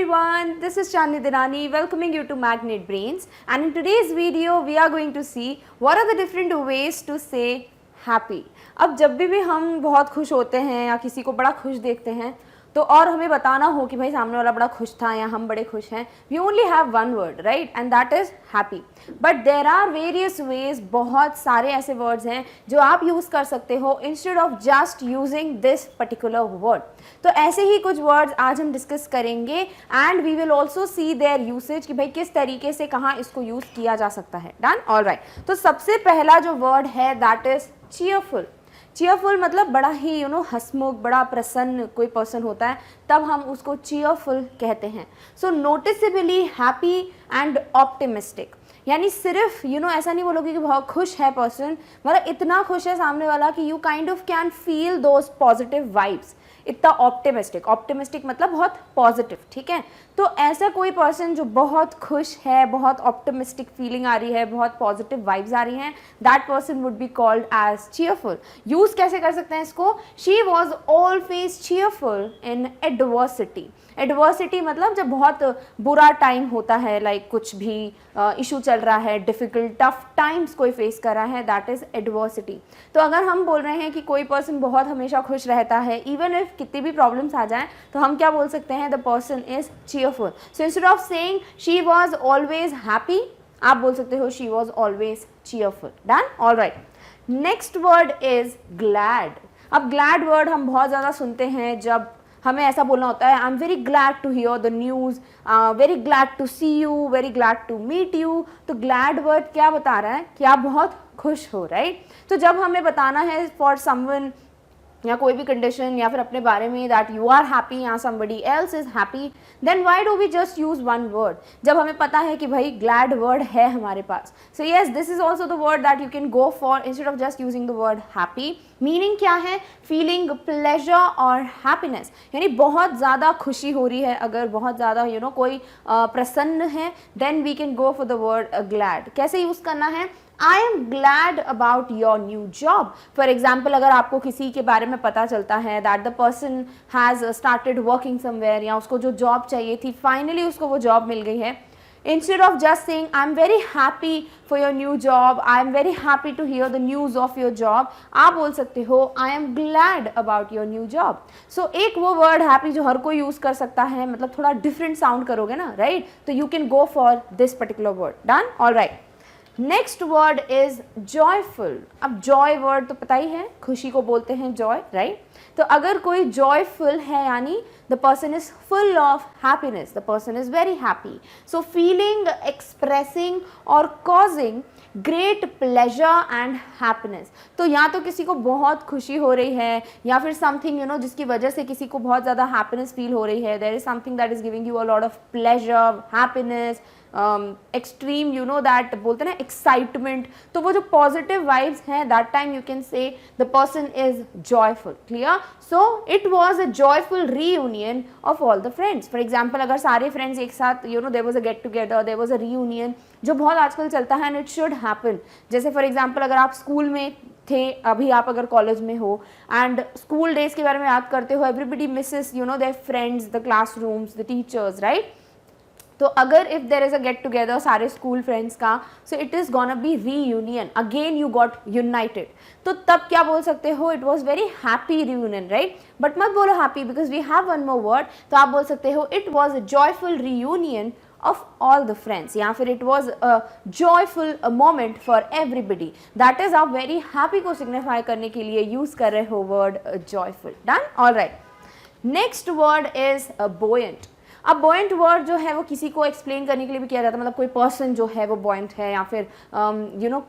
everyone, this is Chandni Dinani welcoming you to Magnet Brains, and in today's video we are going to see what are the different ways to say happy. अब जब भी हम बहुत खुश होते हैं या किसी को बड़ा खुश देखते हैं तो और हमें बताना हो कि भाई सामने वाला बड़ा खुश था या हम बड़े खुश हैं, we only have one word right and that is happy. But there are various ways, बहुत सारे ऐसे वर्ड्स हैं जो आप यूज़ कर सकते हो instead of just using this particular word. तो ऐसे ही कुछ वर्ड्स आज हम डिस्कस करेंगे and we will also see their usage कि भाई किस तरीके से कहाँ इसको यूज़ किया जा सकता है. Done, all right. तो सबसे पहला जो वर्ड है दैट इज़ चीयरफुल. चीयरफुल मतलब बड़ा ही हंसमुख, बड़ा प्रसन्न कोई पर्सन होता है तब हम उसको चीयरफुल कहते हैं. सो नोटिसेबली हैप्पी एंड ऑप्टिमिस्टिक, यानी सिर्फ ऐसा नहीं बोलोगे कि बहुत खुश है पर्सन, मतलब इतना खुश है सामने वाला कि you kind of can feel those positive vibes. इतना ऑप्टिमिस्टिक, ऑप्टिमिस्टिक मतलब बहुत पॉजिटिव. ठीक है, तो ऐसा कोई पर्सन जो बहुत खुश है, बहुत ऑप्टिमिस्टिक फीलिंग आ रही है, बहुत पॉजिटिव वाइब्स आ रही हैं, that person would be called as cheerful. Use कैसे कर सकते हैं इसको? She was always cheerful in adversity. Adversity मतलब जब बहुत बुरा टाइम होता है, लाइक कुछ भी इशू चल रहा है, डिफ़िकल्ट टफ टाइम्स कोई फेस कर रहा है, दैट इज़ एडवर्सिटी. तो अगर हम बोल रहे हैं कि कोई पर्सन बहुत हमेशा खुश रहता है, इवन इफ कितनी भी प्रॉब्लम्स आ जाएं, तो हम क्या बोल सकते हैं? The person is cheerful. So instead of saying she was always happy, आप बोल सकते हो she was always cheerful. Done, all right. Next word is glad. अब ग्लैड वर्ड हम बहुत ज़्यादा सुनते हैं जब हमें ऐसा बोलना होता है I am very glad to hear the news, very glad to see you, very glad to meet you. तो ग्लैड वर्ड क्या बता रहा है कि आप बहुत खुश हो, राइट? तो जब हमें बताना है फॉर समवन या कोई भी कंडीशन या फिर अपने बारे में दैट यू आर हैप्पी या somebody else is happy, then why do we just use one word जब हमें पता है कि भाई ग्लैड वर्ड है हमारे पास. So yes, this is also the word that you can go for instead of just using the word happy. Meaning क्या है? फीलिंग प्लेजर और हैप्पीनेस, यानी बहुत ज़्यादा खुशी हो रही है, अगर बहुत ज़्यादा कोई प्रसन्न है, then we can go for the word glad. कैसे यूज़ करना है? I am glad about your new job. For example, अगर आपको किसी के बारे में पता चलता है that the person has started working somewhere, या उसको जो जॉब चाहिए थी फाइनली उसको वो जॉब मिल गई है, instead of just saying I'm very happy for your new job, I'm very happy to hear the news of your job, आप बोल सकते हो I am glad about your new job. So एक वो वर्ड हैप्पी जो हर कोई use कर सकता है, मतलब थोड़ा डिफरेंट साउंड करोगे ना, राइट? तो you can go for this particular word. Done, all right. Next word is joyful. अब जॉय वर्ड तो पता ही है, खुशी को बोलते हैं जॉय, राइट? तो अगर कोई जॉयफुल है यानी the person is full of happiness, the person is very happy. So feeling, expressing और causing great pleasure and happiness. तो या तो किसी को बहुत खुशी हो रही है या फिर समथिंग जिसकी वजह से किसी को बहुत ज़्यादा हैप्पीनेस फील हो रही है, there is something that is giving you a lot of pleasure, happiness, extreme that बोलते हैं ना एक्साइटमेंट. तो वो जो पॉजिटिव वाइब्स हैं, that time you can say the person is joyful. Clear? So it was a joyful reunion of all the friends. For example, अगर सारे friends एक साथ there was a get together, there was a reunion, जो बहुत आजकल चलता है and it should happen. जैसे फॉर एग्जाम्पल अगर आप स्कूल में थे, अभी आप अगर कॉलेज में हो एंड स्कूल डेज के बारे में याद करते हो, everybody misses their friends, the classrooms, the teachers, right? तो अगर if there is a get together सारे स्कूल फ्रेंड्स का, so it is gonna be reunion, again you got united. तो तब क्या बोल सकते हो? It was very happy reunion, right? But मत बोलो happy because we have one more word. तो आप बोल सकते हो it was a joyful reunion of all the friends, या फिर it was a joyful moment for everybody. That is आप very happy को signify करने के लिए use कर रहे हो word joyful. Done? All right. Next word is buoyant. अब बॉयंट वर्ड जो है वो किसी को एक्सप्लेन करने के लिए भी किया जाता है, मतलब कोई पर्सन जो है वो बॉयंट है, या फिर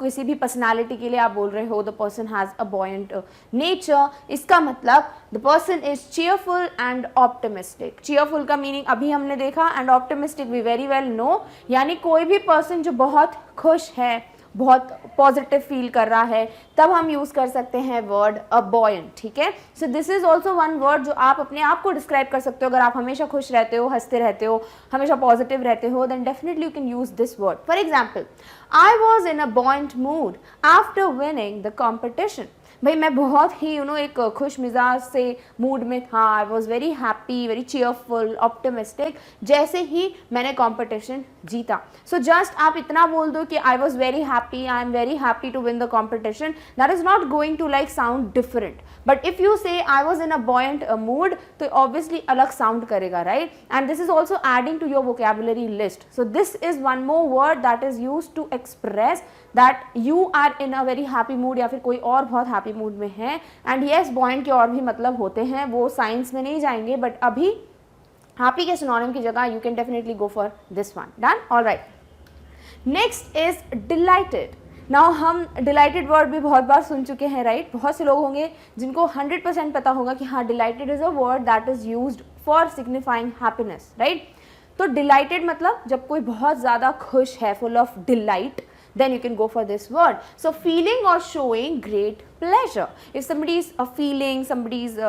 किसी भी पर्सनालिटी के लिए आप बोल रहे हो the person has a buoyant nature. इसका मतलब the person is cheerful and optimistic. Cheerful का मीनिंग अभी हमने देखा and optimistic we very well know, यानी कोई भी पर्सन जो बहुत खुश है, बहुत पॉजिटिव फील कर रहा है, तब हम यूज़ कर सकते हैं वर्ड अबॉयंट. ठीक है, so this is also one word जो आप अपने आप को डिस्क्राइब कर सकते हो. अगर आप हमेशा खुश रहते हो, हंसते रहते हो, हमेशा पॉजिटिव रहते हो, then definitely you can use this word. For example, I was in a buoyant mood after winning the competition. भाई मैं बहुत ही एक खुश मिजाज से मूड में था, आई was very happy, very cheerful, optimistic, जैसे ही मैंने कॉम्पिटिशन जीता। सो जस्ट आप इतना बोल दो कि I was very happy, I am very happy to win the competition, that is not going to like sound different. But if you say I was in a buoyant mood, तो obviously अलग sound करेगा, right? And this is also adding to your vocabulary list. So this is one more word that is use to express that you are in a very happy mood, या फिर कोई और बहुत happy mood में है। And yes, buoyant के और भी मतलब होते हैं, वो साइंस में नहीं जाएंगे, बट अभी हैप्पी के सिनोनिम की जगह you can definitely go for this one. Done? Alright, next is dilated. Now हम डिलाइटेड वर्ड भी बहुत बार सुन चुके हैं, राइट? बहुत से लोग होंगे जिनको 100% पता होगा कि हाँ, dilated is a word that is used for signifying happiness, right? तो डिलाइटेड मतलब जब कोई बहुत ज़्यादा खुश है, full of delight, then you can go for this word. So feeling or showing great pleasure. If somebody is feeling, somebody is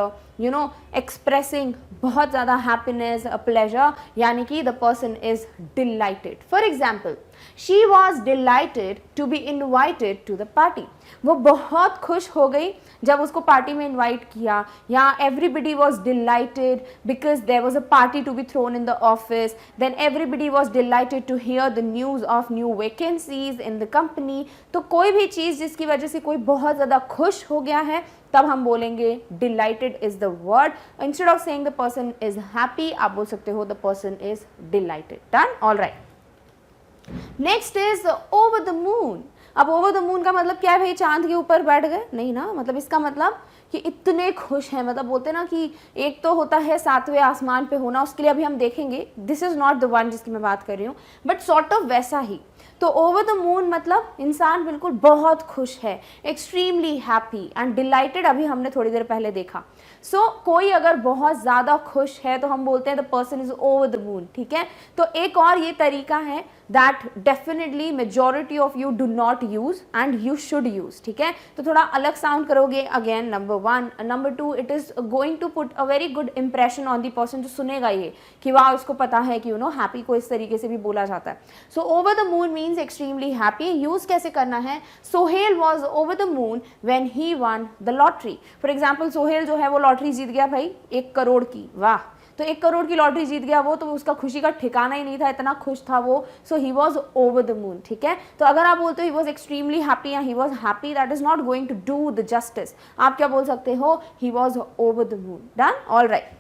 expressing बहुत ज़्यादा happiness, pleasure, यानी कि the person is delighted. For example, she was delighted to be invited to the party. वो बहुत खुश हो गई जब उसको पार्टी में इनवाइट किया, या everybody was delighted because there was a party to be thrown in the office, then everybody was delighted to hear the news of new vacancies in the company. तो कोई भी चीज़ जिसकी वजह से कोई बहुत ज़्यादा खुश हो गया है, तब हम बोलेंगे delighted is the word. Instead of saying the person is happy, आप बोल सकते हो the person is delighted. Done? All right. Next is over the moon. अब ओवर द मून का मतलब क्या है भाई? चांद के ऊपर बैठ गए? नहीं ना, मतलब इसका मतलब कि इतने खुश हैं, मतलब बोलते ना कि एक तो होता है सातवें आसमान पे होना, उसके लिए अभी हम देखेंगे, this is not the one जिसकी मैं बात कर रही हूँ, बट सॉर्ट ऑफ वैसा ही। तो ओवर द मून मतलब इंसान बिल्कुल बहुत खुश है, एक्सट्रीमली हैप्पी एंड डिलाइटेड अभी हमने थोड़ी देर पहले देखा। सो कोई अगर बहुत ज़्यादा खुश है तो हम बोलते हैं the person is over the moon, ठीक है? तो एक और ये तरीका है that definitely majority of you do not use and you should use, ठीक है? तो थोड़ा अलग साउंड करोगे, again number one. Number two, it is going to put a very good impression on the person जो सुनेगा ये, कि वाह, उसको पता है कि हैप्पी को इस तरीके से भी बोला जाता है। So over the moon means extremely happy. Use कैसे करना है? Sohail was over the moon when he one the lottery. For example, Sohail जो है वो लॉटरी जीत गया भाई 1 करोड़ की, वाह! तो 1 करोड़ की लॉटरी जीत गया वो, तो उसका खुशी का ठिकाना ही नहीं था, इतना खुश था वो। So he was over the moon, ठीक है? तो अगर आप बोलते हो ही वॉज एक्सट्रीमली हैप्पी या he was happy, that is not going to do the justice. आप क्या बोल सकते हो? He was over the moon. Done? All right.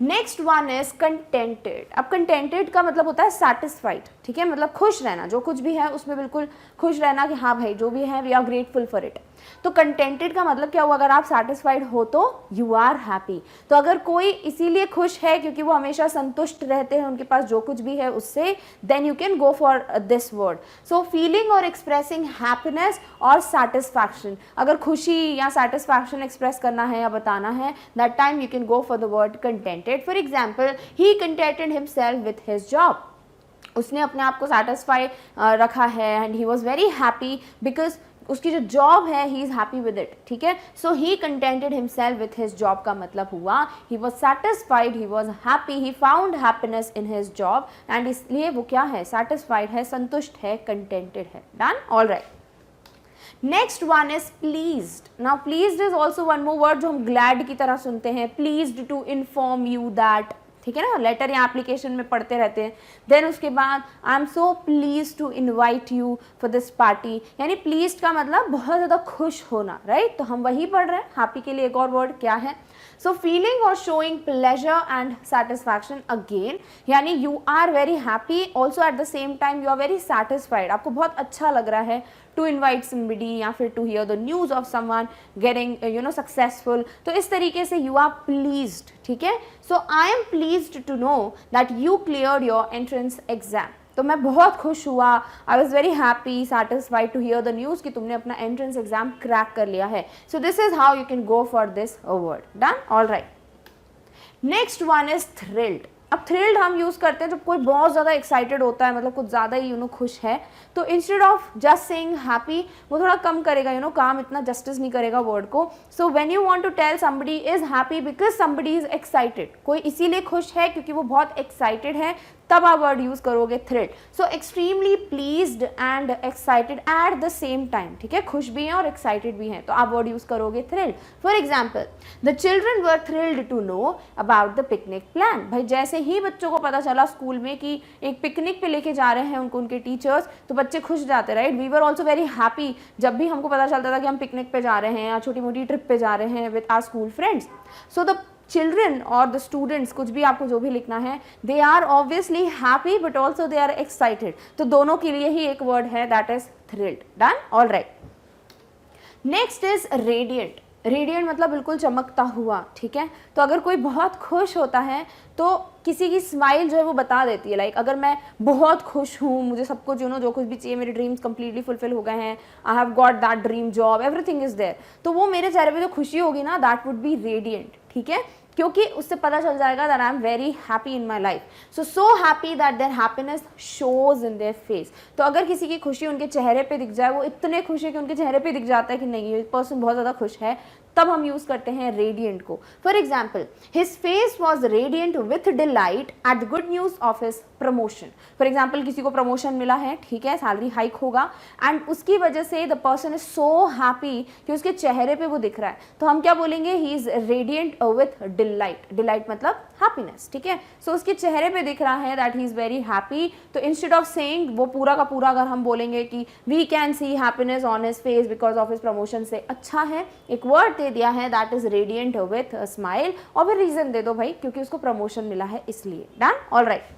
Next one is contented. अब कंटेंटेड का मतलब होता है सेटिस्फाइड, ठीक है? मतलब खुश रहना, जो कुछ भी है उसमें बिल्कुल खुश रहना कि हाँ भाई जो भी है we are grateful for it. तो कंटेंटेड का मतलब क्या हुआ? अगर आप सेटिस्फाइड हो तो यू आर हैप्पी। तो अगर कोई इसीलिए खुश है क्योंकि वो हमेशा संतुष्ट रहते हैं उनके पास जो कुछ भी है उससे, then you can go for this word. So feeling और एक्सप्रेसिंग हैप्पीनेस और सेटिस्फैक्शन, अगर खुशी या सेटिस्फैक्शन एक्सप्रेस करना है या बताना है, that time you can go for the word contented. For example, he contented himself with his job. उसने अपने आप को सेटिस्फाई रखा है and he was very happy because उसकी जो जॉब है he is happy with it, ठीक है? So he contented himself with his job का मतलब हुआ he was satisfied, he was happy, he found happiness in his job, and इसलिए वो क्या है? सेटिस्फाइड है, संतुष्ट है, कंटेंटेड है। Done? All right. Next one is pleased. Now pleased is also one more word जो हम ग्लैड की तरह सुनते हैं, pleased to inform you that, ठीक है ना? लेटर या एप्लीकेशन में पढ़ते रहते हैं। देन उसके बाद I am so please to invite you for this party, यानी प्लीज का मतलब बहुत ज़्यादा खुश होना, राइट? तो हम वही पढ़ रहे हैं। हैप्पी के लिए एक और वर्ड क्या है? सो फीलिंग और showing pleasure and satisfaction again, यानी you are very happy, also at the same time you are very satisfied. आपको बहुत अच्छा लग रहा है टू इन्वाइट समबडी या फिर to hear the news of someone getting successful. तो इस तरीके से यू आर प्लीज्ड, ठीक है? So I am pleased to know that you cleared your entrance exam. तो मैं बहुत खुश हुआ, I was very happy, satisfied to hear the news कि तुमने अपना एंट्रेंस एग्जाम क्रैक कर लिया है। So this is how you can go for this word. Done? All right. Next one is thrilled. अब थ्रिल्ड हम यूज़ करते हैं जब कोई बहुत ज़्यादा एक्साइटेड होता है, मतलब कुछ ज़्यादा ही खुश है, तो instead of just saying happy वो थोड़ा कम करेगा, काम इतना जस्टिस नहीं करेगा वर्ड को. So when you want to tell somebody is happy because somebody is excited, कोई इसीलिए खुश है क्योंकि वो बहुत एक्साइटेड है, तब आप वर्ड यूज करोगे thrilled. So extremely pleased and excited eight the same time, ठीक है, खुश भी हैं और एक्साइटेड भी हैं, तो आप वर्ड यूज करोगे thrilled. For example, the children were thrilled to know about the picnic plan. भाई जैसे ही बच्चों को पता चला स्कूल में कि एक पिकनिक पे लेके जा रहे हैं उनको उनके टीचर्स, तो बच्चे खुश जाते, right. We were also very happy जब भी हमको पता चलता था कि हम पिकनिक पे जा रहे हैं या छोटी मोटी ट्रिप पे जा रहे हैं with our school friends. So the children और द स्टूडेंट्स, कुछ भी आपको जो भी लिखना है, they are obviously happy but also they are excited, तो दोनों के लिए ही एक वर्ड है that is thrilled. Done, all right. Next is radiant. Radiant मतलब बिल्कुल चमकता हुआ, ठीक है. तो अगर कोई बहुत खुश होता है तो किसी की स्माइल जो है वो बता देती है. लाइक अगर मैं बहुत खुश हूँ, मुझे सब कुछ जो कुछ भी चाहिए, मेरे ड्रीम्स कंप्लीटली फुलफिल हो गए हैं, I have got that dream job, everything is there, तो वो मेरे चेहरे पे जो खुशी होगी ना, दैट वुड बी रेडियंट, ठीक है, क्योंकि उससे पता चल जाएगा that I am very happy in my life. So happy that their happiness shows in their face. तो अगर किसी की खुशी उनके चेहरे पे दिख जाए, वो इतने खुश है कि उनके चेहरे पे दिख जाता है कि नहीं ये पर्सन बहुत ज़्यादा खुश है, तब हम यूज करते हैं रेडियंट को. For example, his face was radiant with delight at the good news of his promotion. For example, किसी को प्रमोशन मिला है, ठीक है, सैलरी हाइक होगा, एंड उसकी वजह से the person is so happy कि उसके चेहरे पे वो दिख रहा है, तो हम क्या बोलेंगे, he is radiant with delight. Delight मतलब हैप्पीनेस, ठीक है. सो उसके चेहरे पे दिख रहा है that he is very happy. तो इंस्टेड ऑफ सेइंग वो पूरा का पूरा अगर हम बोलेंगे कि we can see happiness on his face because of his promotion, से अच्छा है एक वर्ड दे दिया है that is radiant with smile, और फिर रीजन दे दो भाई क्योंकि उसको प्रमोशन मिला है इसलिए. Done, all right.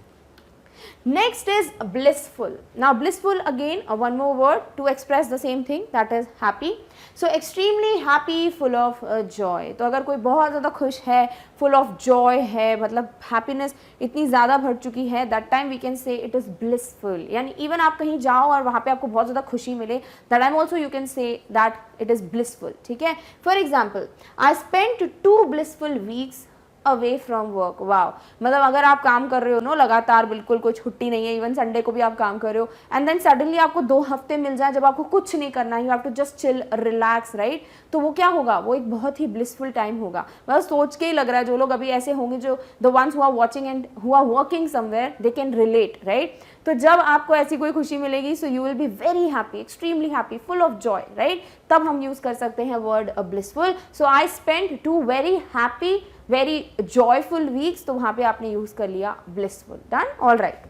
Next is blissful. Now blissful again one more word to express the same thing, that is happy. So extremely happy, full of joy. तो अगर कोई बहुत ज़्यादा खुश है, full of joy है, मतलब happiness इतनी ज़्यादा भर चुकी है, that time we can say it is blissful. यानी even आप कहीं जाओ और वहाँ पे आपको बहुत ज़्यादा खुशी मिले, that time also you can say that it is blissful, ठीक है. For example, I spent 2 blissful weeks away from work. Wow, मतलब अगर आप काम कर रहे हो ना लगातार, बिल्कुल कोई छुट्टी नहीं है, इवन संडे को भी आप काम कर रहे हो, एंड देन सडनली आपको 2 हफ्ते मिल जाए जब आपको कुछ नहीं करना है, you have to just chill, relax, right, तो वो क्या होगा, वो एक बहुत ही ब्लिसफुल टाइम होगा. बस सोच के ही लग रहा है जो लोग अभी ऐसे होंगे, जो the ones who are watching and who are working somewhere, they can relate, right. तो जब आपको ऐसी कोई खुशी मिलेगी, so you will be very happy, extremely happy, full of joy, right, तब हम यूज कर सकते हैं word blissful. So I spend 2 very happy, very joyful weeks, तो वहां पे आपने यूज कर लिया blissful. Done, all right.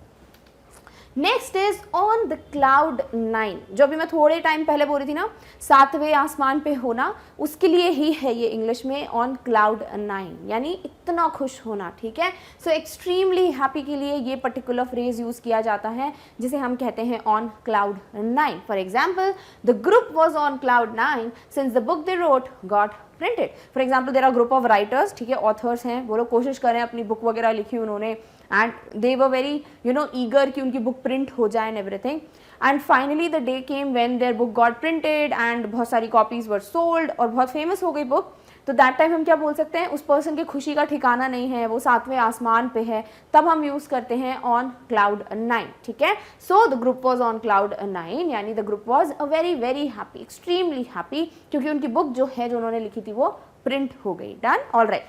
Next is on the cloud 9. जो अभी मैं थोड़े टाइम पहले बोल रही थी ना, 7वें आसमान पे होना, उसके लिए ही है ये इंग्लिश में ऑन क्लाउड 9, यानी इतना खुश होना, ठीक है. सो एक्सट्रीमली हैप्पी के लिए ये पर्टिकुलर फ्रेज यूज किया जाता है जिसे हम कहते हैं on cloud 9. For example, the group was on cloud 9 since the book they wrote got printed. For example, there are group of writers, ठीक है, ऑथर्स हैं, वो लोग कोशिश कर रहे हैं, अपनी बुक वगैरह लिखी उन्होंने, and they were very eager कि उनकी बुक प्रिंट हो जाए and everything. And finally the day came when their book got printed and बहुत सारी कॉपीज वर सोल्ड और बहुत फेमस हो गई बुक. तो दैट टाइम हम क्या बोल सकते हैं, उस पर्सन की खुशी का ठिकाना नहीं है, वो 7वें आसमान पे है, तब हम यूज करते हैं ऑन क्लाउड 9, ठीक है. So the group was on cloud 9, यानी the group was a very very happy, extremely happy, क्योंकि उनकी बुक जो है जो उन्होंने लिखी थी वो प्रिंट हो गई. Done, all right.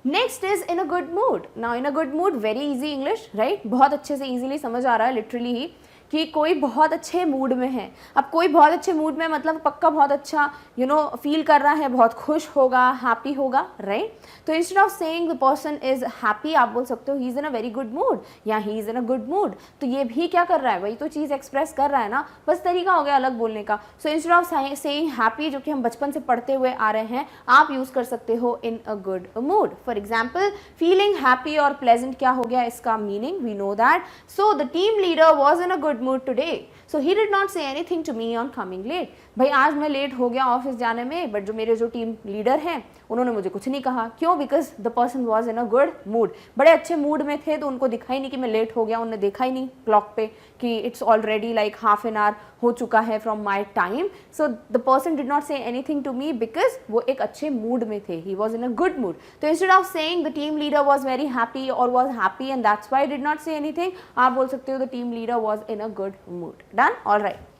Next is in a good mood. Now in a good mood, very easy English, right, बहुत अच्छे से इजीली समझ आ रहा है लिटरली ही कि कोई बहुत अच्छे मूड में है. अब कोई बहुत अच्छे मूड में मतलब पक्का बहुत अच्छा फील कर रहा है, बहुत खुश होगा, हैप्पी होगा, राइट. तो instead of saying the person is happy, आप बोल सकते हो he is in a very good mood या he is in a good mood. तो ये भी क्या कर रहा है, वही तो चीज़ एक्सप्रेस कर रहा है ना, बस तरीका हो गया अलग बोलने का. सो इंस्टेड ऑफ सेइंग हैप्पी, जो कि हम बचपन से पढ़ते हुए आ रहे हैं, आप यूज कर सकते हो in a good mood. For example, feeling happy और प्लेजेंट क्या हो गया इसका meaning, we know that. So the team leader was in a good mood today, so he did not say anything to me on coming late. भाई आज मैं late हो गया ऑफिस जाने में, बट जो मेरे जो टीम लीडर हैं उन्होंने मुझे कुछ नहीं कहा। क्यों? Because the person was in a good mood, बड़े अच्छे मूड में थे, तो उनको दिखा ही नहीं कि मैं लेट हो गया, उन्होंने देखा ही नहीं क्लॉक पे कि it's already like half an hour हो चुका है from my time. So the person did not say anything to me because वो एक अच्छे मूड में थे, he was in a good mood. तो instead of saying the team leader was very happy और was happy and that's why did not say anything, आप बोल सकते हो the team leader was in a good mood. Done? All right.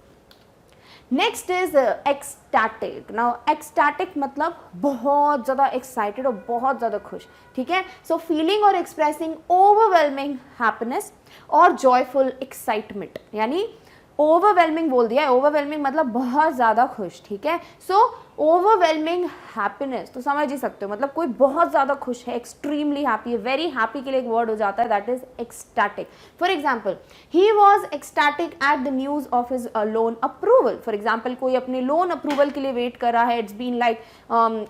Next is ecstatic. Now ecstatic मतलब बहुत ज़्यादा excited और बहुत ज़्यादा खुश, ठीक है। सो फीलिंग और एक्सप्रेसिंग ओवरवेलमिंग हैप्पीनेस और जॉयफुल एक्साइटमेंट, यानी ओवरवेलमिंग बोल दिया है, ओवरवेलमिंग मतलब बहुत ज़्यादा खुश, ठीक है। सो ओवरवेलमिंग हैप्पीनेस तो समझ ही सकते हो, मतलब कोई बहुत ज़्यादा खुश है, एक्सट्रीमली हैप्पी है, वेरी हैप्पी के लिए एक वर्ड हो जाता है, that is ecstatic. For example, he was ecstatic at the news of his loan approval. For example, कोई अपने लोन अप्रूवल के लिए वेट कर रहा है, इट्स बीन लाइक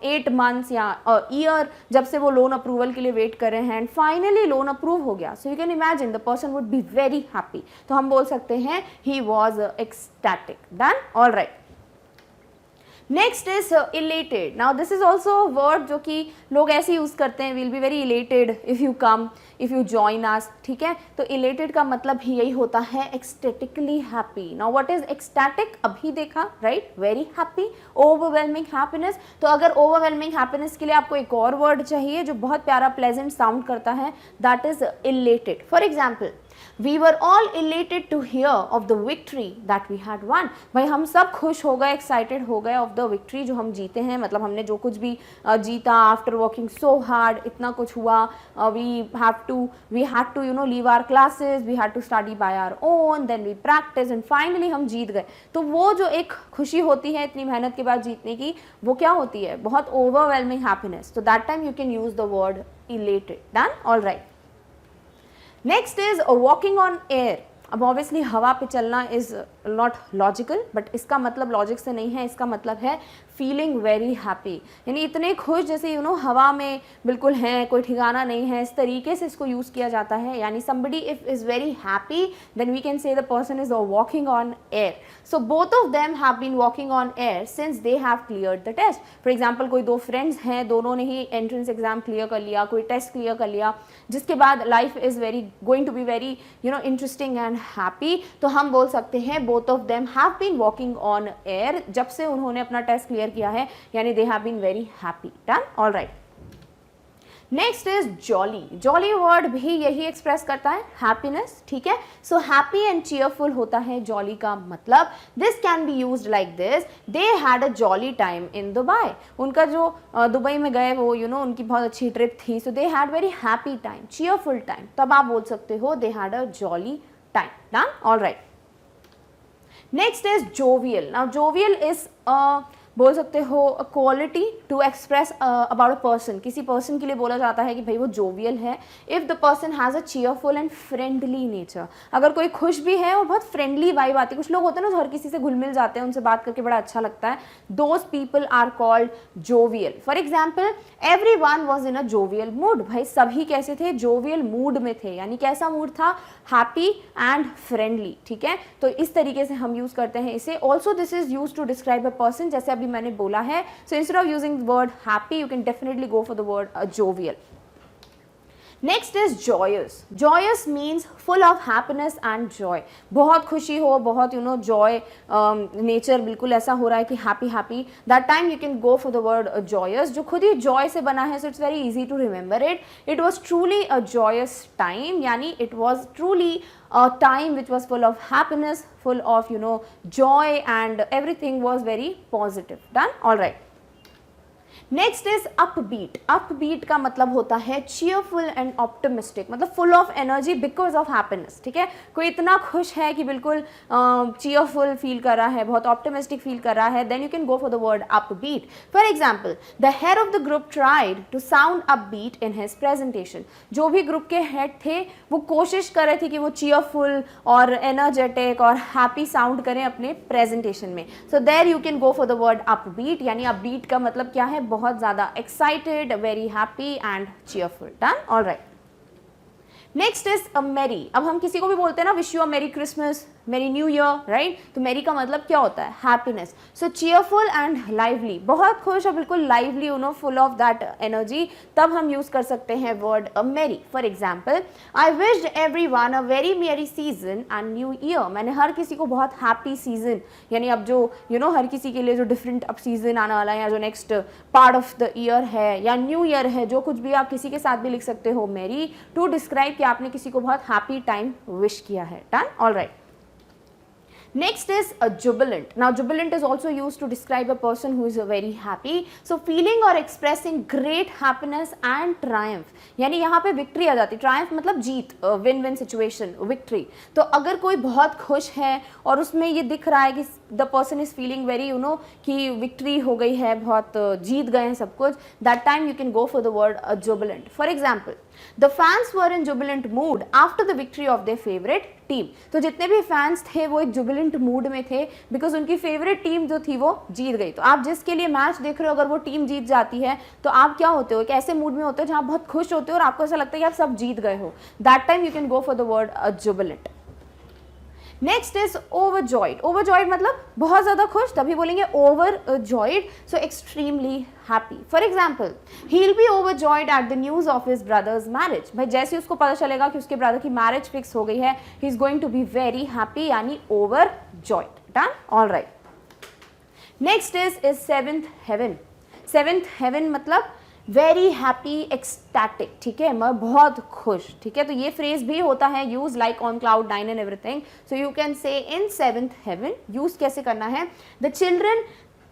8 months या ईयर जब से वो लोन अप्रूवल के लिए वेट कर रहे हैं, एंड फाइनली लोन अप्रूव हो गया। सो you can imagine the person would B very happy, तो हम बोल सकते हैं he was ecstatic. Done? All right. Next is elated. Now this is also word जो कि लोग ऐसे यूज करते हैं, will be very elated if you come, if you join us, ठीक है। तो इलेटेड का मतलब ही यही होता है ecstatically happy. Now what is ecstatic? अभी देखा, right, very happy, overwhelming happiness. तो अगर ओवरवेलमिंग हैप्पीनेस के लिए आपको एक और वर्ड चाहिए जो बहुत प्यारा प्लेजेंट साउंड करता है, that is elated. For example, We were all elated to hear of the victory that we had won. भाई हम सब खुश हो गए, एक्साइटेड हो गए ऑफ द विक्ट्री, जो हम जीते हैं, मतलब हमने जो कुछ भी जीता आफ्टर वर्किंग सो हार्ड, इतना कुछ हुआ, we had to you know leave our classes, we had to study by our own, then we practice and finally हम जीत गए। तो वो जो एक खुशी होती है इतनी मेहनत के बाद जीतने की, वो क्या होती है? बहुत ओवरवेलमिंग हैप्पीनेस। तो that time you can use the word elated. Done? All right. Next is walking on air. अब ऑब्वियसली हवा पे चलना इज नॉट लॉजिकल, बट इसका मतलब लॉजिक से नहीं है, इसका मतलब है फीलिंग वेरी हैप्पी, यानी इतने खुश जैसे यू नो हवा में बिल्कुल हैं, कोई ठिकाना नहीं है, इस तरीके से इसको यूज़ किया जाता है। यानी somebody if is very happy then we can say the person is walking on air. So both of them have been walking on air since they have cleared the test. For example, कोई दो friends हैं, दोनों ने ही entrance exam clear कर लिया, कोई test clear कर लिया, जिसके बाद life is very going to be very you know interesting and happy. तो हम बोल सकते हैं both of them have been walking on air, जब से उन्होंने अपना टेस्ट क्लियर किया है, यानी they have been very happy. Done? All right. Next is jolly. Jolly word भी यही एक्सप्रेस करता है हैप्पीनेस, ठीक है। सो हैप्पी एंड चीयरफुल होता है जॉली का मतलब। This can be used like this, they had a jolly time in Dubai. उनका जो दुबई में गए वो यू नो उनकी बहुत अच्छी ट्रिप थी, so they had very happy time, cheerful time. तब आप बोल सकते हो they had a jolly time. Done? All right. Next is jovial. Now jovial is बोल सकते हो quality to express about a person. किसी पर्सन के लिए बोला जाता है कि भाई वो जोवियल है if the person has a cheerful and friendly nature. अगर कोई खुश भी है और बहुत फ्रेंडली वाइब आती है, कुछ लोग होते हैं ना जो हर किसी से घुल मिल जाते हैं, उनसे बात करके बड़ा अच्छा लगता है, those people are called jovial. For example, every one was in a jovial mood. भाई सभी कैसे थे? जोवियल मूड में थे, यानी कैसा मूड था? हैप्पी एंड फ्रेंडली, ठीक है। तो इस तरीके से हम यूज़ करते हैं इसे। Also this is use to describe a person, जैसे अभी मैंने बोला है। So instead of using the word happy you can definitely go for the word jovial. Next is joyous. Joyous means full of happiness and joy. बहुत खुशी हो, बहुत you know Joy nature बिल्कुल ऐसा हो रहा है कि happy happy, that time you can go for the word joyous, जो खुद ही जॉय से बना है, so it's very easy to remember it. It was truly a joyous time, यानी it was truly a time which was full of happiness, full of you know joy, and everything was very positive. Done? All right. Next is upbeat. Upbeat का मतलब होता है cheerful and optimistic, मतलब full of energy because of happiness, ठीक है। कोई इतना खुश है कि बिल्कुल चीयरफुल फील कर रहा है, बहुत ऑप्टिमिस्टिक फील कर रहा है, then you can go for the word upbeat. For example, the head of the group tried to sound upbeat in his presentation. जो भी ग्रुप के हेड थे वो कोशिश कर रहे थे कि वो चीयरफुल और एनर्जेटिक और हैप्पी साउंड करें अपने प्रेजेंटेशन में। So there you can go for the word upbeat, यानी अपबीट का मतलब क्या है? बहुत ज़्यादा excited, very happy and cheerful. Done? All right. Next is a merry. अब हम किसी को भी बोलते हैं ना विश यू अ मेरी क्रिसमस, मेरी न्यू ईयर, राइट? तो मेरी का मतलब क्या होता है? Happiness. So cheerful and lively, बहुत खुश और बिल्कुल lively, you know, full of that energy, तब हम यूज कर सकते हैं वर्ड अ मेरी। For example, I wished everyone a very मेरी सीजन एंड न्यू ईयर। मैंने हर किसी को बहुत हैप्पी सीजन, यानी अब जो यू नो हर किसी के लिए जो डिफरेंट अब सीजन आने वाला है या जो next part of the year है या न्यू ईयर है, जो कुछ भी आप किसी के साथ भी लिख सकते हो मेरी टू डिस्क्राइब कि आपने किसी को बहुत हैप्पी टाइम विश किया है। Done? All right. Next is a jubilant. Now jubilant is also used to describe a person who is very happy. So feeling or expressing great happiness and triumph. यानी यहाँ पे victory आ जाती है। triumph मतलब जीत, win win situation, victory. तो अगर कोई बहुत खुश है और उसमें ये दिख रहा है कि the person is feeling very, you know, कि victory हो गई है, बहुत जीत गए हैं सब कुछ, that time you can go for the word a jubilant. For example, the fans were in jubilant mood after the victory of their favorite team. तो जितने भी फैंस थे वो एक जुबिलेंट मूड में थे बिकॉज उनकी फेवरेट टीम जो थी वो जीत गई। तो आप जिसके लिए मैच देख रहे हो, अगर वो टीम जीत जाती है तो आप क्या होते हो? एक ऐसे मूड में होते हो जहाँ बहुत खुश होते हो और आपको ऐसा लगता है कि आप सब जीत गए हो। That time you can go for the word Jubilant. Next is overjoyed. Overjoyed मतलब बहुत ज़्यादा खुश, तभी बोलेंगे overjoyed. So extremely happy. For example, he will be overjoyed at the news of his brothers marriage. भाई जैसे उसको पता चलेगा कि उसके ब्रदर की मैरिज फिक्स हो गई है, he is going to be very happy, यानी overjoyed. Done? All right. Next is seventh heaven. Seventh heaven मतलब वेरी हैप्पी, एक्सटैटिक, ठीक है, मैं बहुत खुश, ठीक है। तो ये फ्रेज भी होता है use like on cloud nine and everything. So you can say in seventh heaven. Use कैसे करना है? The children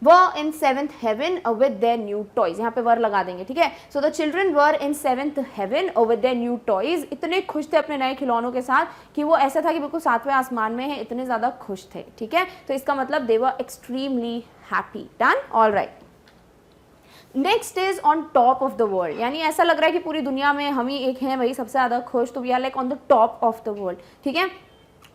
were in seventh heaven with their new toys. यहाँ पे वर लगा देंगे, ठीक है। So the children were in seventh heaven with their new toys. इतने खुश थे अपने नए खिलौनों के साथ कि वो ऐसा था कि बिल्कुल सातवें आसमान में है, इतने ज्यादा खुश थे, ठीक है। तो इसका मतलब they were extremely happy. Done? All right. Next is on top of the world, यानी ऐसा लग रहा है कि पूरी दुनिया में हम ही एक हैं वही सबसे ज़्यादा खुश, तो we are like on the top of the world, ठीक है।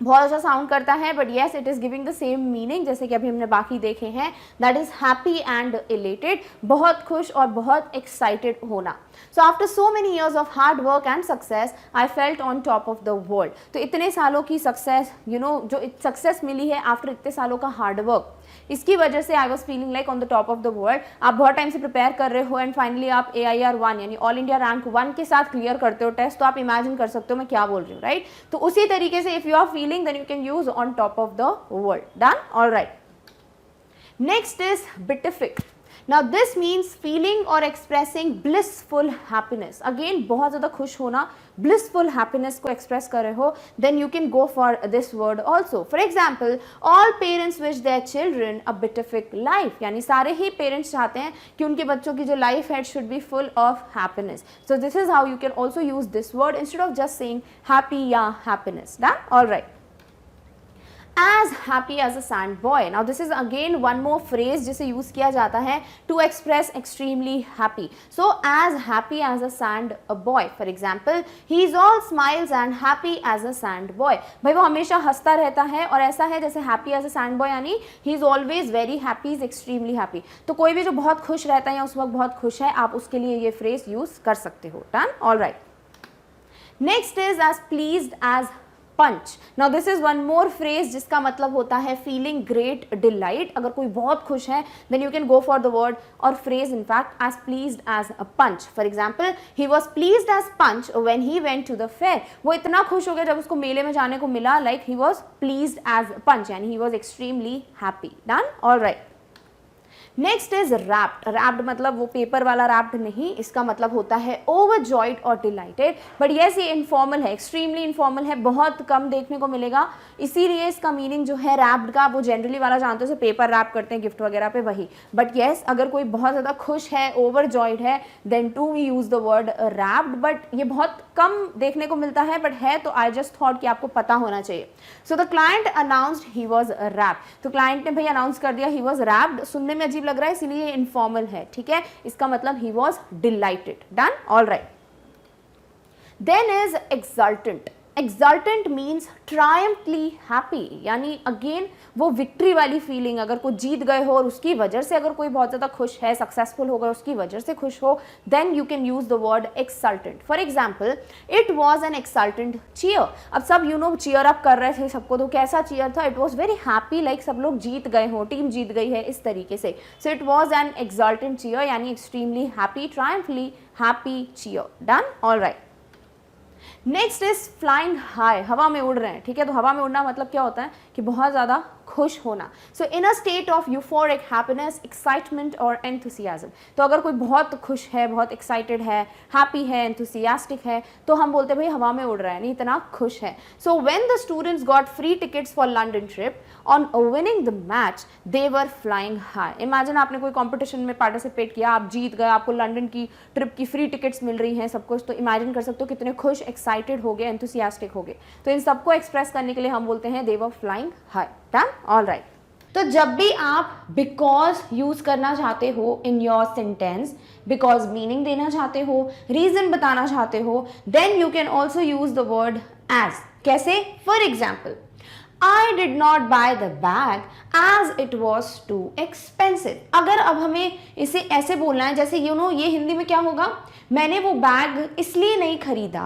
बहुत अच्छा साउंड करता है but yes it is giving the same meaning जैसे कि अभी हमने बाकी देखे हैं, that is happy and elated, बहुत खुश और बहुत एक्साइटेड होना। So after so many years of hard work and success I felt on top of the world. तो इतने सालों की सक्सेस, यू नो, जो सक्सेस मिली है आफ्टर इतने सालों का हार्ड वर्क, इसकी वजह से I was feeling like on the top of the world. आप बहुत टाइम से प्रिपेयर कर रहे हो एंड फाइनली आप AIR 1 यानी ऑल इंडिया रैंक 1 के साथ क्लियर करते हो टेस्ट, तो आप इमेजिन कर सकते हो मैं क्या बोल रही हूँ, राइट? तो उसी तरीके से if you are feeling then you can use on top of the world. Done? All right. Next is beatific. Now this means feeling or expressing blissful happiness. Again बहुत ज़्यादा खुश होना, blissful happiness को express कर रहे हो, then you can go for this word also. For example, all parents wish their children a beatific life. यानी सारे ही parents चाहते हैं कि उनके बच्चों की जो life है should be full of happiness. So this is how you can also use this word instead of just saying happy या happiness. Done? All right. As happy as a sand boy. Now this is again one more phrase जिसे use किया जाता है to express extremely happy. So as happy as a sand boy. For example, he is all smiles and happy as a sand boy. भाई वो हमेशा हंसता रहता है और ऐसा है जैसे happy as a sand boy यानी he is always very happy, is extremely happy. तो कोई भी जो बहुत खुश रहता है या उस वक्त बहुत खुश है, आप उसके लिए ये phrase यूज कर सकते हो. Done? All right. Next is as pleased as punch. Now this is one more phrase जिसका मतलब होता है फीलिंग ग्रेट डिलाइट. अगर कोई बहुत खुश है then you can go for the word और phrase in fact as pleased as a punch. For example, he was pleased as punch when he went to the fair. वो इतना खुश हो गया जब उसको मेले में जाने को मिला, like he was pleased as punch यानी he was extremely happy. Done? All right. Next is rapt. Rapt मतलब वो पेपर वाला रैप्ड नहीं, इसका मतलब होता है ओवरजॉयड और डिलाइटेड. बट येस ये इनफॉर्मल है, एक्सट्रीमली इनफॉर्मल है, बहुत कम देखने को मिलेगा. इसीलिए इसका मीनिंग जो है रैप्ड का वो जनरली वाला जानते हो, पेपर रैप करते हैं गिफ्ट वगैरह पे, वही. बट येस अगर कोई बहुत ज़्यादा खुश है, ओवरजॉयड है, then too we use the word rapt. But ये बहुत कम देखने को मिलता है, बट है तो आई जस्ट थॉट कि आपको पता होना चाहिए. So the client announced he was wrapped. तो क्लाइंट ने भाई अनाउंस कर दिया ही वॉज रैप्ड. सुनने में अजीब लग रहा है इसीलिए इनफॉर्मल है, ठीक है. इसका मतलब he was delighted. Done? All right. Then is exultant. exultant means triumphantly happy, यानी अगेन वो विक्ट्री वाली फीलिंग, अगर कोई जीत गए हो और उसकी वजह से अगर कोई बहुत ज़्यादा खुश है, सक्सेसफुल होगा उसकी वजह से खुश हो, then you can use the word exultant. For example, it was an exultant cheer. अब सब यू नो चीयर अप कर रहे थे सबको, तो कैसा चीयर था? It was very happy, like सब लोग जीत गए हो, टीम जीत गई है इस तरीके से. So it was an exultant cheer, यानी extremely happy, triumphantly happy cheer. Done, all right. Next is flying high, हवा में उड़ रहे हैं. ठीक है, तो हवा में उड़ना मतलब क्या होता है कि बहुत ज़्यादा खुश होना. So in a state of euphoric happiness, excitement और एंथुसियाज्म. तो अगर कोई बहुत खुश है, बहुत एक्साइटेड है, हैप्पी है, एंथुसियास्टिक है, तो हम बोलते हैं भाई हवा में उड़ रहा है, नहीं इतना खुश है. So when the students got free tickets for London trip on winning the match, they were flying high. Imagine आपने कोई कॉम्पिटिशन में पार्टिसिपेट किया, आप जीत गए, आपको लंदन की ट्रिप की फ्री टिकट्स मिल रही हैं, सब कुछ. तो इमेजिन कर सकते हो कितने खुश, एक्साइटेड हो गए, एंथुसियास्टिक हो गए. तो इन सबको एक्सप्रेस करने के लिए हम बोलते हैं they were flying high. Done, all right. तो जब भी आप बिकॉज यूज करना चाहते हो in your sentence, because meaning देना चाहते हो, रीजन बताना चाहते हो, then you can also use the word as. कैसे? For example, I did not buy the bag as it was too expensive. अगर अब हमें इसे ऐसे बोलना है जैसे यू नो ये हिंदी में क्या होगा, मैंने वो बैग इसलिए नहीं खरीदा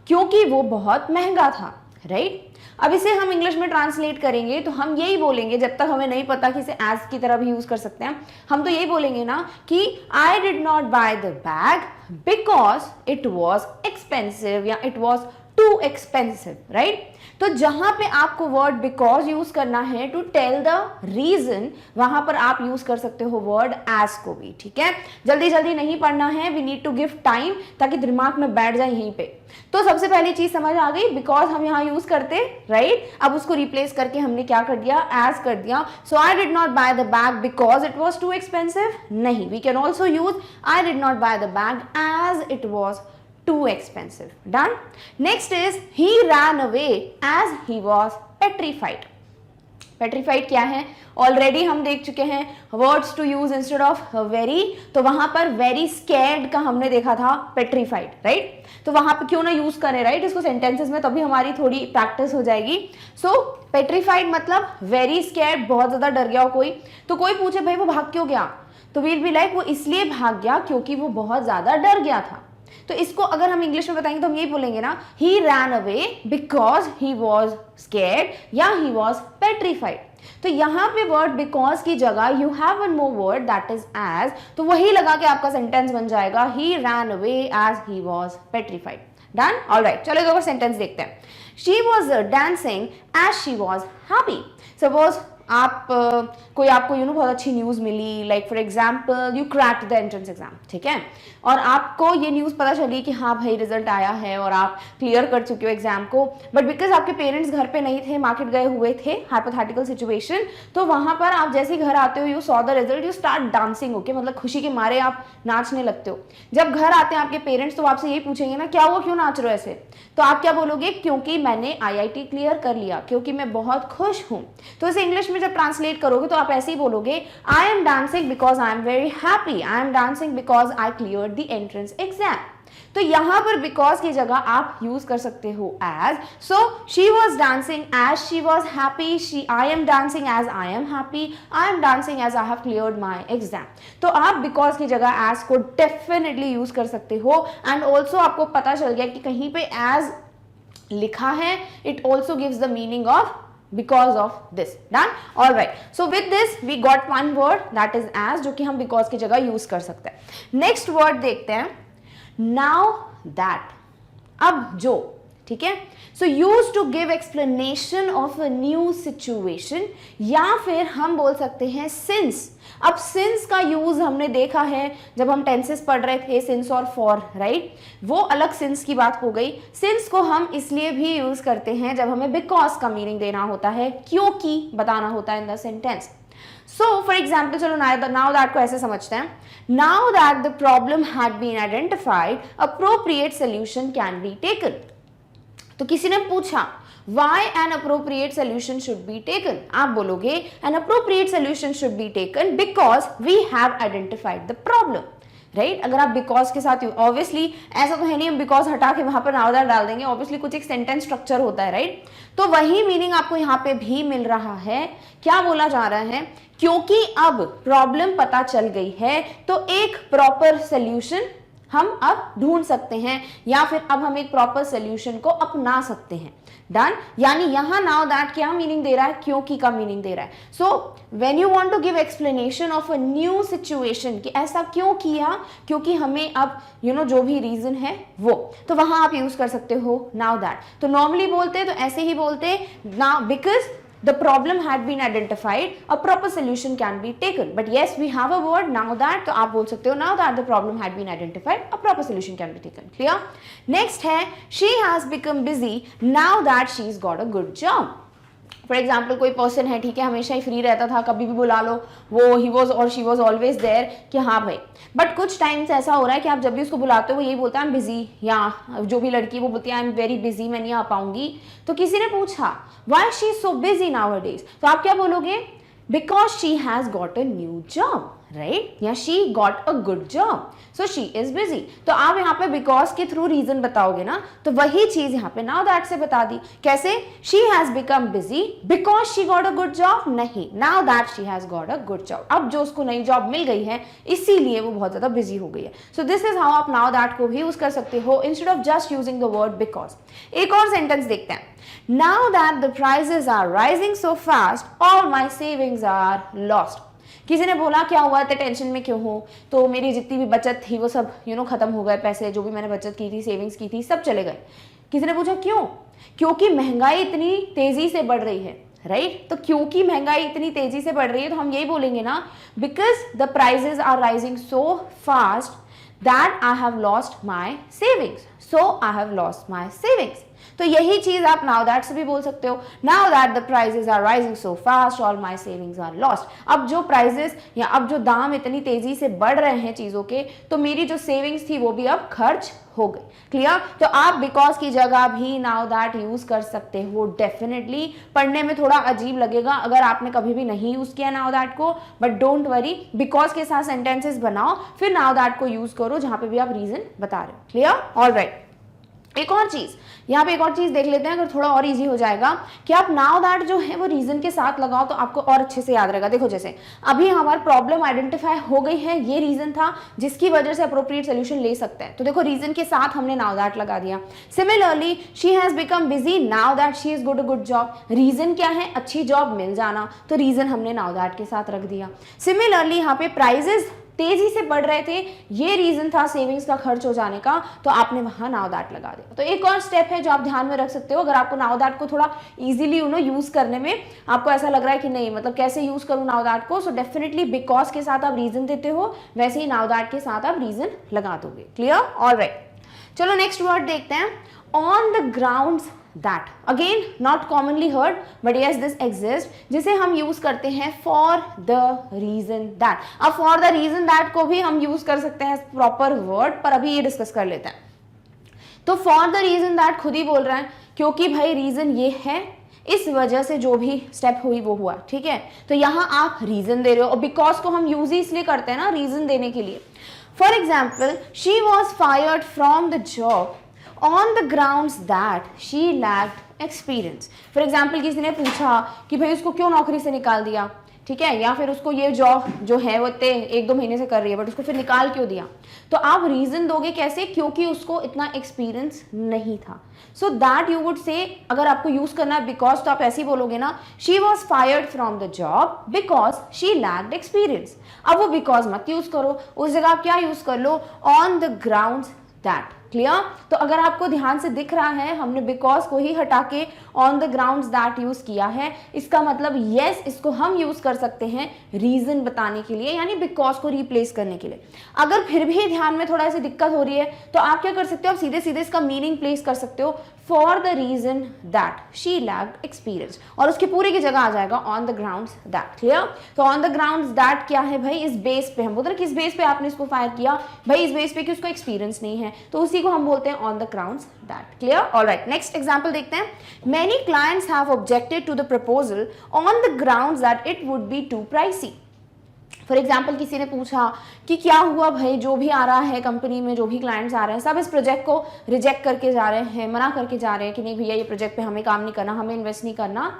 क्योंकि वो बहुत महंगा था, राइट? अब इसे हम इंग्लिश में ट्रांसलेट करेंगे तो हम यही बोलेंगे, जब तक हमें नहीं पता कि इसे एज की तरह भी यूज कर सकते हैं, हम तो यही बोलेंगे ना कि I did not buy the bag because it was expensive या it was too expensive, right? तो जहां पे आपको वर्ड बिकॉज यूज करना है टू टेल द रीजन, वहां पर आप यूज कर सकते हो वर्ड एज को भी. ठीक है, जल्दी जल्दी नहीं पढ़ना है, we need to give time ताकि दिमाग में बैठ जाए यहीं पे. तो सबसे पहली चीज समझ आ गई, बिकॉज हम यहाँ यूज करते, राइट? अब उसको रिप्लेस करके हमने क्या कर दिया, एज कर दिया. So I did not buy the bag because it was too expensive. नहीं, we can also use I did not buy the bag as it was too expensive. Done. Next is he ran away as he was petrified. Petrified क्या है? Already हम देख चुके हैं words to use instead of very. तो वहां पर very scared का हमने देखा था पेट्रीफाइड, राइट? तो वहां पे क्यों ना यूज करें, राइट, इसको सेंटेंसेस में, तभी हमारी थोड़ी प्रैक्टिस हो जाएगी. सो पेट्रीफाइड मतलब वेरी स्कैर्ड, बहुत ज्यादा डर गया हो कोई. तो कोई पूछे भाई वो भाग क्यों गया, तो वील बी लाइक वो इसलिए भाग गया क्योंकि वो बहुत ज्यादा डर गया था. तो इसको अगर हम इंग्लिश में बताएंगे तो हम यही बोलेंगे ना, he ran away because he was scared या ही वॉज पेट्रीफाइड. तो यहाँ पे वर्ड बिकॉज की जगह you have one more word that is as, तो वही लगा के आपका सेंटेंस बन जाएगा, he ran away as he was petrified. Done, all right. चलो एक और सेंटेंस देखते हैं. She was dancing as she was happy. Suppose आप कोई आपको यू नो बहुत अच्छी न्यूज़ मिली, like for example you cracked the entrance exam, ठीक है, और आपको ये न्यूज़ पता चली कि हाँ भाई रिजल्ट आया है और आप क्लियर कर चुके हो एग्जाम को, बट बिकॉज आपके पेरेंट्स घर पे नहीं थे, मार्केट गए हुए थे, हाइपोथेटिकल सिचुएशन, तो वहाँ पर आप जैसे ही घर आते हो, you saw the result, you start dancing. Okay, मतलब खुशी के मारे आप नाचने लगते हो. जब घर आते हैं आपके पेरेंट्स तो आपसे यही पूछेंगे ना, क्या हुआ, क्यों नाच रहे हो ऐसे, तो आप क्या बोलोगे, क्योंकि मैंने IIT क्लियर कर लिया, क्योंकि मैं बहुत खुश हूँ. तो इसे इंग्लिश में जब ट्रांसलेट करोगे तो आप ऐसे ही बोलोगे, आई am dancing because I am very happy, I am dancing because I cleared the entrance exam. तो यहां पर बिकॉज की जगह आप यूज कर सकते हो as. So she was dancing as she was happy, I am dancing as I am happy, I am dancing as I have cleared my exam. तो आप बिकॉज की जगह एज को डेफिनेटली यूज कर सकते हो. एंड ऑल्सो आपको पता चल गया कि कहीं पे एज लिखा है, it also gives the meaning of because of this. Done? All right. So with this we got one word that is as, जो कि हम because की जगह use कर सकते हैं. Next word देखते हैं, now that. अब जो, ठीक है, so used to give explanation of a new situation, या फिर हम बोल सकते हैं since. अब since का यूज हमने देखा है जब हम टेंसेस पढ़ रहे थे, since और for, राइट, वो अलग since की बात हो गई. since को हम इसलिए भी यूज करते हैं जब हमें because का मीनिंग देना होता है, क्योंकि बताना होता है in the sentence. So for example, चलो नाउ दैट को ऐसे समझते हैं, now that the problem had been identified, appropriate solution can be taken. तो किसी ने पूछा why an appropriate solution should be taken, आप बोलोगे an appropriate solution should be taken because we have identified the problem. Right. अगर आप because के साथ, ऑब्वियसली ऐसा तो है नहीं हम बिकॉज हटा के वहां पर नाउ दैट डाल देंगे, ऑब्वियसली कुछ एक सेंटेंस स्ट्रक्चर होता है, राइट। तो वही मीनिंग आपको यहाँ पे भी मिल रहा है। क्या बोला जा रहा है, क्योंकि अब प्रॉब्लम पता चल गई है तो एक प्रॉपर सोल्यूशन हम अब ढूंढ सकते हैं, या फिर अब हम एक प्रॉपर सोल्यूशन को अपना सकते हैं। डन। यानी यहां नाउ दैट क्या मीनिंग दे रहा है, क्योंकि का मीनिंग दे रहा है। So when you want to give explanation of a new situation कि ऐसा क्यों किया, क्योंकि हमें अब जो भी रीजन है वो, तो वहां आप यूज कर सकते हो नाउ दैट। तो नॉर्मली बोलते तो ऐसे ही बोलते now, because the problem had been identified, a proper solution can be taken. But yes, we have a word now that, तो आप बोल सकते हो now that the problem had been identified, a proper solution can be taken. Clear? Next है, she has become busy now that she's got a good job. For example कोई person है, ठीक है, हमेशा ही फ्री रहता था, कभी भी बुला लो, वो ही वॉज और शी वॉज ऑलवेज देयर कि हाँ भाई, बट कुछ टाइम से ऐसा हो रहा है कि आप जब भी उसको बुलाते हो वो यही बोलता है आई एम बिजी, या जो भी लड़की वो बोलती है आई एम वेरी बिजी, मैं नहीं आ पाऊंगी। तो किसी ने पूछा why she is so busy nowadays, तो आप क्या बोलोगे, because she has got a new job, right, या she got a good job, so she is busy. तो आप यहाँ पे बिकॉज के थ्रू रीजन बताओगे ना, तो वही चीज यहाँ पे नाउ दैट से बता दी। कैसे, she has become busy because she got a good job, नहीं, now that she has got a good job, अब जो उसको नई जॉब मिल गई है इसीलिए वो बहुत ज्यादा बिजी हो गई है। सो दिस इज हाउ आप नाउ दैट को भी यूज कर सकते हो instead of just using the word because. एक और सेंटेंस देखते हैं, now that the prices are rising so fast all my savings are lost. किसी ने बोला क्या हुआ, इतने टेंशन में क्यों हो, तो मेरी जितनी भी बचत थी वो सब खत्म हो गए, पैसे जो भी मैंने बचत की थी, सेविंग्स की थी, सब चले गए। किसी ने पूछा क्यों, क्योंकि महंगाई इतनी तेजी से बढ़ रही है, राइट। तो क्योंकि महंगाई इतनी तेजी से बढ़ रही है तो हम यही बोलेंगे ना, because the prices are rising so fast that I have lost my savings, so I have lost my savings. तो यही चीज आप नाउ दैट से भी बोल सकते हो, now that the prices are rising so fast all my savings are lost. अब जो प्राइसेस या अब जो दाम इतनी तेजी से बढ़ रहे हैं चीजों के, तो मेरी जो सेविंग्स थी वो भी अब खर्च हो गई। क्लियर। तो आप बिकॉज की जगह भी नाउ दैट यूज कर सकते हो। डेफिनेटली पढ़ने में थोड़ा अजीब लगेगा अगर आपने कभी भी नहीं यूज किया नाउ दैट को, बट डोंट वरी, बिकॉज के साथ सेंटेंसेस बनाओ, फिर नाउ दैट को यूज करो जहां पे भी आप रीजन बता रहे हो। Clear, alright. एक और चीज यहाँ पे, एक और चीज देख लेते हैं, अगर थोड़ा और इजी हो जाएगा कि आप नाउ दैट जो है वो रीजन के साथ लगाओ तो आपको और अच्छे से याद रहेगा। देखो जैसे अभी हमारी प्रॉब्लम आइडेंटिफाई हो गई है, ये रीजन था जिसकी वजह से अप्रोप्रिएट सोल्यूशन ले सकते हैं, तो देखो रीजन के साथ हमने नाउ दैट लगा दिया। Similarly she has become busy now that she is good a good job, reason क्या है, अच्छी जॉब मिल जाना, तो रीजन हमने नाउ दैट के साथ रख दिया। सिमिलरली यहाँ पे प्राइजेस तेजी से बढ़ रहे थे, ये रीजन था सेविंग्स का खर्च हो जाने का, तो आपने वहां नाउ दैट लगा दिया। तो एक और स्टेप है जो आप ध्यान में रख सकते हो, अगर आपको नाउ दैट को थोड़ा इजीली यूज करने में आपको ऐसा लग रहा है कि नहीं, मतलब कैसे यूज करूं नाउ दैट को, सो डेफिनेटली बिकॉज के साथ आप रीजन देते हो, वैसे ही नाउ दैट के साथ आप रीजन लगा दोगे। Clear, alright. चलो नेक्स्ट वर्ड देखते हैं, on the grounds that, again not commonly heard but yes this exists, जिसे हम यूज करते हैं for the reason that। अब for the reason that को भी हम यूज कर सकते हैं प्रॉपर वर्ड, पर अभी ये डिस्कस कर लेते हैं। तो for the reason that खुद ही बोल रहा है, क्योंकि भाई रीजन ये है, इस वजह से जो भी स्टेप हुई वो हुआ, ठीक है। तो यहां आप रीजन दे रहे हो, और बिकॉज को हम यूज ही इसलिए करते हैं ना रीजन देने के लिए। For example, she was fired from the job on the grounds that she lacked experience। For example किसी ने पूछा कि भाई उसको क्यों नौकरी से निकाल दिया, ठीक है, या फिर उसको ये जॉब जो है वो इतने 1-2 महीने से कर रही है बट उसको फिर निकाल क्यों दिया, तो आप रीजन दोगे कैसे, क्योंकि उसको इतना एक्सपीरियंस नहीं था। So that you would say, अगर आपको यूज करना है बिकॉज, तो आप ऐसे ही बोलोगे ना, she was fired from the job because she lacked experience. अब वो बिकॉज मत यूज करो, उस जगह आप क्या यूज कर लो, on the grounds that. Clear. तो अगर आपको ध्यान से दिख रहा है, हमने बिकॉज को ही हटा के on the grounds that use किया है, इसका मतलब यस इसको हम यूज कर सकते हैं रीजन बताने के लिए, यानी बिकॉज को रिप्लेस करने के लिए। अगर फिर भी ध्यान में थोड़ा सी दिक्कत हो रही है तो आप क्या कर सकते हो, आप सीधे सीधे इसका मीनिंग प्लेस कर सकते हो, for the reason that she lacked experience, और उसके पूरे की जगह आ जाएगा on the grounds that. Clear. तो ऑन द ग्राउंड्स दैट क्या है भाई, इस बेस पे, हम बोलते हैं किस बेस पे आपने इसको फायर किया, भाई इस बेस पे कि उसको एक्सपीरियंस नहीं है, तो उसी को हम बोलते हैं on the grounds that. Clear, all right. Next example देखते हैं, many clients have objected to the proposal on the grounds that it would be too pricey. For example किसी ने पूछा कि क्या हुआ भाई, जो भी आ रहा है कंपनी में, जो भी क्लाइंट्स आ रहे हैं, सब इस प्रोजेक्ट को रिजेक्ट करके जा रहे हैं, मना करके जा रहे हैं कि नहीं भैया ये प्रोजेक्ट पे हमें काम नहीं करना, हमें इन्वेस्ट नहीं करना।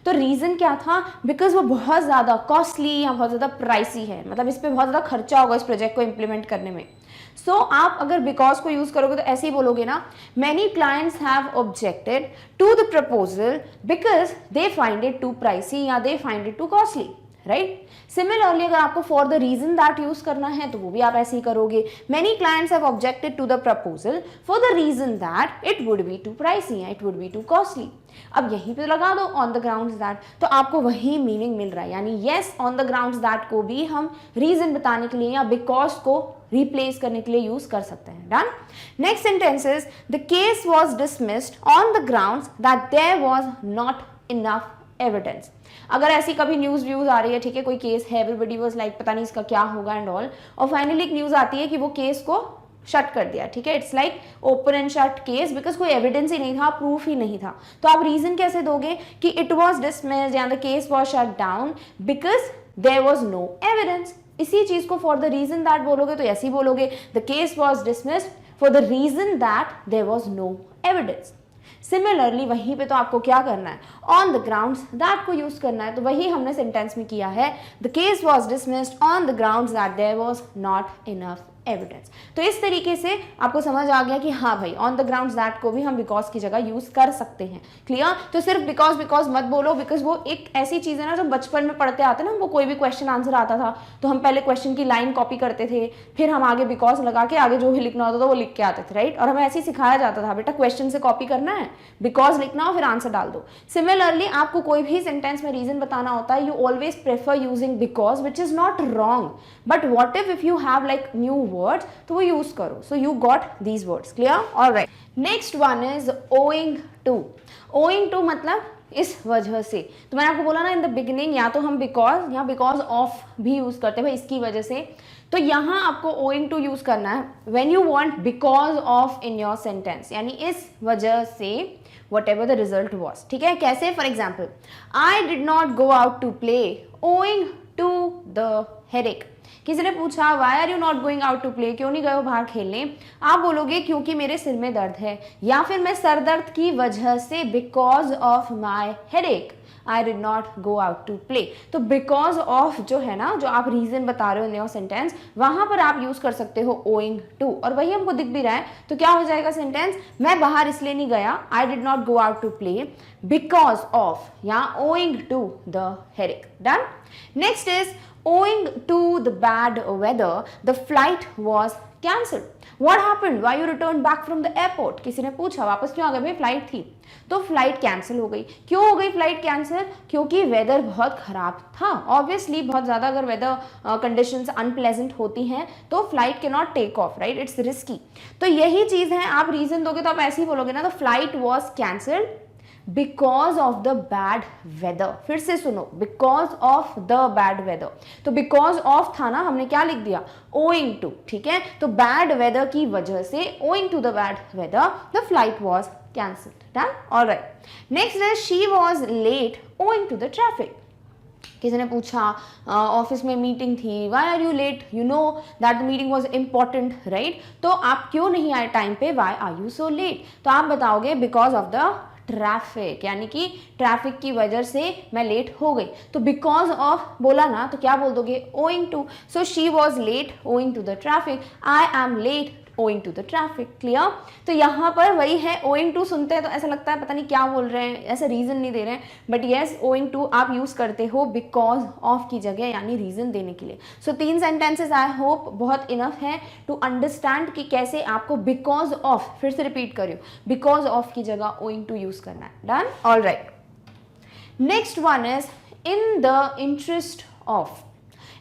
तो रीज़न क्या था? बिकॉज वो बहुत ज़्यादा कॉस्टली या बहुत ज़्यादा प्राइसी है, मतलब इस पर बहुत ज़्यादा खर्चा होगा इस प्रोजेक्ट को इम्प्लीमेंट करने में। सो आप अगर बिकॉज को यूज़ करोगे तो ऐसे ही बोलोगे ना, many clients have objected to the proposal because they find it too pricey या they find it too costly, right. Similarly अगर आपको for the reason that use करना है तो वो भी आप ऐसे ही करोगे, many clients have objected to the proposal for the reason that it would be too pricey या it would be too costly. अब यहीं पे लगा दो ऑन द ग्राउंड्स दैट, तो आपको वही मीनिंग मिल रहा है, यानी yes on the grounds that को भी हम रीजन बताने के लिए या बिकॉज को रिप्लेस करने के लिए यूज कर सकते हैं। Done. Next sentence is the case was dismissed on the grounds that there was not enough evidence. अगर ऐसी कभी न्यूज व्यूज आ रही है, ठीक है, कोई केस है, एवरीबडी वाज लाइक पता नहीं इसका क्या होगा एंड ऑल, और फाइनली एक न्यूज आती है कि वो केस को शट कर दिया, ठीक है, it's like open and shut case, because कोई एविडेंस ही नहीं था, प्रूफ ही नहीं था। तो आप रीजन कैसे दोगे कि इट वाज डिसमिस्ड या the case was shut down because there was no evidence. इसी चीज को फॉर द रीजन दैट बोलोगे तो ऐसे ही बोलोगे, the case was dismissed for the reason that there was no evidence. Similarly वहीं पे तो आपको क्या करना है, ऑन द ग्राउंड्स दैट को यूज करना है, तो वही हमने सेंटेंस में किया है, the case was dismissed on the grounds that there was not enough evidence. तो इस तरीके से आपको समझ आ गया कि हाँ भाई ऑन द ग्राउंड्स दैट को भी हम बिकॉज की जगह यूज कर सकते हैं। क्लियर? तो सिर्फ बिकॉज बिकॉज मत बोलो, बिकॉज वो एक ऐसी चीज है ना जो बचपन में पढ़ते आते ना, वो कोई भी क्वेश्चन आंसर आता था तो हम पहले क्वेश्चन की लाइन कॉपी करते थे, फिर हम आगे बिकॉज लगा के आगे जो भी लिखना होता था वो लिख के आते थे, राइट। और हमें ऐसे ही सिखाया जाता था, बेटा क्वेश्चन से कॉपी करना है, बिकॉज लिखना हो, फिर आंसर डाल दो। सिमिलरली आपको कोई भी सेंटेंस में रीजन बताना होता है, you always prefer using because, which is not wrong, but what if you have like new words तो वो यूज करो। So you got these words. Clear? All right. Next one is owing to. Owing to मतलब इस वजह से। तो मैंने आपको बोला ना इन द बिगिनिंग, या तो हम बिकॉज या बिकॉज ऑफ भी यूज करते हैं, भाई इसकी वजह से। तो यहाँ आपको ओइंग टू यूज करना है when you want because of in your sentence, यानी इस वजह से whatever the result was। ठीक है, कैसे? For example, I did not go out to play owing to the headache। किसी ने पूछा why are you not going out to play, क्यों नहीं गए हो बाहर खेलने? आप बोलोगे क्योंकि मेरे सिर में दर्द है, या फिर मैं सर दर्द की वजह से because of my headache I did not go out to play. तो बिकॉज ऑफ जो है ना, जो आप रीजन बता रहे हो इन योर सेंटेंस, वहां पर आप यूज कर सकते हो ओइंग टू, और वही हमको दिख भी रहा है। तो क्या हो जाएगा सेंटेंस, मैं बाहर इसलिए नहीं गया, I did not go out to play because of या owing to the headache. Done. Next is owing to the bad weather the flight was cancelled। what happened, why you returned back from the airport। किसी ने पूछा वापस क्यों आ गए? भाई flight थी, तो फ्लाइट कैंसिल हो गई। क्यों हो गई फ्लाइट कैंसिल? क्योंकि वेदर बहुत खराब था। ऑब्वियसली बहुत ज्यादा अगर वेदर कंडीशंस अनप्लेजेंट होती हैं तो फ्लाइट के not take off, right, it's risky. तो यही चीज है, आप रीजन दोगे तो आप ऐसे ही बोलोगे ना, the flight was cancelled because of the bad weather. फिर से सुनो, because of the bad weather. तो बिकॉज ऑफ था ना, हमने क्या लिख दिया, ओइंग टू। ठीक है, तो बैड वेदर की वजह से, owing to the bad weather the flight was cancelled. Done. Alright. Next is she was late owing to the traffic. किसी ने पूछा ऑफिस में मीटिंग थी, why are you late, you know that the meeting was important, right. तो आप क्यों नहीं आए टाइम पे, why are you so late. तो आप बताओगे बिकॉज ऑफ द ट्रैफिक, यानी कि ट्रैफिक की वजह से मैं लेट हो गई। तो बिकॉज ऑफ बोला ना, तो क्या बोल दोगे, owing to. So she was late owing to the traffic, I am late owing to the traffic. Clear? तो यहाँ पर वही है, ओइंग टू सुनते हैं तो ऐसा लगता है पता नहीं क्या बोल रहे हैं, ऐसा रीजन नहीं दे रहे हैं, बट येस ओइंग टू आप यूज करते हो बिकॉज ऑफ की जगह, यानी रीजन देने के लिए। सो 3 सेंटेंसेस आई होप बहुत इनफ है टू अंडरस्टैंड कि कैसे आपको बिकॉज ऑफ, फिर से रिपीट करियो, बिकॉज ऑफ की जगह ओइंग टू यूज करना है। Done. Alright. Next one is in the interest of.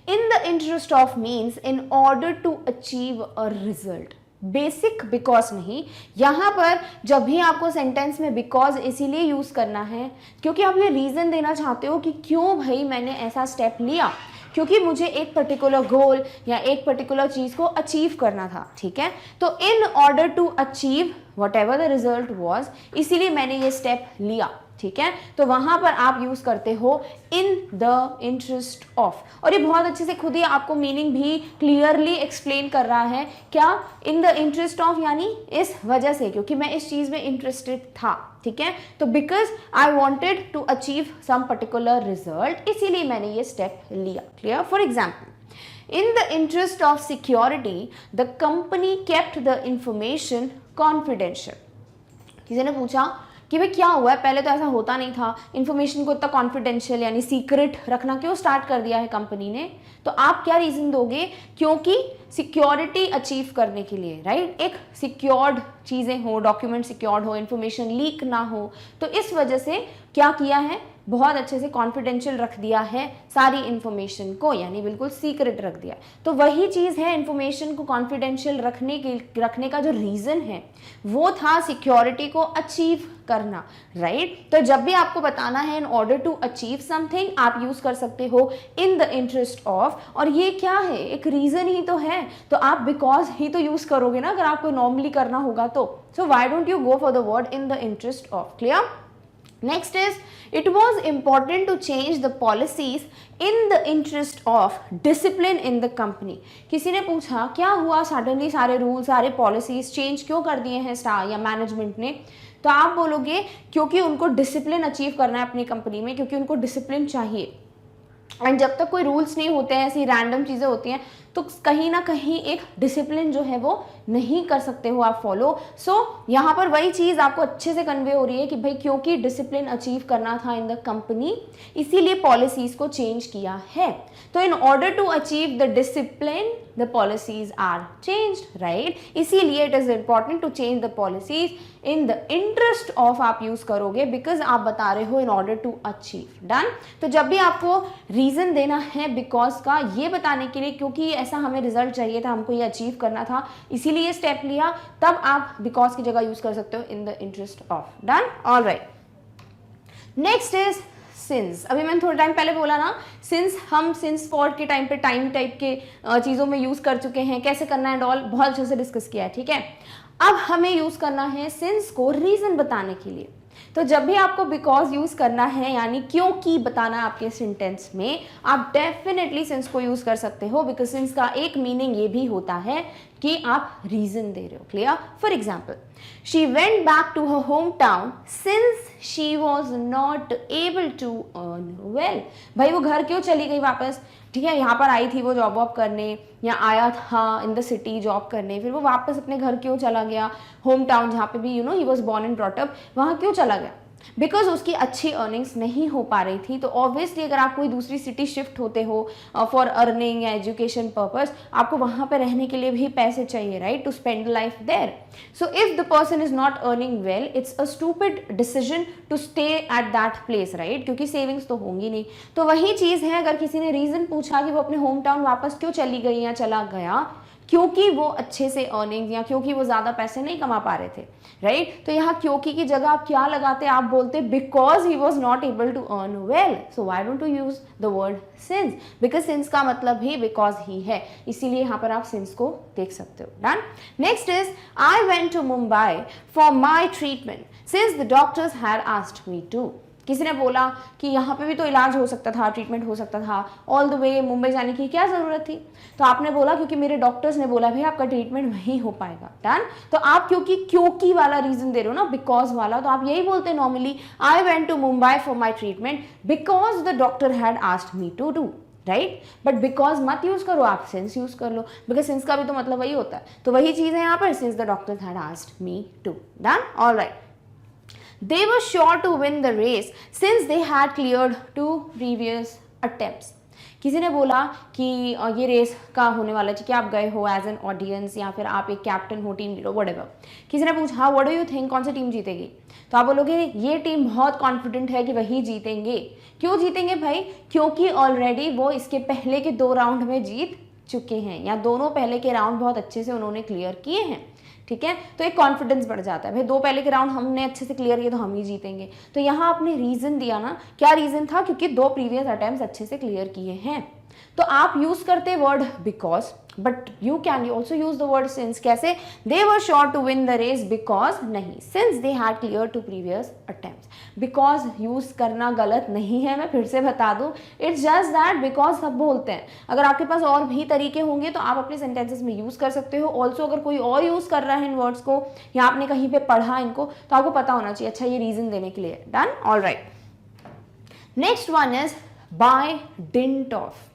in the interest of means in order to achieve a result। Basic because नहीं, यहाँ पर जब भी आपको सेंटेंस में बिकॉज इसीलिए यूज करना है क्योंकि आप ये रीजन देना चाहते हो कि क्यों भाई मैंने ऐसा स्टेप लिया, क्योंकि मुझे एक पर्टिकुलर गोल या एक पर्टिकुलर चीज़ को अचीव करना था, ठीक है। तो in order to achieve whatever the result was, इसीलिए मैंने ये स्टेप लिया, ठीक है। तो वहां पर आप यूज करते हो इन द इंटरेस्ट ऑफ, और ये बहुत अच्छे से खुद ही आपको मीनिंग भी क्लियरली एक्सप्लेन कर रहा है। क्या? इन द इंटरेस्ट ऑफ यानी इस वजह से, क्योंकि मैं इस चीज में इंटरेस्टेड था, ठीक है। तो because I wanted to achieve some particular result, इसीलिए मैंने ये स्टेप लिया। Clear? For example, in the interest of security the company kept the information confidential. किसी ने पूछा कि भाई क्या हुआ है, पहले तो ऐसा होता नहीं था, इन्फॉर्मेशन को इतना कॉन्फिडेंशियल यानी सीक्रेट रखना क्यों स्टार्ट कर दिया है कंपनी ने? तो आप क्या रीजन दोगे? क्योंकि सिक्योरिटी अचीव करने के लिए, राइट, एक सिक्योर्ड चीजें हो, डॉक्यूमेंट सिक्योर्ड हो, इन्फॉर्मेशन लीक ना हो, तो इस वजह से क्या किया है, बहुत अच्छे से कॉन्फिडेंशियल रख दिया है सारी इन्फॉर्मेशन को, यानी बिल्कुल सीक्रेट रख दिया। तो वही चीज़ है, इन्फॉर्मेशन को कॉन्फिडेंशियल रखने का जो रीज़न है वो था सिक्योरिटी को अचीव करना, राइट। तो जब भी आपको बताना है in order to achieve something, आप यूज कर सकते हो इन द इंटरेस्ट ऑफ, और ये क्या है, एक रीजन ही तो है, तो आप बिकॉज ही तो यूज करोगे ना अगर आपको नॉर्मली करना होगा तो। So why don't you go for the word in the interest of? Clear? Next is, it was important to change the policies in the interest of discipline in the company. किसी ने पूछा क्या हुआ suddenly सारे rule सारे policies change क्यों कर दिए हैं स्टार या मैनेजमेंट ने? तो आप बोलोगे क्योंकि उनको डिसिप्लिन अचीव करना है अपनी कंपनी में, क्योंकि उनको डिसिप्लिन चाहिए। एंड जब तक कोई रूल्स नहीं होते हैं, ऐसी रैंडम चीज़ें होती हैं, तो कहीं ना कहीं एक डिसिप्लिन जो है वो नहीं कर सकते हो आप फॉलो। सो यहाँ पर वही चीज़ आपको अच्छे से कन्वे हो रही है कि भाई क्योंकि डिसिप्लिन अचीव करना था इन द कंपनी, इसीलिए पॉलिसीज को चेंज किया है। तो in order to achieve the discipline the policies are changed, right. इसीलिए it is important to change the policies in the interest of आप यूज करोगे, बिकॉज आप बता रहे हो in order to achieve. Done? तो जब भी आपको रीजन देना है बिकॉज का, ये बताने के लिए क्योंकि ऐसा हमें रिजल्ट चाहिए था, हमको ये अचीव करना था, इसीलिए ये स्टेप लिया, तब आप बिकॉज की जगह यूज कर सकते हो इन the interest of. Done? All right. Next is since. अभी मैंने थोड़ा टाइम पहले बोला ना, सिंस हम सिंस फॉर के टाइम पे टाइम टाइप के चीज़ों में यूज़ कर चुके हैं, कैसे करना है ऑल बहुत अच्छे से डिस्कस किया है, ठीक है। अब हमें यूज़ करना है सिंस को रीज़न बताने के लिए। तो जब भी आपको बिकॉज यूज़ करना है यानी क्योंकि बताना है आपके सेंटेंस में, आप डेफिनेटली सिंस को यूज़ कर सकते हो, बिकॉज सिंस का एक मीनिंग ये भी होता है कि आप रीजन दे रहे हो। Clear? For example, she went back to her home town since she was not able to earn well. भाई वो घर क्यों चली गई वापस? ठीक है, यहाँ पर आई थी वो जॉब वॉब करने, या आया था इन द सिटी जॉब करने, फिर वो वापस अपने घर क्यों चला गया, होम टाउन जहाँ पे भी you know he was born and brought up, वहाँ क्यों चला गया? बिकॉज उसकी अच्छी अर्निंग्स नहीं हो पा रही थी। तो ऑब्वियसली अगर आप कोई दूसरी सिटी शिफ्ट होते हो फॉर अर्निंग या एजुकेशन पर्पस, आपको वहाँ पे रहने के लिए भी पैसे चाहिए, right, to spend life there. So if the person is not earning well, it's a stupid decision to stay at that place, right, क्योंकि सेविंग्स तो होंगी नहीं। तो वही चीज़ है, अगर किसी ने रीज़न पूछा कि वो अपने होम टाउन वापस क्यों चली गई या चला गया, क्योंकि वो अच्छे से अर्निंग या क्योंकि वो ज़्यादा पैसे नहीं कमा पा रहे थे, राइट। तो यहाँ क्योंकि की जगह आप क्या लगाते? आप बोलते because he was not able to earn well. So why don't you use the word since? Because since का मतलब ही बिकॉज ही है, इसीलिए यहाँ पर आप सिंस को देख सकते हो। Done? Next is, I went to Mumbai for my treatment since the doctors had asked me to. किसी ने बोला कि यहाँ पे भी तो इलाज हो सकता था, ट्रीटमेंट हो सकता था, ऑल द वे मुंबई जाने की क्या ज़रूरत थी? तो आपने बोला क्योंकि मेरे डॉक्टर्स ने बोला भाई आपका ट्रीटमेंट वहीं हो पाएगा। डन? तो आप क्योंकि वाला रीजन दे रहे हो ना, बिकॉज वाला, तो आप यही बोलते normally, I went to Mumbai for my treatment because the doctor had asked me to do, right. But because मत यूज करो, आप सिंस यूज कर लो, बिकॉज सिंस का भी तो मतलब वही होता है। तो वही चीज़ है यहाँ पर, since the doctor had asked me to. Done? All right. They were sure to win the race since they had cleared 2 previous attempts. किसी ने बोला कि ये रेस का होने वाला है कि आप गए हो एज एन ऑडियंस या फिर आप एक कैप्टन हो, टीम लीडर, व्हाटएवर। किसी ने पूछा व्हाट डू यू थिंक, कौन सी टीम जीतेगी? तो आप बोलोगे ये टीम बहुत कॉन्फिडेंट है कि वही जीतेंगे। क्यों जीतेंगे भाई? क्योंकि ऑलरेडी वो इसके पहले के 2 राउंड में जीत चुके हैं, या दोनों पहले के राउंड बहुत अच्छे से उन्होंने क्लियर किए हैं, ठीक है। तो एक कॉन्फिडेंस बढ़ जाता है, भाई 2 पहले के राउंड हमने अच्छे से क्लियर किए तो हम ही जीतेंगे। तो यहाँ आपने रीजन दिया ना, क्या रीजन था? क्योंकि 2 प्रीवियस अटेम्प्ट्स अच्छे से क्लियर किए हैं। तो आप यूज करते word because, but you can also use the word since. कैसे? They were sure to win the race because नहीं, since they had clear two previous attempts. Because use करना गलत नहीं है, मैं फिर से बता दूं, इट्स जस्ट दैट बिकॉज सब बोलते हैं. अगर आपके पास और भी तरीके होंगे तो आप अपने सेंटेंसेस में यूज कर सकते हो. ऑल्सो अगर कोई और यूज कर रहा है इन वर्ड्स को या आपने कहीं पे पढ़ा इनको, तो आपको पता होना चाहिए अच्छा ये रीजन देने के लिए. Done, all right. Next one is by dint of.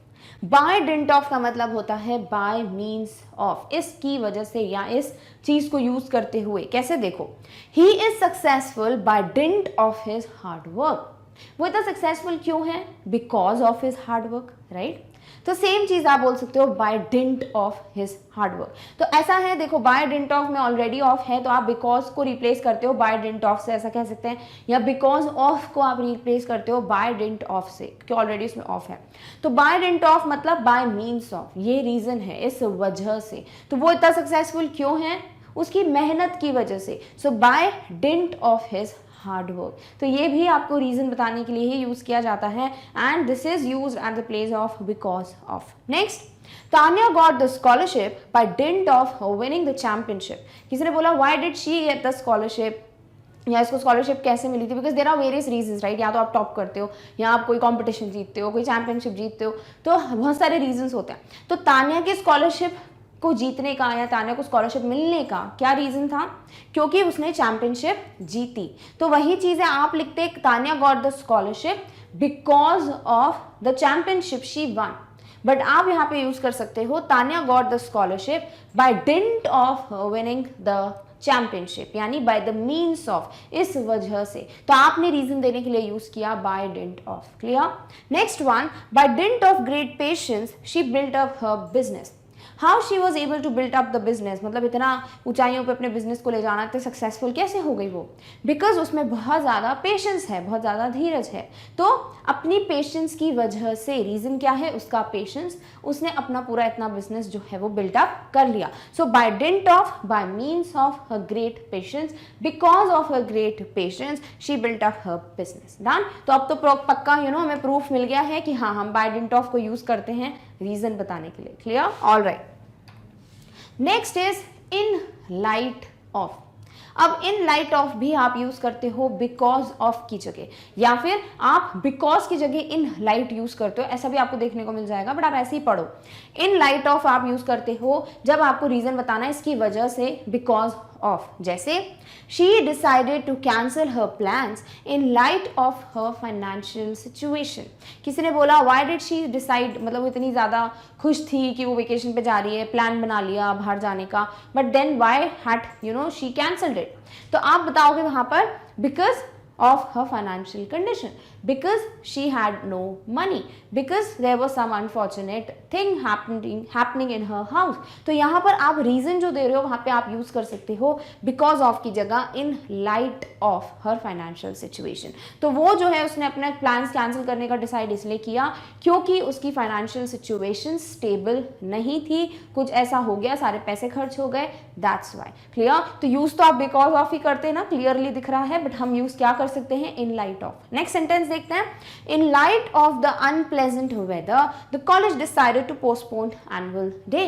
By dint of का मतलब होता है बाय मीन्स ऑफ, इसकी वजह से या इस चीज को यूज करते हुए. कैसे? देखो, he is successful by dint of his hard work. वो इतना सक्सेसफुल क्यों है? Because of his hard work, right. तो सेम चीज आप बोल सकते हो by dint of his hard work. तो ऐसा है, देखो बाय डिंट ऑफ में ऑलरेडी ऑफ है तो आप बिकॉज को रिप्लेस करते हो बाय डिंट ऑफ से, ऐसा कह सकते हैं. या बिकॉज ऑफ को आप रिप्लेस करते हो बाय डिंट ऑफ से, क्योंकि ऑलरेडी उसमें ऑफ है. तो बाय डिंट ऑफ मतलब बाय मीन्स ऑफ, ये रीजन है, इस वजह से. तो वो इतना सक्सेसफुल क्यों है? उसकी मेहनत की वजह से. So by dint of his hard work. तो ये भी आपको रीजन बताने के लिए ही यूज किया जाता है, and this is used at the place of because of. Next, Tanya got the scholarship by dint of winning the championship. किसी ने बोला why did she get the scholarship, या इसको स्कॉलरशिप कैसे मिली थी? Because there are various reasons, right. या तो आप टॉप करते हो, या आप कोई कंपटीशन जीतते हो, कोई चैंपियनशिप जीतते हो, तो बहुत सारे रीजंस होते हैं. तो तान्या की स्कॉलरशिप को जीतने का या तान्या को स्कॉलरशिप मिलने का क्या रीजन था? क्योंकि उसने चैंपियनशिप जीती. तो वही चीज है, आप लिखते Tanya got the scholarship because of the championship she won. But आप यहाँ पे यूज कर सकते हो Tanya got the scholarship by dint of winning the championship, यानी बाय द मीन्स ऑफ, इस वजह से. तो आपने रीजन देने के लिए यूज किया by dint of. Clear? Next one, by dint of great patience she built up her business. How she was able to build up the business, मतलब इतना ऊंचाइयों पे अपने बिजनेस को ले जाना, इतने सक्सेसफुल कैसे हो गई वो? बिकॉज उसमें बहुत ज़्यादा पेशेंस है, बहुत ज़्यादा धीरज है. तो अपनी पेशेंस की वजह से, रीज़न क्या है? उसका पेशेंस, उसने अपना पूरा इतना बिजनेस जो है वो बिल्डअप कर लिया. So by dint of, by means of her great patience, because of her great patience she built up her business. Done. तो अब तो पक्का हमें प्रूफ मिल गया है कि हाँ, हम बाय डिंट ऑफ को यूज करते हैं रीजन बताने के लिए. Clear? All right. Next is in light of. अब इन लाइट ऑफ भी आप यूज करते हो बिकॉज ऑफ की जगह, या फिर आप बिकॉज की जगह इन लाइट यूज करते हो, ऐसा भी आपको देखने को मिल जाएगा, बट आप ऐसे ही पढ़ो. इन लाइट ऑफ आप यूज करते हो जब आपको रीजन बताना है इसकी वजह से, बिकॉज ऑफ. जैसे she decided to cancel her plans in light of her financial situation. किसी ने बोला व्हाई डिड शी डिसाइड, मतलब वो इतनी ज़्यादा खुश थी कि वो वेकेशन पे जा रही है, प्लान बना लिया बाहर जाने का, but then why had she cancelled it. तो आप बताओगे वहां पर because of her financial condition, because she had no money, because there was some unfortunate thing happening in her house. तो यहाँ पर आप reason जो दे रहे हो वहाँ पे आप use कर सकते हो because of की जगह in light of her financial situation. तो वो जो है उसने अपने plans cancel करने का decide इसलिए किया क्योंकि उसकी financial situation stable नहीं थी, कुछ ऐसा हो गया, सारे पैसे खर्च हो गए, that's why. Clear? तो use तो आप because of ही करते हैं ना, clearly दिख रहा है, but हम use क्या कर सकते हैं? In light of. Next sentence देखते हैं. In light of the unpleasant weather the college decided to postpone annual day.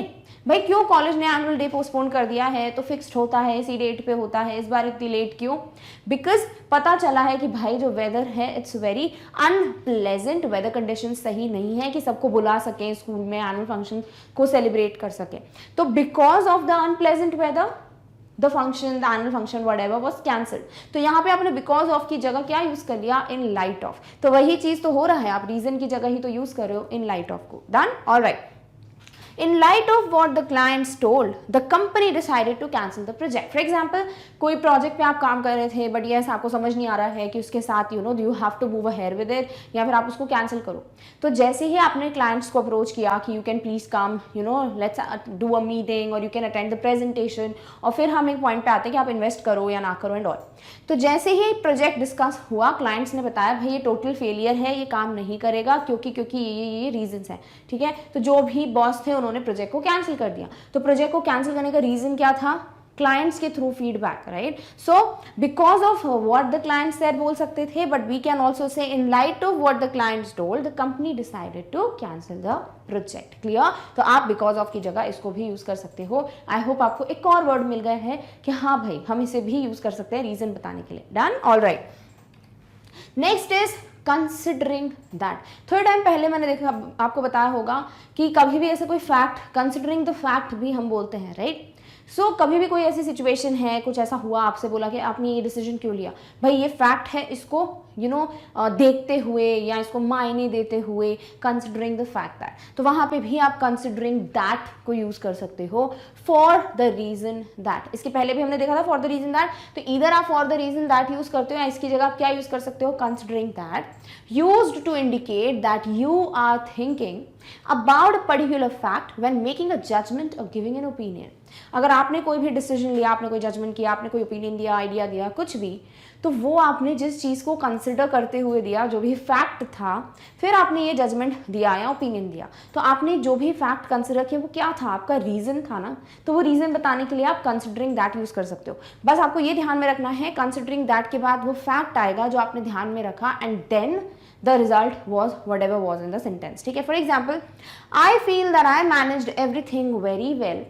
भाई क्यों कॉलेज ने एनुअल डे पोस्टपोन कर दिया है? तो फिक्स्ड होता है, इसी डेट पे होता है, इस बार इतनी लेट क्यों? बिकॉज पता चला है कि भाई जो वेदर है it's very unpleasant, weather condition सही नहीं है कि सबको बुला सकें स्कूल में, एनुअल फंक्शन को सेलिब्रेट कर सकें. तो because of the unpleasant weather the function, the annual function whatever was cancelled. तो यहाँ पे आपने बिकॉज ऑफ की जगह क्या यूज कर लिया? इन लाइट ऑफ. तो वही चीज तो हो रहा है, आप रीजन की जगह ही तो यूज कर रहे हो इन लाइट ऑफ को. Done. All right. In light of what the clients told, the company decided to cancel the project. For example, कोई प्रोजेक्ट पे आप काम कर रहे थे बट यस आपको समझ नहीं आ रहा है कि उसके साथ you have to move ahead with it, या फिर आप उसको कैंसिल करो. तो जैसे ही आपने क्लाइंट्स को अप्रोच किया कि you can please come, let's do a meeting और you can attend the presentation, और फिर हम एक पॉइंट पे आते हैं कि आप इन्वेस्ट करो या ना करो एंड ऑल. तो जैसे ही प्रोजेक्ट डिस्कस हुआ, क्लाइंट्स ने बताया भाई ये टोटल फेलियर है, ये काम नहीं करेगा क्योंकि ये रीजंस हैं. ठीक है. तो जो भी बॉस थे उन्होंने प्रोजेक्ट को कैंसिल कर दिया. तो प्रोजेक्ट को कैंसिल करने का रीजन क्या था? क्लाइंट्स के through feedback, right? So because of what the client said बोल सकते थे, but we can also say in light of what the clients told the company decided to cancel the project. Clear? तो आप because of की जगह इसको भी use कर सकते हो। आई होप आपको एक और वर्ड मिल गया है कि हाँ भाई हम इसे भी यूज कर सकते हैं रीजन बताने के लिए। Done? All right, next is considering that. थोड़े टाइम पहले मैंने देखा, आपको बताया होगा कि कभी भी ऐसा कोई फैक्ट, कंसिडरिंग द फैक्ट भी हम बोलते हैं, राइट? सो कभी भी कोई ऐसी सिचुएशन है, कुछ ऐसा हुआ, आपसे बोला कि आपने ये डिसीजन क्यों लिया, भाई ये फैक्ट है, इसको देखते हुए या इसको मायने देते हुए, कंसिडरिंग द फैक्ट दैट। तो वहां पे भी आप कंसिडरिंग दैट को यूज कर सकते हो फॉर द रीजन दैट। इसके पहले भी हमने देखा था फॉर द रीजन दैट, तो इधर आप for the reason that use करते हो या इसकी जगह आप क्या यूज कर सकते हो, considering that, used to indicate that you are thinking about a particular fact when making a judgment or giving an opinion। अगर आपने कोई भी डिसीजन लिया, आपने कोई जजमेंट किया, आपने कोई ओपिनियन दिया, आइडिया दिया, कुछ भी, तो वो आपने जिस चीज़ को कंसिडर करते हुए दिया, जो भी फैक्ट था, फिर आपने ये जजमेंट दिया या ओपिनियन दिया, तो आपने जो भी फैक्ट कंसिडर किया वो क्या था, आपका रीज़न था ना, तो वो रीज़न बताने के लिए आप कंसिडरिंग दैट यूज़ कर सकते हो। बस आपको ये ध्यान में रखना है, कंसिडरिंग दैट के बाद वो फैक्ट आएगा जो आपने ध्यान में रखा, and then the result was whatever was in the sentence। ठीक है? For example, I feel that I managed everything very well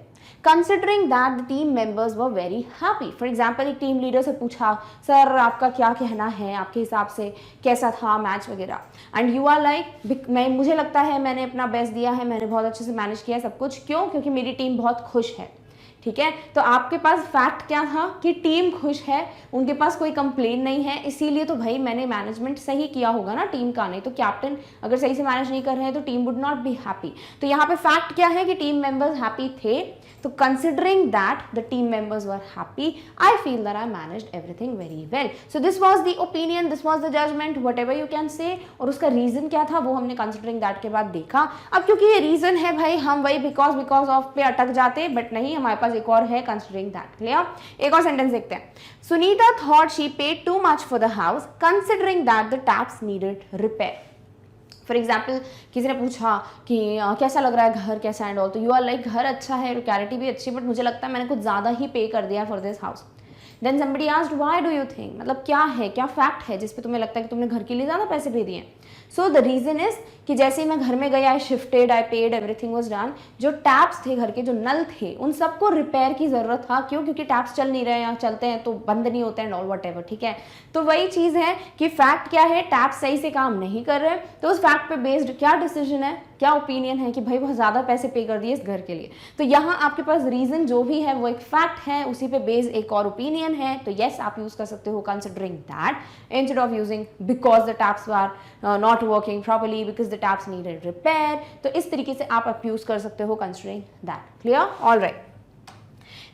considering that the team members were very happy। For example, एक team leader से पूछा, sir आपका क्या कहना है, आपके हिसाब से कैसा था मैच वगैरह, एंड यू आर लाइक, मुझे लगता है मैंने अपना बेस्ट दिया है, मैंने बहुत अच्छे से मैनेज किया है सब कुछ। क्यों? क्योंकि मेरी टीम बहुत खुश है। ठीक है? तो आपके पास फैक्ट क्या था कि टीम खुश है, उनके पास कोई कंप्लेन नहीं है, इसीलिए तो भाई मैंने मैनेजमेंट सही किया होगा ना टीम का, नहीं तो कैप्टन अगर सही से मैनेज नहीं कर रहे हैं तो team would not be happy. तो यहाँ पे फैक्ट क्या है कि टीम मेंबर्स हैप्पी थे, तो considering that the team members were happy, I feel that I managed everything very well. So this was the opinion, this was the judgement, whatever you can say, और उसका reason क्या था वो हमने considering that के बाद देखा। अब क्योंकि ये रीजन है भाई, हम वही बिकॉज ऑफ पे अटक जाते, बट नहीं, हमारे पास एक और है कंसिडरिंग दैट। क्लियर? एक और सेंटेंस देखते हैं। Sunita thought she paid too much for the house considering that the taps needed repair. For example, किसी ने पूछा कि कैसा लग रहा है घर, कैसा एंड ऑल, तो यू आर लाइक घर अच्छा है, लोकेलिटी भी अच्छी, बट मुझे लगता है मैंने कुछ ज़्यादा ही पे कर दिया for this house. Then somebody asked why do you think, मतलब क्या है, क्या फैक्ट है जिस पे तुम्हें लगता है कि तुमने घर के लिए ज़्यादा पैसे दे दिए। सो द रीज़न इज कि जैसे ही मैं घर में गया, I shifted, I paid, everything was done, जो टैप्स थे घर के, जो नल थे, उन सबको रिपेयर की ज़रूरत था। क्यों? क्योंकि टैप्स चल नहीं रहे हैं, चलते हैं तो बंद नहीं होते हैं, ऑल वट एवर। ठीक है? तो वही चीज़ है कि फैक्ट क्या है, टैप्स सही से काम नहीं कर रहे, तो उस फैक्ट पे बेस्ड क्या डिसीजन है, क्या ओपिनियन है कि भाई बहुत ज़्यादा पैसे पे कर दिए इस घर के लिए। तो यहाँ आपके पास रीज़न जो भी है वो एक फैक्ट है, उसी पे बेस्ड एक और ओपिनियन है। तो येस, आप यूज़ कर सकते हो considering that instead of using because the taps are not working properly, because the taps needed repair. तो इस तरीके से आप यूज़ कर सकते हो considering that. Clear? All right,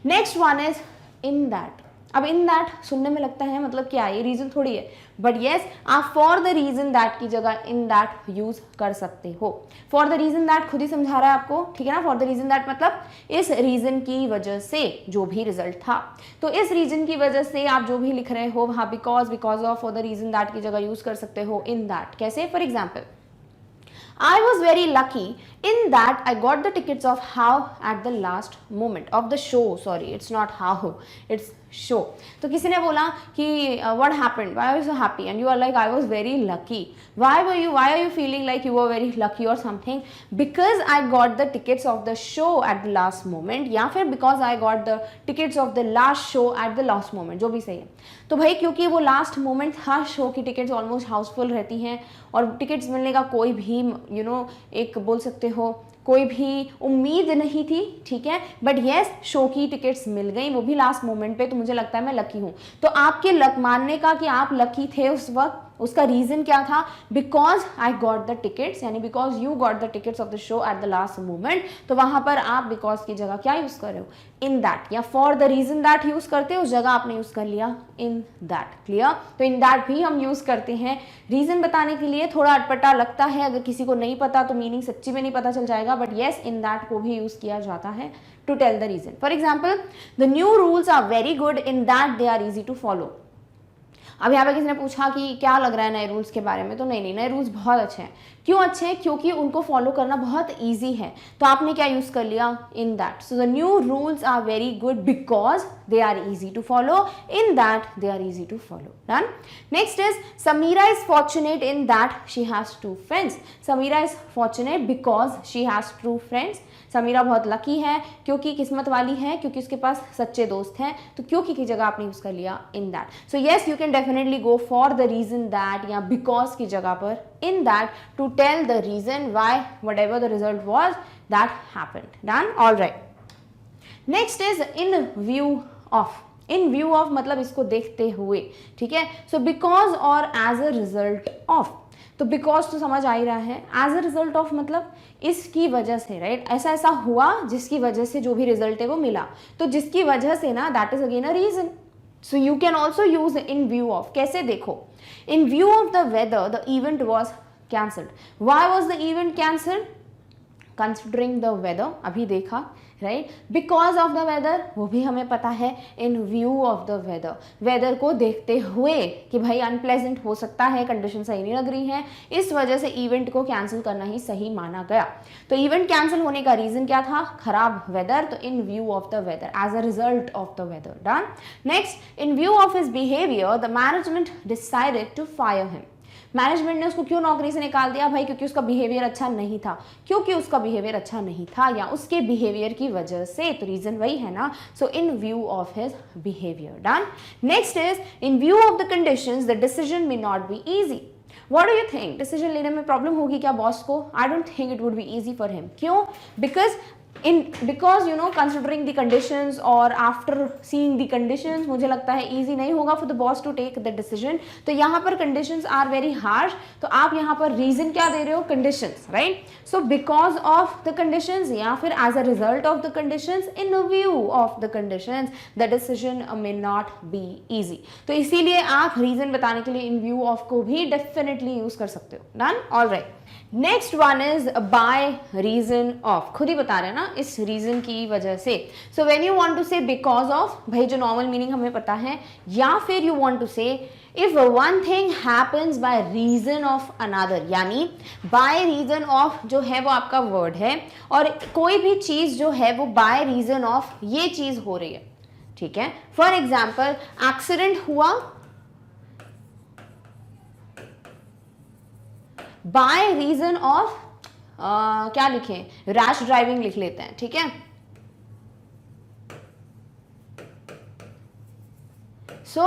next one is in that. अब इन दैट सुनने में लगता है मतलब क्या, ये रीजन थोड़ी है, बट येस, आप फॉर द रीजन दैट की जगह इन दैट यूज कर सकते हो। फॉर द रीजन दैट खुद ही समझा रहा है आपको, ठीक है ना? फॉर द रीजन दैट मतलब इस रीजन की वजह से जो भी रिजल्ट था, तो इस रीजन की वजह से आप जो भी लिख रहे हो वहाँ because of, for the reason that की जगह यूज कर सकते हो इन दैट। कैसे? For example, I was very lucky in that I got the tickets of how at the last moment of the show. Sorry, it's not how, it's show. तो किसी ने बोला कि what happened? Why are you so happy? And you are like, I was very lucky. Why are you feeling like you were very lucky or something? Because I got the tickets of the show at the last moment, या फिर because I got the tickets of the last show at the last moment, जो भी सही है। तो भाई क्योंकि वो लास्ट मोमेंट था, शो की टिकट्स ऑलमोस्ट हाउसफुल रहती हैं और टिकट्स मिलने का कोई भी एक बोल सकते हो कोई भी उम्मीद नहीं थी, ठीक है, बट येस शो की टिकट्स मिल गई, वो भी लास्ट मोमेंट पे, तो मुझे लगता है मैं लकी हूँ। तो आपके लक मानने का कि आप लकी थे उस वक्त, उसका रीजन क्या था? Because I got the tickets, यानी because you got the tickets of the show at the last moment. तो वहां पर आप बिकॉज की जगह क्या यूज कर रहे हो? इन दैट, या for the reason that use करते हो, उस जगह आपने यूज कर लिया इन दैट। क्लियर? तो इन दैट भी हम यूज करते हैं रीजन बताने के लिए। थोड़ा अटपटा लगता है, अगर किसी को नहीं पता तो मीनिंग सच्ची में नहीं पता चल जाएगा, बट येस, इन दैट को भी यूज किया जाता है to tell the reason. For example, the new rules are very good in that they are easy to follow. अब यहाँ पे किसी ने पूछा कि क्या लग रहा है नए रूल्स के बारे में, तो नहीं, नए रूल्स बहुत अच्छे हैं। क्यों अच्छे हैं? क्योंकि उनको फॉलो करना बहुत ईजी है। तो आपने क्या यूज कर लिया? In that. So the new rules are very good because they are easy to follow, in that they are easy to follow. Done. Next is Sameera is fortunate in that she has true friends. Sameera is fortunate because she has true friends. Samira बहुत lucky है क्योंकि किस्मत वाली है, क्योंकि उसके पास सच्चे दोस्त हैं. तो क्योंकि की जगह आपने यूज कर लिया in that. So yes you can definitely go for the reason that या बिकॉज की जगह पर in that to tell the reason why whatever the result was that happened. Done. Alright. Next is in view of. In view of मतलब इसको देखते हुए. ठीक है. सो बिकॉज और एज अ रिजल्ट ऑफ. तो बिकॉज तो समझ आ ही रहा है. एज अ रिजल्ट ऑफ मतलब इसकी वजह से, राइट. ऐसा ऐसा हुआ जिसकी वजह से जो भी रिजल्ट है वो मिला. तो जिसकी वजह से ना, that is again a reason. So you can also use in view of. कैसे देखो. In view of the weather the event was cancelled. Why was the event cancelled. Considering the weather, अभी देखा, right. Because of the weather, वो भी हमें पता है. In view of the weather, weather को देखते हुए कि भाई अनप्लेजेंट हो सकता है, कंडीशन सही नहीं लग रही है, इस वजह से इवेंट को कैंसिल करना ही सही माना गया. तो इवेंट कैंसिल होने का रीजन क्या था. खराब वेदर. तो in view of the weather, as a result of the weather. Done. Next, in view of his behaviour the management decided to fire him. Management ने उसको क्यों नौकरी से निकाल दिया भाई. क्योंकि उसका बिहेवियर अच्छा नहीं था. क्योंकि उसका बिहेवियर अच्छा नहीं था या उसके बिहेवियर की वजह से. तो रीजन वही है ना. So in view of his behaviour. Done. Next is in view of the conditions the decision may not be easy. What do you think? Decision लेने में प्रॉब्लम होगी क्या बॉस को. I don't think it would be easy for him. क्यों. because you know considering the conditions or after seeing the conditions मुझे लगता है easy नहीं होगा for the boss to take the decision. तो यहाँ पर conditions are very harsh. तो आप यहाँ पर reason क्या दे रहे हो. conditions, right. so because of the conditions या फिर as a result of the conditions, in view of the conditions the decision may not be easy. तो इसीलिए आप reason बताने के लिए in view of को भी definitely use कर सकते हो. done. all right. Next one is by reason of. खुद ही बता रहे हैं ना, इस रीजन की वजह से. So when you want to say because of, भाई जो नॉर्मल मीनिंग हमें पता है. या फिर you want to say if one thing happens by reason of another, यानी बाय रीजन ऑफ जो है वो आपका वर्ड है और कोई भी चीज जो है वो बाय रीजन ऑफ ये चीज हो रही है. ठीक है. फॉर एग्जाम्पल एक्सीडेंट हुआ बाय रीजन ऑफ क्या लिखें, रैश ड्राइविंग लिख लेते हैं. ठीक है. सो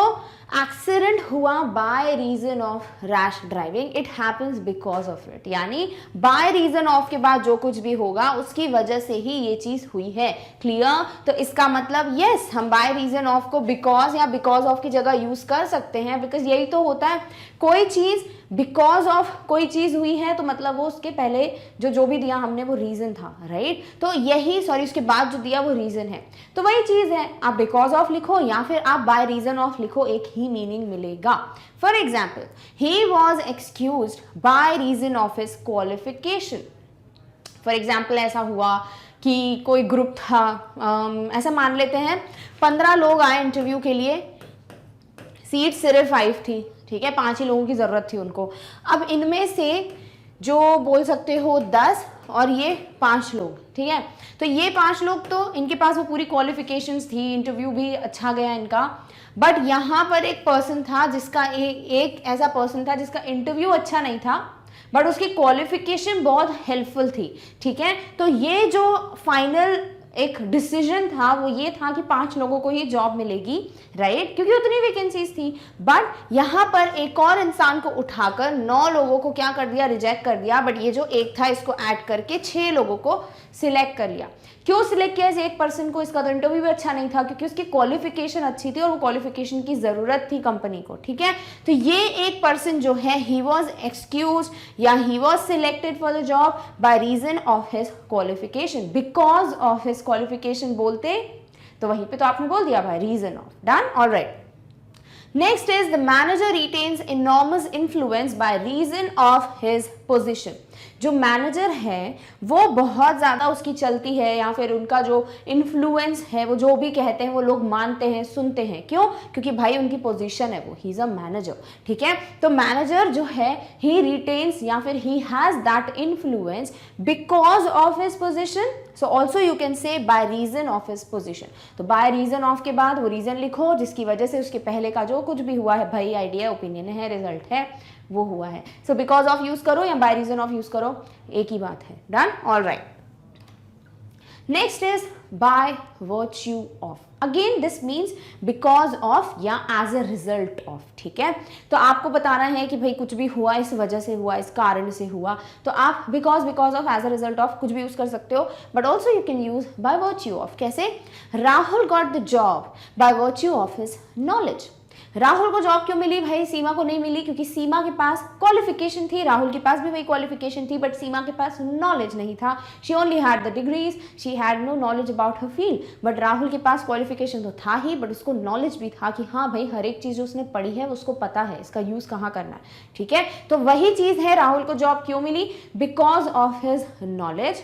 एक्सीडेंट हुआ by reason of rash driving. It happens because of it. यानी बाय रीजन ऑफ के बाद जो कुछ भी होगा उसकी वजह से ही ये चीज हुई है. क्लियर. तो इसका मतलब यस हम बाय रीजन ऑफ को बिकॉज या बिकॉज ऑफ की जगह यूज कर सकते हैं. बिकॉज यही तो होता है, कोई चीज बिकॉज ऑफ कोई चीज हुई है तो मतलब वो उसके पहले जो भी दिया हमने वो रीजन था. राइट. तो यही उसके बाद जो दिया वो रीजन है. तो वही चीज है, आप बिकॉज ऑफ लिखो या फिर आप बाय रीजन ऑफ लिखो, एक ही मीनिंग मिलेगा. For example, he was excused by reason of his qualification. For example ऐसा हुआ कि कोई ग्रुप था, ऐसा मान लेते हैं 15 लोग आए इंटरव्यू के लिए, सीट सिर्फ 5 थी. ठीक है. 5 ही लोगों की जरूरत थी उनको. अब इनमें से जो बोल सकते हो 10 और ये 5 लोग. ठीक है. तो ये 5 लोग तो इनके पास वो पूरी क्वालिफिकेशंस थी, इंटरव्यू भी अच्छा गया इनका. बट यहाँ पर एक पर्सन था जिसका एक ऐसा पर्सन था जिसका इंटरव्यू अच्छा नहीं था बट उसकी क्वालिफिकेशन बहुत हेल्पफुल थी. ठीक है. तो ये जो फाइनल एक डिसीजन था वो ये था कि 5 लोगों को ही जॉब मिलेगी. राइट. क्योंकि उतनी वैकेंसीज थी. बट यहाँ पर एक और इंसान को उठाकर 9 लोगों को क्या कर दिया, रिजेक्ट कर दिया. बट ये जो एक था इसको ऐड करके 6 लोगों को सिलेक्ट कर लिया. क्यों सिलेक्ट किया इस एक पर्सन को, इसका तो इंटरव्यू भी अच्छा नहीं था, क्योंकि उसकी क्वालिफिकेशन अच्छी थी और वो क्वालिफिकेशन की जरूरत थी कंपनी को. ठीक है. तो ये एक पर्सन जो है ही वॉज एक्सक्यूज या he was selected for the job by reason of his qualification. Because of his qualification बोलते तो वहीं पे तो आपने बोल दिया भाई reason of. Done. Alright. Next is the manager retains enormous influence by reason of his position. जो मैनेजर है वो बहुत ज़्यादा उसकी चलती है या फिर उनका जो इन्फ्लुएंस है, वो जो भी कहते हैं वो लोग मानते हैं, सुनते हैं। क्यों? क्योंकि भाई उनकी पोजीशन है, वो ही इज अ मैनेजर। ठीक है, तो मैनेजर जो है ही रिटेन्स या फिर he has that influence because of his position. So also you can say by reason of his position. तो बाय रीजन ऑफ के बाद वो रीजन लिखो जिसकी वजह से उसके पहले का जो कुछ भी हुआ है, भाई आइडिया, ओपिनियन है, रिजल्ट है, वो हुआ है। सो बिकॉज ऑफ यूज करो या बाय रीजन ऑफ यूज करो, एक ही बात है। Done, all right. Next is by virtue of. Again this means because of या एज अ रिजल्ट ऑफ। ठीक है, तो आपको बताना है कि भाई कुछ भी हुआ इस वजह से हुआ, इस कारण से हुआ, तो आप because of, as a result of कुछ भी यूज कर सकते हो। But also you can use by virtue of. कैसे? Rahul got the job by virtue of his knowledge. Rahul को जॉब क्यों मिली भाई, सीमा को नहीं मिली? क्योंकि सीमा के पास क्वालिफिकेशन थी, राहुल के पास भी वही क्वालिफिकेशन थी, बट सीमा के पास नॉलेज नहीं था। She only had the degrees, she had no knowledge about her field. But Rahul के पास क्वालिफिकेशन तो था ही, बट उसको नॉलेज भी था कि हाँ भाई हर एक चीज जो उसने पढ़ी है उसको पता है इसका यूज कहाँ करना है। ठीक है, तो वही चीज है, राहुल को जॉब क्यों मिली? Because of his knowledge,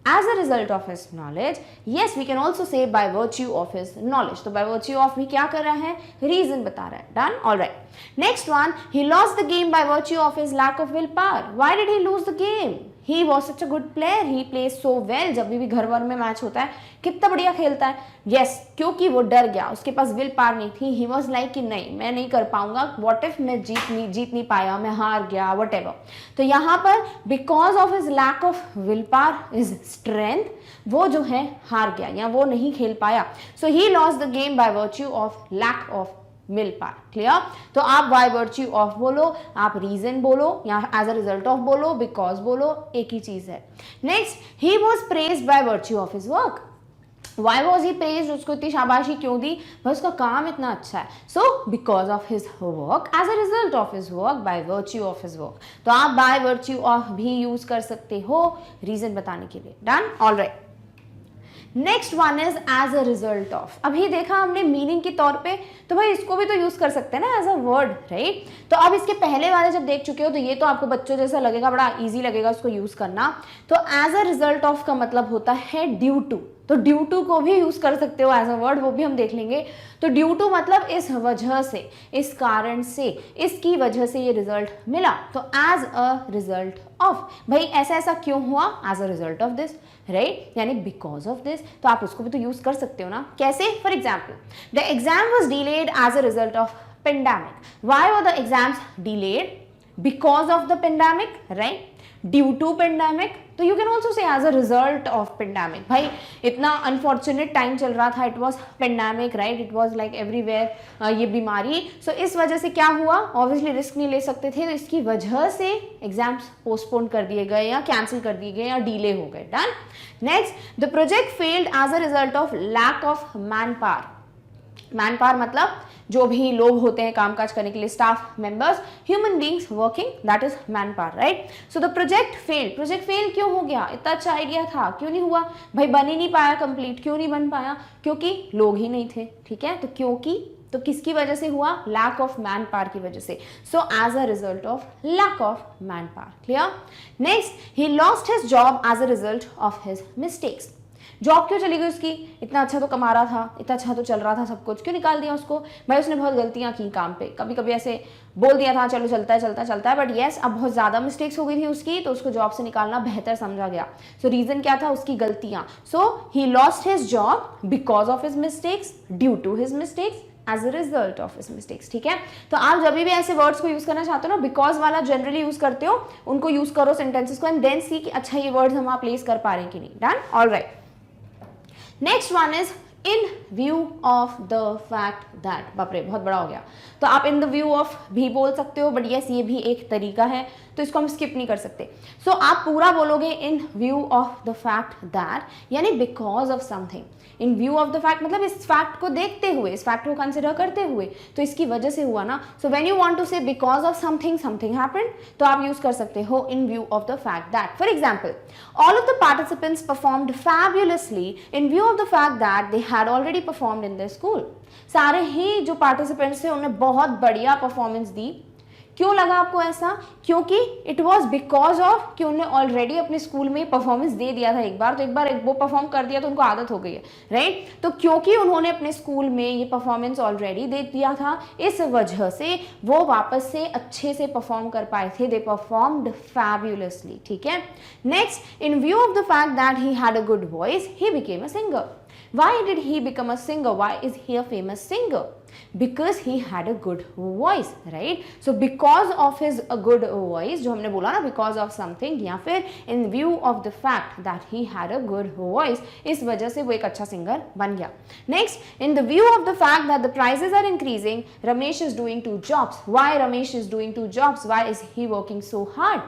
as a result of his knowledge. Yes, we can also say by virtue of his knowledge. तो by virtue of भी क्या कर रहा है? Reason बता रहा है। Done? All right. Next one, he lost the game by virtue of his lack of willpower. Why did he lose the game? He was such a good player. He plays so well. जब भी घर वर में match होता है कितना बढ़िया खेलता है। Yes, क्योंकि वो डर गया, उसके पास विल पावर नहीं थी। He was like कि नहीं, मैं नहीं कर पाऊंगा, what if मैं जीत नहीं पाया, मैं हार गया, whatever। तो यहाँ पर because of his lack of willpower is strength, वो जो है हार गया या वो नहीं खेल पाया। So he lost the game by virtue of lack of मिल पार। क्लियर? तो आप बाय वर्च्यू ऑफ बोलो, आप रीजन बोलो या एज अ रिजल्ट ऑफ बोलो, बिकॉज बोलो, एक ही चीज है। Next, he was praised bye virtue of his work. Why was he praised? उसको इतनी शाबाशी क्यों दी? भाई उसका काम इतना अच्छा है। So because of his work, as a result of his work, by virtue of his work. तो आप बाय वर्च्यू ऑफ भी यूज कर सकते हो रीजन बताने के लिए। Done, all right. Next one is as a result of. अभी देखा हमने मीनिंग के तौर पे, तो भाई इसको भी तो यूज कर सकते हैं ना एज अ वर्ड, राइट? तो अब इसके पहले वाले जब देख चुके हो तो ये तो आपको बच्चों जैसा लगेगा, बड़ा इजी लगेगा उसको यूज करना। तो एज अ रिजल्ट ऑफ का मतलब होता है ड्यू टू। तो ड्यू टू को भी यूज कर सकते हो एज अ वर्ड, वो भी हम देख लेंगे। तो ड्यू टू मतलब इस वजह से, इस कारण से, इसकी वजह से ये रिजल्ट मिला। तो एज अ रिजल्ट ऑफ, भाई ऐसा ऐसा क्यों हुआ? As a result of this, right? यानी बिकॉज ऑफ दिस। तो आप उसको भी तो यूज कर सकते हो ना। कैसे? For example, the exam was delayed as a result of pandemic. Why were the exams delayed? Because of the pandemic, right? Due to pandemic. तो you can also say as a result of pandemic. भाई इतना unfortunate time चल रहा था, it was pandemic, right? It was like everywhere ये बीमारी। सो इस वजह से क्या हुआ? ऑब्वियसली रिस्क नहीं ले सकते थे, तो इसकी वजह से एग्जाम्स पोस्टपोन कर दिए गए या कैंसिल कर दिए गए या डिले हो गए। Done. Next, the project failed as a result of lack of manpower. Manpower मतलब जो भी लोग होते हैं कामकाज करने के लिए, staff members, human beings working, that is man power, right? So the project fail. Project fail क्यों हो गया? इतना अच्छा आइडिया था, क्यों नहीं हुआ? भाई बन ही नहीं पाया कंप्लीट। क्यों नहीं बन पाया? क्योंकि लोग ही नहीं थे। ठीक है, तो क्योंकि, तो किसकी वजह से हुआ? लैक ऑफ मैन पावर की वजह से। So as a result of lack of manpower. Clear? Next, he lost his job as a result of his mistakes. Job क्यों चली गई उसकी? इतना अच्छा तो कमा रहा था, इतना अच्छा तो चल रहा था सब कुछ, क्यों निकाल दिया उसको? भाई उसने बहुत गलतियां की काम पे, कभी कभी ऐसे बोल दिया था चलो चलता है चलता है चलता है, बट येस अब बहुत ज़्यादा मिस्टेक्स हो गई थी उसकी, तो उसको जॉब से निकालना बेहतर समझा गया। सो रीज़न क्या था? उसकी गलतियां। So he lost his job because of his mistakes, due to his mistakes, as a result of his mistakes. ठीक है, तो आप जब भी ऐसे वर्ड्स को यूज करना चाहते हो ना, बिकॉज वाला जनरली यूज करते हो, उनको यूज करो सेंटेंसेस को एंड देन सी कि अच्छा ये वर्ड्स हम आप प्लेस कर पा रहे हैं कि नहीं। Done, all right. Next one is in view of the fact that. बाप रे बहुत बड़ा हो गया, तो आप इन द व्यू ऑफ भी बोल सकते हो, बट यस ये भी एक तरीका है, तो इसको हम स्किप नहीं कर सकते। सो आप पूरा बोलोगे in view of the fact that, यानी because of something. In view of the fact मतलब इस फैक्ट को देखते हुए, इस फैक्ट को कंसिडर करते हुए, तो इसकी वजह से हुआ ना। So when you want to say because of something something happened, तो आप यूज कर सकते हो in view of the fact that. For example, all of the participants performed fabulously in view of the fact that they had already performed in the school. सारे ही जो participants थे उन्होंने बहुत बढ़िया परफॉर्मेंस दी। क्यों लगा आपको ऐसा? क्योंकि इट वॉज बिकॉज ऑफ कि उन्होंने ऑलरेडी अपने स्कूल में परफॉर्मेंस दे दिया था एक बार, तो एक बार वो परफॉर्म कर दिया तो उनको आदत हो गई है, राइट? तो क्योंकि उन्होंने अपने स्कूल में ये परफॉर्मेंस ऑलरेडी दे दिया था, इस वजह से वो वापस से अच्छे से परफॉर्म कर पाए थे। दे परफॉर्म्ड फैब्युलसली, ठीक है। Next, in view of the fact that he had a good voice, he became a singer. Why did he become a singer? Why is he a famous singer? Because he had a good voice, right? So because of his a good voice, जो हमने बोला ना, because of something, या फिर in view of the fact that he had a good voice, इस वजह से वो एक अच्छा सिंगर बन गया। Next, in the view of the fact that the prices are increasing, Ramesh is doing 2 jobs. Why Ramesh is doing 2 jobs? Why is he working so hard?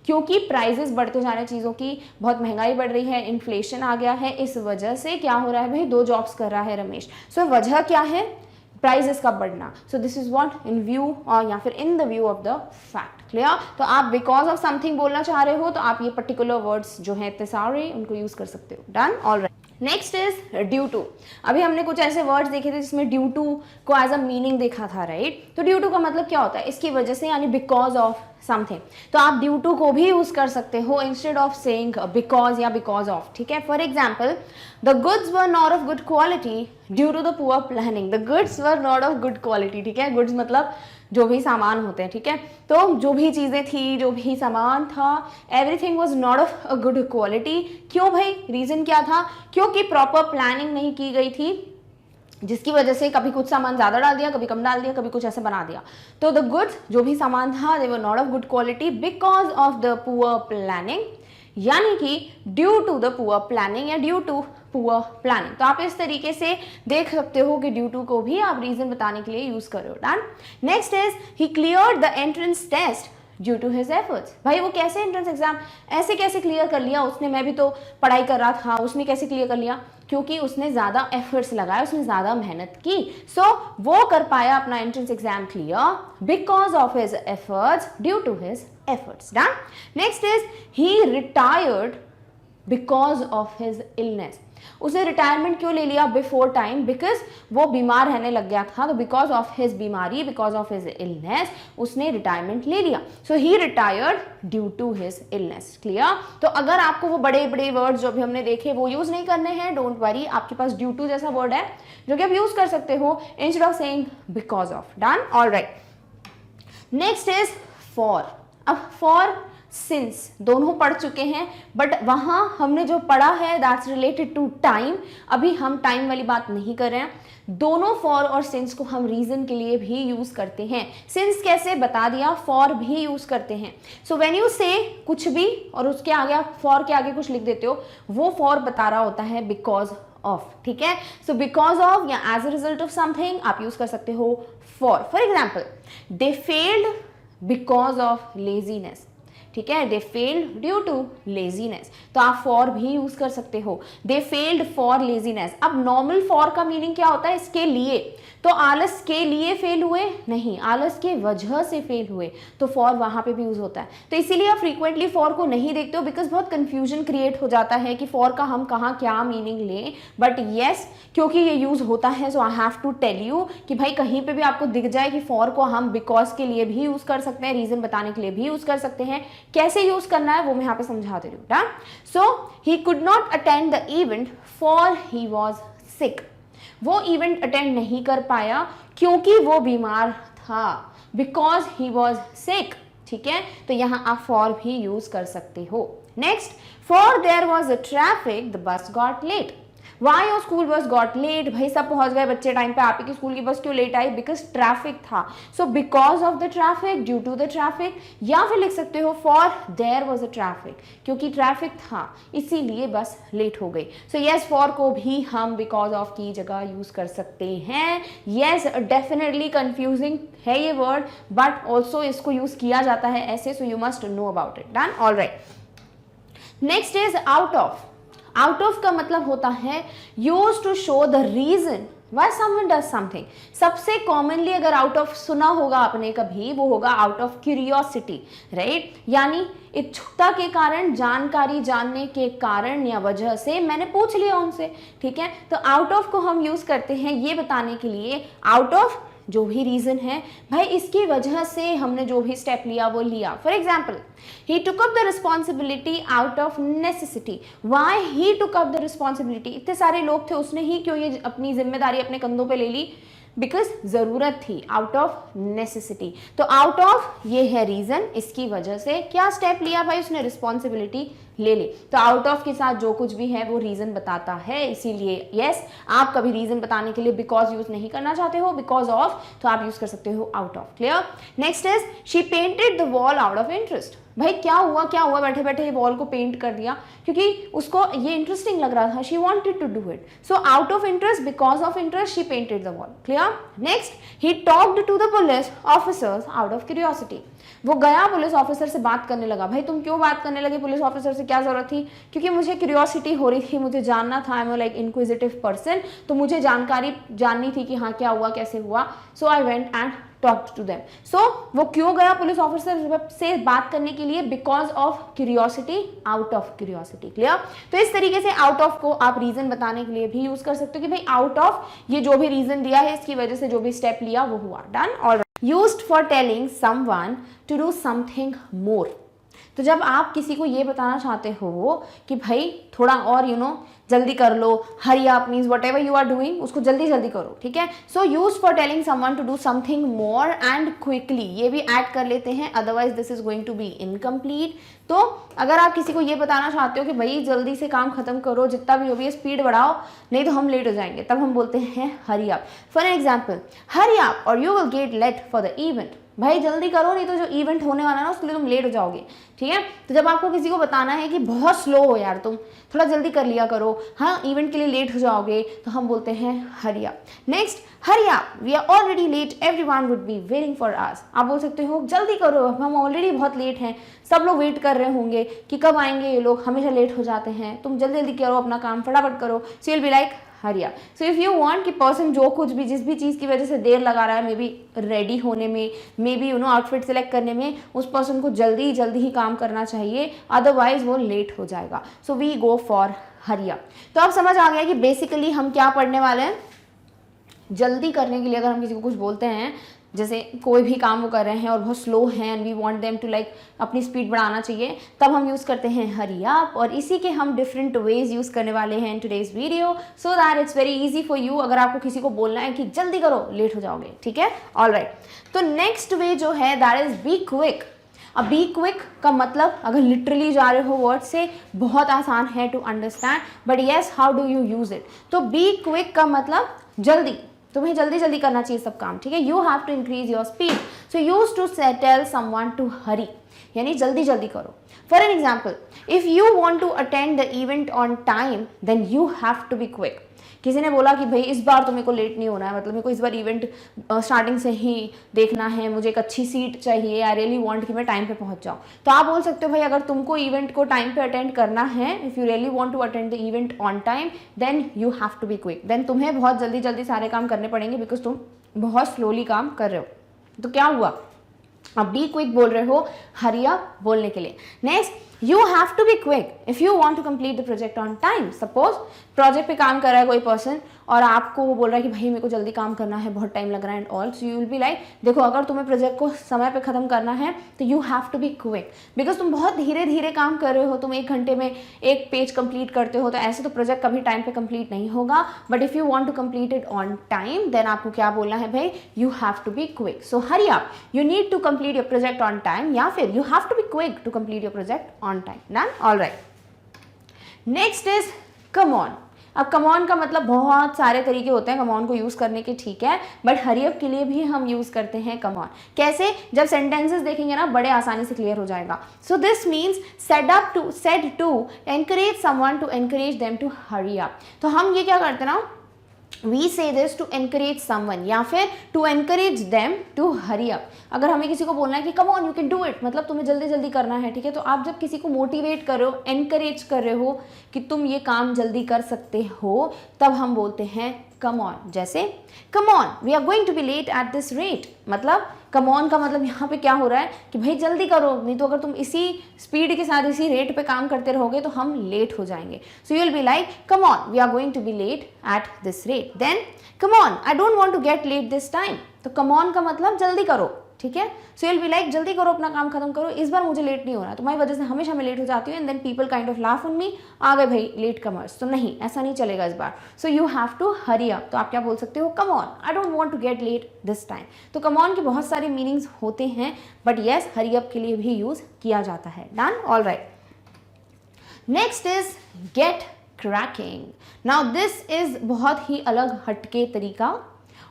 क्योंकि prices बढ़ते जा रहे हैं चीज़ों की, बहुत महंगाई बढ़ रही है, इन्फ्लेशन आ गया है, इस वजह से क्या हो रहा है भाई, 2 जॉब्स कर रहा है रमेश। सो वजह क्या है? प्राइजेस का बढ़ना। सो this is what in view, और या फिर in the view of the fact. Clear? तो आप बिकॉज ऑफ समथिंग बोलना चाह रहे हो तो आप ये पर्टिकुलर वर्ड्स जो है इतने सारे उनको यूज कर सकते हो। Done? Alright. Next is due to. अभी हमने कुछ ऐसे वर्ड्स देखे थे जिसमें ड्यू टू को एज अ मीनिंग देखा था, राइट? तो ड्यू टू का मतलब क्या होता है? इसकी वजह से, यानी बिकॉज ऑफ समथिंग। तो आप ड्यू टू को भी यूज कर सकते हो इंस्टेड ऑफ सेइंग बिकॉज या बिकॉज ऑफ, ठीक है। For example, the goods were not of good quality due to the poor planning. The goods were not of good quality, ठीक है। गुड्स मतलब जो भी सामान होते हैं, ठीक है। तो जो भी चीज़ें थी, जो भी सामान था, everything was not of a good quality. क्यों भाई? रीज़न क्या था? क्योंकि प्रॉपर प्लानिंग नहीं की गई थी, जिसकी वजह से कभी कुछ सामान ज़्यादा डाल दिया, कभी कम डाल दिया, कभी कुछ ऐसे बना दिया। तो द गुड्स, जो भी सामान था, they were not of good quality because of the poor planning, यानी कि due to the poor planning या ड्यू टू पुअर प्लानिंग। तो आप इस तरीके से देख सकते हो कि ड्यू टू को भी आप रीजन बताने के लिए यूज करो। Done? Next is he cleared the entrance test due to his efforts. भाई वो कैसे एंट्रेंस एग्जाम ऐसे कैसे क्लियर कर लिया उसने? मैं भी तो पढ़ाई कर रहा था, उसने कैसे क्लियर कर लिया? क्योंकि उसने ज़्यादा एफर्ट्स लगाए, उसने ज़्यादा मेहनत की। सो वो कर पाया अपना entrance exam clear because of his efforts, due to his efforts. Done? Next is he retired because of his illness. उसने रिटायरमेंट क्यों ले लिया बिफोर टाइम? बिकॉज वो बीमार रहने लग गया था, तो बिकॉज ऑफ हिज बीमारी, बिकॉज ऑफ हिज इलनेस उसने रिटायरमेंट ले लिया। So he retired due to his illness. Clear? तो अगर आपको वो बड़े बड़े वर्ड्स जो भी हमने देखे वो यूज नहीं करने हैं, डोंट वरी, आपके पास ड्यू टू जैसा वर्ड है जो कि आप यूज कर सकते हो instead of saying because of. Done? Alright. Next is for. अब फॉर सिंस दोनों पढ़ चुके हैं, बट वहां हमने जो पढ़ा है दैट्स रिलेटेड टू टाइम। अभी हम टाइम वाली बात नहीं कर रहे हैं। दोनों फॉर और सिंस को हम रीजन के लिए भी यूज करते हैं। सिंस कैसे बता दिया, फॉर भी यूज करते हैं। सो व्हेन यू से कुछ भी और उसके आगे आप फॉर के आगे कुछ लिख देते हो, वो फॉर बता रहा होता है बिकॉज ऑफ, ठीक है। सो बिकॉज ऑफ या as a result of something आप यूज कर सकते हो for. For example, they failed because of laziness, ठीक है। They failed due to laziness, तो आप फॉर भी यूज कर सकते हो। They failed for laziness. अब नॉर्मल फॉर का मीनिंग क्या होता है? इसके लिए। तो आलस के लिए फेल हुए नहीं, आलस के वजह से फेल हुए, तो फॉर वहां पे भी यूज होता है। तो इसीलिए आप फ्रीक्वेंटली फॉर को नहीं देखते हो, बिकॉज बहुत कंफ्यूजन क्रिएट हो जाता है कि फॉर का हम कहाँ क्या मीनिंग लें। बट येस, क्योंकि ये यूज होता है, so I have to tell you कि भाई कहीं पे भी आपको दिख जाए कि फॉर को हम बिकॉज के लिए भी यूज कर सकते हैं, रीजन बताने के लिए भी यूज कर सकते हैं। कैसे यूज करना है वो मैं यहाँ पे समझा दे रही हूँ। Done? So he could not attend the event for he was sick. वो इवेंट अटेंड नहीं कर पाया क्योंकि वो बीमार था, बिकॉज ही वॉज सिक, ठीक है। तो यहाँ आप फॉर भी यूज कर सकते हो। Next, for there was a traffic the bus got late. Why your school bus got late? भाई सब पहुंच गए बच्चे टाइम पे, आप ही की स्कूल की बस क्यों लेट आई? बिकॉज ट्रैफिक था। So because of the traffic, due to the traffic, या फिर लिख सकते हो for there was a traffic, क्योंकि ट्रैफिक था इसीलिए बस लेट हो गई। सो येस, फॉर को भी हम बिकॉज ऑफ की जगह यूज कर सकते हैं। येस, डेफिनेटली कंफ्यूजिंग है ये वर्ड, बट ऑल्सो इसको यूज किया जाता है ऐसे, so you must know about it. Done? Alright. Next is out of. Out of का मतलब होता है use to show the reason Why someone does something? सबसे कॉमनली अगर आउट ऑफ सुना होगा आपने कभी, वो होगा आउट ऑफ क्यूरियोसिटी, राइट? यानी इच्छुकता के कारण, जानकारी जानने के कारण या वजह से मैंने पूछ लिया उनसे, ठीक है? तो आउट ऑफ को हम यूज करते हैं ये बताने के लिए, आउट ऑफ जो भी रीजन है भाई, इसकी वजह से हमने जो भी स्टेप लिया वो लिया। For example, he took up the responsibility out of necessity. Why he took up the responsibility? इतने सारे लोग थे, उसने ही क्यों ये अपनी जिम्मेदारी अपने कंधों पे ले ली? बिकॉज ज़रूरत थी, आउट ऑफ नेसेसिटी। तो आउट ऑफ ये है रीज़न, इसकी वजह से क्या स्टेप लिया भाई उसने? रिस्पॉन्सिबिलिटी ले ली। तो आउट ऑफ के साथ जो कुछ भी है वो रीज़न बताता है, इसीलिए यस, आप कभी रीज़न बताने के लिए बिकॉज यूज़ नहीं करना चाहते हो, बिकॉज ऑफ, तो आप यूज़ कर सकते हो out of. Clear? Next is she painted the wall out of interest. भाई क्या हुआ बैठे बैठे ये वॉल को पेंट कर दिया क्योंकि उसको ये इंटरेस्टिंग लग रहा था, she wanted to do it. So out of interest, because of interest, she painted the wall. Clear? Next, he talked to the police officers out of curiosity. वो गया पुलिस ऑफिसर से बात करने लगा। भाई तुम क्यों बात करने लगे पुलिस ऑफिसर से, क्या जरूरत थी? क्योंकि मुझे क्यूरियोसिटी हो रही थी, मुझे जानना था, I am like inquisitive person, तो मुझे जानकारी जाननी थी कि हाँ क्या हुआ, कैसे हुआ। So I went and talked to them. सो वो क्यों गया पुलिस ऑफिसर से बात करने के लिए? Because of curiosity, out of curiosity. Clear? तो इस तरीके से आउट ऑफ को आप रीजन बताने के लिए भी यूज कर सकते हो कि भाई आउट ऑफ ये जो भी रीजन दिया है, इसकी वजह से जो भी स्टेप लिया वो हुआ। Done? All used for telling someone to do something more। तो जब आप किसी को ये बताना चाहते हो कि भाई थोड़ा और जल्दी कर लो, hurry up means whatever you are doing उसको जल्दी जल्दी करो, ठीक है? So use for telling someone to do something more and quickly, ये भी ऐड कर लेते हैं, otherwise this is going to be incomplete. तो अगर आप किसी को ये बताना चाहते हो कि भाई जल्दी से काम खत्म करो, जितना भी हो भी स्पीड बढ़ाओ, नहीं तो हम लेट हो जाएंगे, तब हम बोलते हैं hurry up. For example, hurry up or you will get late for the event. भाई जल्दी करो नहीं तो जो इवेंट होने वाला है ना उसके लिए तुम लेट हो जाओगे, ठीक है? तो जब आपको किसी को बताना है कि बहुत स्लो हो यार तुम, थोड़ा जल्दी कर लिया करो, हाँ इवेंट के लिए लेट हो जाओगे, तो हम बोलते हैं hurry up. Next, hurry up, we are already late, everyone would be waiting for us. आप बोल सकते हो जल्दी करो, हम ऑलरेडी बहुत लेट हैं, सब लोग वेट कर रहे होंगे कि कब आएंगे ये लोग, हमेशा लेट हो जाते हैं, तुम जल्दी जल्दी करो अपना काम, फटाफट करो। So you will be like hurry up. So if you want कि पर्सन जो कुछ भी जिस भी चीज़ की वजह से देर लगा रहा है, मे बी रेडी होने में, मे बी आउटफिट सेलेक्ट करने में, उस पर्सन को जल्दी जल्दी ही काम करना चाहिए, अदरवाइज वो लेट हो जाएगा। So we go for hurry up. तो अब समझ आ गया कि बेसिकली हम क्या पढ़ने वाले हैं। जल्दी करने के लिए अगर हम किसी को कुछ बोलते हैं, जैसे कोई भी काम वो कर रहे हैं और बहुत स्लो हैं and we want them to like अपनी स्पीड बढ़ाना चाहिए, तब हम यूज़ करते हैं हरी अप। और इसी के हम डिफरेंट वेज यूज़ करने वाले हैं in today's video, so that it's very easy for you. अगर आपको किसी को बोलना है कि जल्दी करो, लेट हो जाओगे, ठीक है? ऑलराइट, तो नेक्स्ट वे जो है दैट इज बी क्विक। अब बी क्विक का मतलब अगर लिटरली जा रहे हो वर्ड से, बहुत आसान है to understand, but yes how do you use it. तो बी क्विक का मतलब जल्दी, तुम्हें जल्दी जल्दी करना चाहिए सब काम, ठीक है? You have to increase your speed. So use to tell someone to hurry, यानी जल्दी जल्दी करो। For an example, if you want to attend the event on time then you have to be quick. किसी ने बोला कि भाई इस बार तो मेरे को लेट नहीं होना है, मतलब मेरे को इस बार इवेंट स्टार्टिंग से ही देखना है, मुझे एक अच्छी सीट चाहिए, आई रियली वांट कि मैं टाइम पे पहुंच जाऊं। तो आप बोल सकते हो भाई अगर तुमको इवेंट को टाइम पे अटेंड करना है, if you really want to attend the event on time then you have to be quick. Then तुम्हें बहुत जल्दी जल्दी सारे काम करने पड़ेंगे बिकॉज तुम बहुत स्लोली काम कर रहे हो। तो क्या हुआ, अब बी क्विक बोल रहे हो हरी अप बोलने के लिए। Next, you have to be quick if you want to complete the project on time। suppose project पे काम कर रहा है कोई पर्सन और आपको वो बोल रहा है कि भाई मेरे को जल्दी काम करना है, बहुत टाइम लग रहा है and all. So you will be like, देखो अगर तुम्हें प्रोजेक्ट को समय पे खत्म करना है तो you have to be quick, because तुम बहुत धीरे धीरे काम कर रहे हो, तुम 1 घंटे में 1 पेज कंप्लीट करते हो, तो ऐसे तो प्रोजेक्ट कभी टाइम पे कंप्लीट नहीं होगा। But if you want to complete it on time then आपको क्या बोलना है भाई, you have to be quick. So hurry up, you need to complete your project on time, या फिर you have to be quick to complete your project on time. Done? Alright, next is come on. अब come on का मतलब बहुत सारे तरीके होते हैं कम ऑन को यूज़ करने के, ठीक है? बट हरी अप के लिए भी हम यूज़ करते हैं कम ऑन। कैसे? जब सेंटेंसेस देखेंगे ना बड़े आसानी से क्लियर हो जाएगा। So this means said to encourage someone to encourage them to hurry up. तो हम ये क्या करते हैं ना, we say this to encourage someone या फिर to encourage them to hurry up। अगर हमें किसी को बोलना है कि come on you can do it, मतलब तुम्हें जल्दी जल्दी करना है, ठीक है? तो आप जब किसी को मोटिवेट कर रहे हो, encourage कर रहे हो कि तुम ये काम जल्दी कर सकते हो, तब हम बोलते हैं कम ऑन, जैसे come on we are going to be late at this rate, मतलब कम ऑन का मतलब यहाँ पे क्या हो रहा है कि भाई जल्दी करो, नहीं तो अगर तुम इसी स्पीड के साथ इसी रेट पे काम करते रहोगे तो हम लेट हो जाएंगे. So you will be like come on we are going to be late at this rate. Then come on I don't want to get late this time, तो कम ऑन का मतलब जल्दी करो, ठीक है. सो यूल बी लाइक जल्दी करो, अपना काम खत्म करो, इस बार मुझे लेट नहीं होना, तुम्हारी वजह से हमेशा मैं लेट हो जाती हूँ. And then people kind of laugh on me, आ गए भाई लेट कमर्स, तो नहीं ऐसा नहीं चलेगा इस बार. So you have to hurry up, तो आप क्या बोल सकते हो, come on I don't want to get late this time. तो कम ऑन के बहुत सारे मीनिंग्स होते हैं, बट येस हरी अप के लिए भी यूज किया जाता है. Done, all right. Next is gate cracking. Now this is बहुत ही अलग हटके तरीका,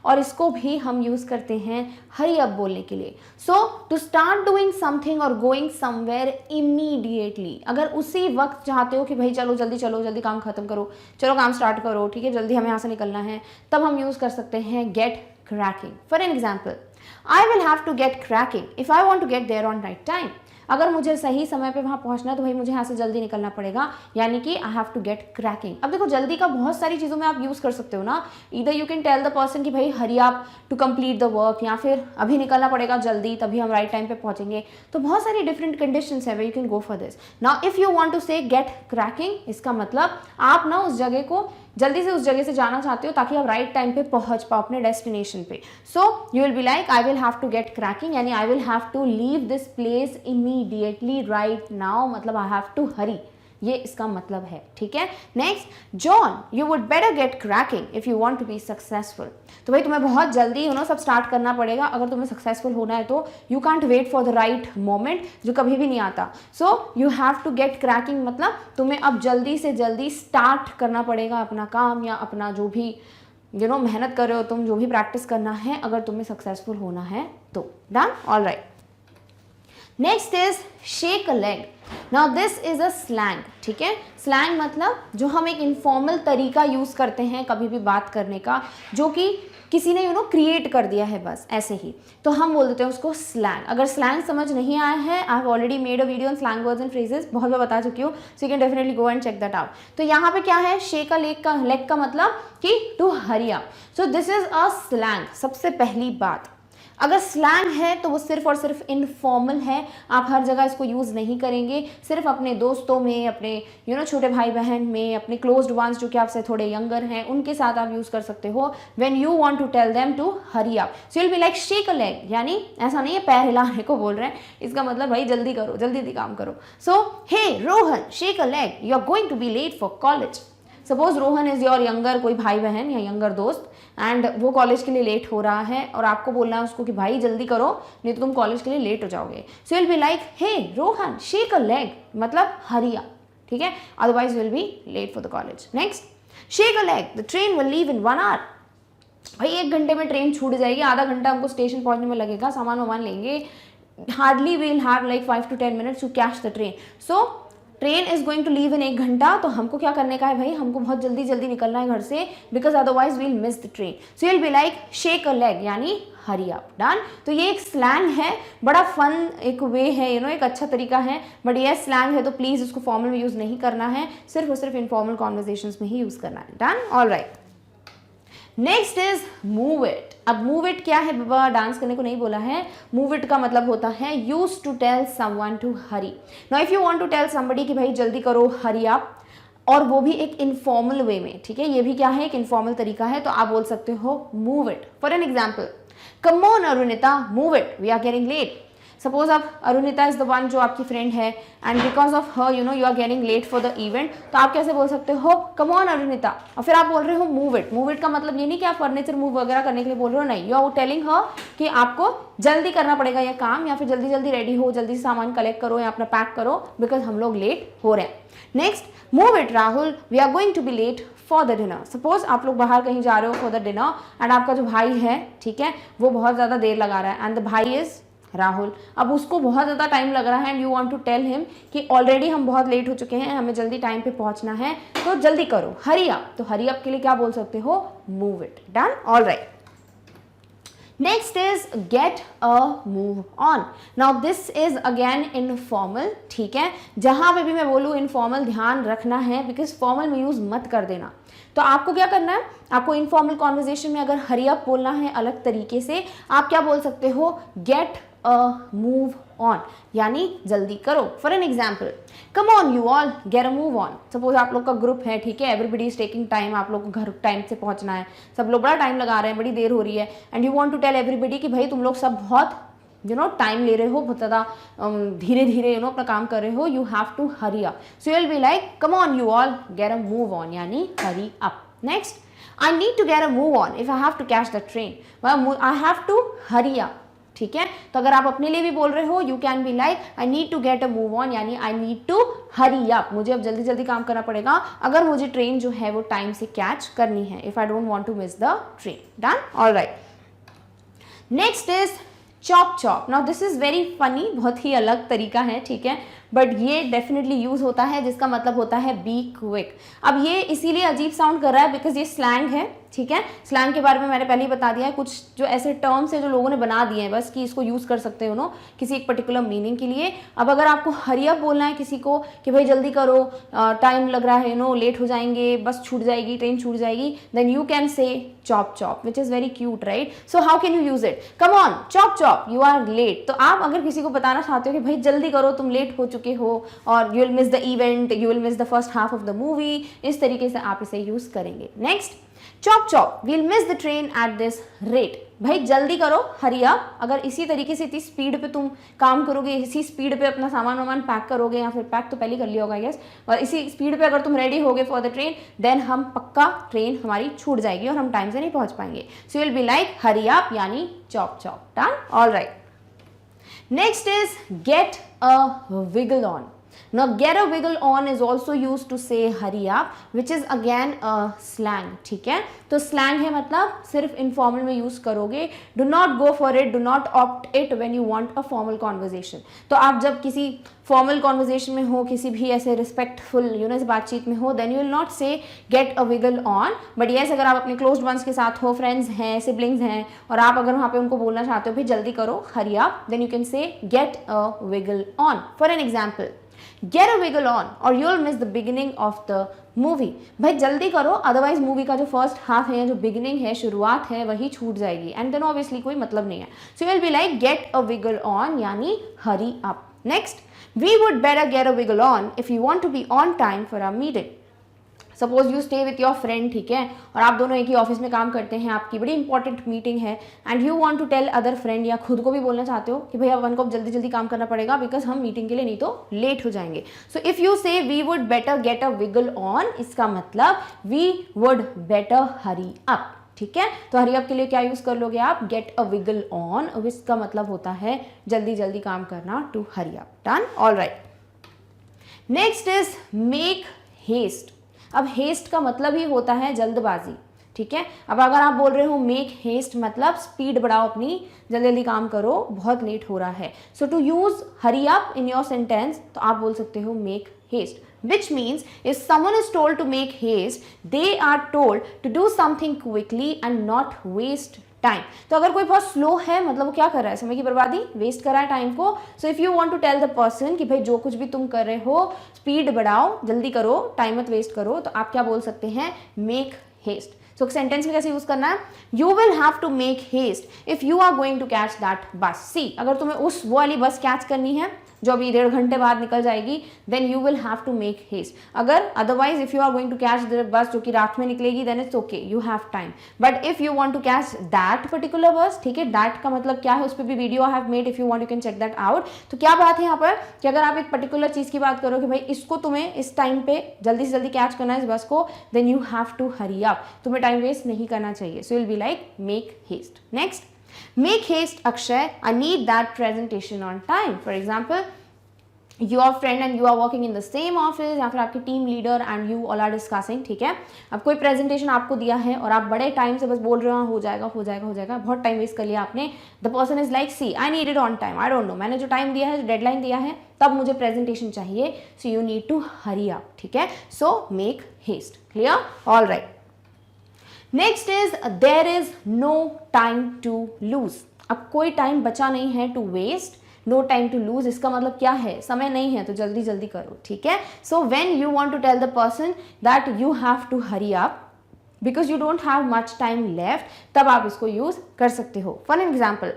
और इसको भी हम यूज़ करते हैं हरी अप बोलने के लिए. सो टू स्टार्ट डूइंग समथिंग और गोइंग समवेयर इमीडिएटली, अगर उसी वक्त चाहते हो कि भाई चलो जल्दी काम खत्म करो, चलो काम स्टार्ट करो, ठीक है, जल्दी हमें यहाँ से निकलना है, तब हम यूज़ कर सकते हैं get cracking. For an example, I will have to get cracking if I want to get there on right time. अगर मुझे सही समय पे वहाँ पहुँचना है तो भाई मुझे यहाँ से जल्दी निकलना पड़ेगा, यानी कि I have to get cracking. अब देखो जल्दी का बहुत सारी चीज़ों में आप यूज़ कर सकते हो ना. इधर you can tell the person कि भाई hurry up to complete the work, या फिर अभी निकलना पड़ेगा जल्दी तभी हम राइट टाइम पे पहुँचेंगे. तो बहुत सारी डिफरेंट कंडीशंस है way you can go for this. Now if you want to say get cracking, इसका मतलब आप ना उस जगह को जल्दी से उस जगह से जाना चाहते हो ताकि आप राइट टाइम पे पहुंच पाओ अपने डेस्टिनेशन पे. So you will be like I will have to get cracking, यानी I will have to leave this place immediately right now, मतलब आई हैव टू हरी, ये इसका मतलब है, ठीक है. Next, John you would better get cracking if you want to be successful. तो भाई तुम्हें बहुत जल्दी सब स्टार्ट करना पड़ेगा अगर तुम्हें सक्सेसफुल होना है, तो you can't wait for the right moment, जो कभी भी नहीं आता. So you have to get cracking, मतलब तुम्हें अब जल्दी से जल्दी स्टार्ट करना पड़ेगा अपना काम, या अपना जो भी मेहनत कर रहे हो तुम, जो भी प्रैक्टिस करना है, अगर तुम्हें सक्सेसफुल होना है तो. Done, all right. Next is shake a leg. Now this is a slang, ठीक है. स्लैंग मतलब जो हम एक इनफॉर्मल तरीका यूज़ करते हैं कभी भी बात करने का, जो कि किसी ने क्रिएट कर दिया है बस ऐसे ही, तो हम बोल देते हैं उसको स्लैंग. अगर स्लैंग समझ नहीं आया है, I have already made a video on slang words and phrases, बहुत बार बता चुकी हूँ, so you can definitely go and check that out. तो यहाँ पे क्या है, शेक अ लेग का मतलब कि to hurry up. So this is a slang. सबसे पहली बात, अगर स्लैंग है तो वो सिर्फ और सिर्फ इनफॉर्मल है, आप हर जगह इसको यूज़ नहीं करेंगे, सिर्फ अपने दोस्तों में, अपने छोटे भाई बहन में, अपने क्लोज्ड वंस जो कि आपसे थोड़े यंगर हैं, उनके साथ आप यूज़ कर सकते हो when you want to tell them to hurry up. So you will be like shake a leg, यानी ऐसा नहीं है पैर हिलाने को बोल रहे हैं, इसका मतलब भाई जल्दी करो, जल्दी काम करो. So hey Rohan shake a leg, you are going to be late for college. Suppose Rohan is your younger कोई भाई बहन या यंगर दोस्त, एंड वो कॉलेज के लिए लेट हो रहा है और आपको बोलना है उसको कि भाई जल्दी करो नहीं तो तुम कॉलेज के लिए लेट हो जाओगे. So will be like hey Rohan shake a leg, मतलब हरी अप, ठीक है, otherwise will be late for the college. Next, shake a leg the train will leave in 1 hour. भाई 1 घंटे में ट्रेन छूट जाएगी, आधा घंटा हमको स्टेशन पहुंचने में लगेगा, सामान वामान लेंगे, hardly we will have like 5 to 10 minutes to catch the train. So train is going to leave in 1 घंटा, तो हमको क्या करने का है भाई, हमको बहुत जल्दी निकलना है घर से, because otherwise we'll miss the train. So you'll be like shake a leg, यानी हरी अप. डन. तो ये एक स्लैंग है, बड़ा फन एक वे है, एक अच्छा तरीका है, बट ये स्लैंग है तो प्लीज इसको फॉर्मल में यूज नहीं करना है, सिर्फ और सिर्फ इनफॉर्मल कॉन्वर्जेशंस में ही यूज करना है. Done, all right. Next is move it. अब मूव इट क्या है बाबा, डांस करने को नहीं बोला है. मूव इट का मतलब होता है use to tell someone to hurry. Now if you want to tell somebody कि भाई जल्दी करो, हरी अप, और वो भी एक इनफॉर्मल वे में, ठीक है, ये भी क्या है, एक इनफॉर्मल तरीका है, तो आप बोल सकते हो move it. For an example, come on Arunita move it we are getting late. Suppose आप अरुणिता इज द वन जो आपकी फ्रेंड है, and because of her you are getting late for the event, तो आप कैसे बोल सकते हो, कम ऑन अरुणिता, और फिर आप बोल रहे हो मूव इट. मूव इट का मतलब ये नहीं कि आप फर्नीचर मूव वगैरह करने के लिए बोल रहे हो, नहीं, यू आर टेलिंग हर कि आपको जल्दी करना पड़ेगा यह काम, या फिर जल्दी रेडी हो, जल्दी से सामान कलेक्ट करो या अपना पैक करो, बिकॉज हम लोग लेट हो रहे हैं. Next, move it Rahul we are going to be late for the dinner. Suppose आप लोग बाहर कहीं जा रहे हो फॉर द डिनर, एंड आपका जो भाई है, ठीक है, वो बहुत ज़्यादा देर लगा रहा है, एंड द भाई इज राहुल. अब उसको बहुत ज़्यादा टाइम लग रहा है, and you want to tell him कि ऑलरेडी हम बहुत लेट हो चुके हैं, हमें जल्दी टाइम पे पहुंचना है, तो जल्दी करो, हरी अप. तो हरी अप के लिए क्या बोल सकते हो, move it. Done, all right. Next is get a move on. Now this is again informal, ठीक है, जहां पे भी मैं बोलूँ इनफॉर्मल ध्यान रखना है, बिकॉज फॉर्मल में यूज मत कर देना. तो आपको क्या करना है, आपको इनफॉर्मल कॉन्वर्जेशन में अगर हरी अप बोलना है अलग तरीके से, आप क्या बोल सकते हो, गेट अ मूव ऑन, यानी जल्दी करो। For an example, come on you all get a move on. Suppose आप लोग का ग्रुप है, ठीक है, एवरीबडी इज टेकिंग टाइम, आप लोग को घर टाइम से पहुंचना है, सब लोग बड़ा टाइम लगा रहे हैं, बड़ी देर हो रही है, and you want to tell everybody कि भाई तुम लोग सब बहुत टाइम ले रहे हो, बहुत ज़्यादा धीरे धीरे अपना काम कर रहे हो, you have to hurry up. So you will be like come on you all get a move on, यानी hurry up. Next, I need to get a move on if I have to catch the train, I have to hurry up, ठीक है। तो अगर आप अपने लिए भी बोल रहे हो, you can be like I need to get a move on, यानी I need to hurry up, मुझे अब जल्दी जल्दी काम करना पड़ेगा अगर मुझे ट्रेन जो है वो टाइम से कैच करनी है, if I don't want to miss the train. Done, alright. Next is chop chop. Now this is very funny, बहुत ही अलग तरीका है, ठीक है, बट ये डेफिनेटली यूज होता है, जिसका मतलब होता है बी क्विक। अब ये इसीलिए अजीब साउंड कर रहा है बिकॉज ये स्लैंग है, ठीक है। स्लैंग के बारे में मैंने पहले ही बता दिया है, कुछ जो ऐसे टर्म्स है जो लोगों ने बना दिए हैं बस कि इसको यूज कर सकते हो किसी एक पर्टिकुलर मीनिंग के लिए। अब अगर आपको हरी अप बोलना है किसी को कि भाई जल्दी करो, टाइम लग रहा है, लेट हो जाएंगे, बस छूट जाएगी, ट्रेन छूट जाएगी, then you can say chop chop, which is very cute, right. So how can you use it, come on chop chop you are late. तो आप अगर किसी को बताना चाहते हो कि भाई जल्दी करो, तुम लेट हो चुके हो, और you will miss the event, you will miss the first half of the movie, इस तरीके से आप इसे यूज करेंगे। Next, chop chop we'll miss the train at this rate. भाई जल्दी करो, हरी अप, अगर इसी तरीके से इतनी स्पीड पे तुम काम करोगे, इसी स्पीड पे अपना सामान वामान पैक करोगे, या फिर पैक तो पहले कर लिया होगा यस, और इसी स्पीड पे अगर तुम रेडी होगे फॉर द ट्रेन, देन हम पक्का ट्रेन हमारी छूट जाएगी और हम टाइम से नहीं पहुंच पाएंगे। So will be like hurry up, यानी chop chop. Done, alright. Next is get a wiggle on. Now get a wiggle on is also used to say hurry up, which is again a slang, ठीक है। तो slang है मतलब सिर्फ informal में use करोगे, do not go for it, do not opt it when you want a formal conversation। तो आप जब किसी formal conversation में हो, किसी भी ऐसे respectful इस बातचीत में हो, then you will not say get a wiggle on, but yes अगर आप अपने closed ones के साथ हो, friends हैं, siblings हैं, और आप अगर वहाँ पे उनको बोलना चाहते हो भाई जल्दी करो, hurry up, then you can say get a wiggle on। For an example, get a wiggle on or you'll miss the beginning of the movie। भाई जल्दी करो, अदरवाइज मूवी का जो फर्स्ट हाफ है, जो बिगिनिंग है, शुरुआत है, वही छूट जाएगी, एंड देन ऑब्वियसली कोई मतलब नहीं है। So you will be like get a wiggle on, यानी hurry up. Next, we would better get a wiggle on if you want to be on time for a meeting. Suppose you stay with your friend, ठीक है, और आप दोनों एक ही office में काम करते हैं, आपकी बड़ी इंपॉर्टेंट मीटिंग है, and you want to tell other friend, या खुद को भी बोलना चाहते हो कि भैया अपन को जल्दी जल्दी काम करना पड़ेगा बिकॉज हम मीटिंग के लिए नहीं तो लेट हो जाएंगे। So if you say we would better get a wiggle on, इसका मतलब we would better hurry up, ठीक है। तो हरी अप के लिए क्या यूज कर लोगे आप, गेट अ विगल ऑन, इसका मतलब होता है जल्दी जल्दी काम करना, to hurry up. Done, alright. Next is make haste. अब हेस्ट का मतलब ही होता है जल्दबाजी, ठीक है। अब अगर आप बोल रहे हो मेक हेस्ट, मतलब स्पीड बढ़ाओ अपनी, जल्दी जल्दी काम करो, बहुत लेट हो रहा है। So to use hurry up in your sentence, तो आप बोल सकते हो make haste, which means if someone is told to make haste, they are told to do something quickly and not waste time. तो अगर कोई बहुत स्लो है, मतलब वो क्या कर रहा है, समय की बर्बादी, वेस्ट कर रहा है टाइम को। So if you want to tell the person कि भाई जो कुछ भी तुम कर रहे हो स्पीड बढ़ाओ, जल्दी करो, टाइम मत वेस्ट करो, तो आप क्या बोल सकते हैं, मेक हेस्ट। सो सेंटेंस में कैसे यूज करना है, you will have to make haste if you are going to catch that bus. See, अगर तुम्हें वो वाली बस कैच करनी है जो अभी 1.5 घंटे बाद निकल जाएगी, then you will have to make haste. अगर otherwise if you are going to catch the bus जो कि रात में निकलेगी, then it's okay, you have time. But if you want to catch that particular bus, ठीक है, that का मतलब क्या है, उस पर भी video I have made, if you want you can check that out. तो क्या बात है यहाँ पर कि अगर आप एक पर्टिकुलर चीज की बात करो कि भाई इसको तुम्हें इस टाइम पे जल्दी से जल्दी कैच करना है इस बस को, then you have to hurry up, तुम्हें टाइम वेस्ट नहीं करना चाहिए। So will be like make haste. Next, make haste Akshay, I need that presentation on time। For example, your friend and you are working in the same office, या फिर आपके team leader and you all are discussing, ठीक है। अब कोई presentation आपको दिया है और आप बड़े टाइम से बस बोल रहे हो हो जाएगा हो जाएगा हो जाएगा, बहुत टाइम वेस्ट कर लिया आपने। The person is like see, I need it on time, I don't know, मैंने जो टाइम दिया है, जो डेडलाइन दिया है, तब मुझे प्रेजेंटेशन चाहिए, so you need to hurry up, ठीक है। So make haste, clear, all right. Next is there is no time to lose. अब कोई टाइम बचा नहीं है to waste, no time to lose, इसका मतलब क्या है, समय नहीं है तो जल्दी जल्दी करो, ठीक है। So when you want to tell the person that you have to hurry up, because you don't have much time left, तब आप इसको यूज कर सकते हो. For example,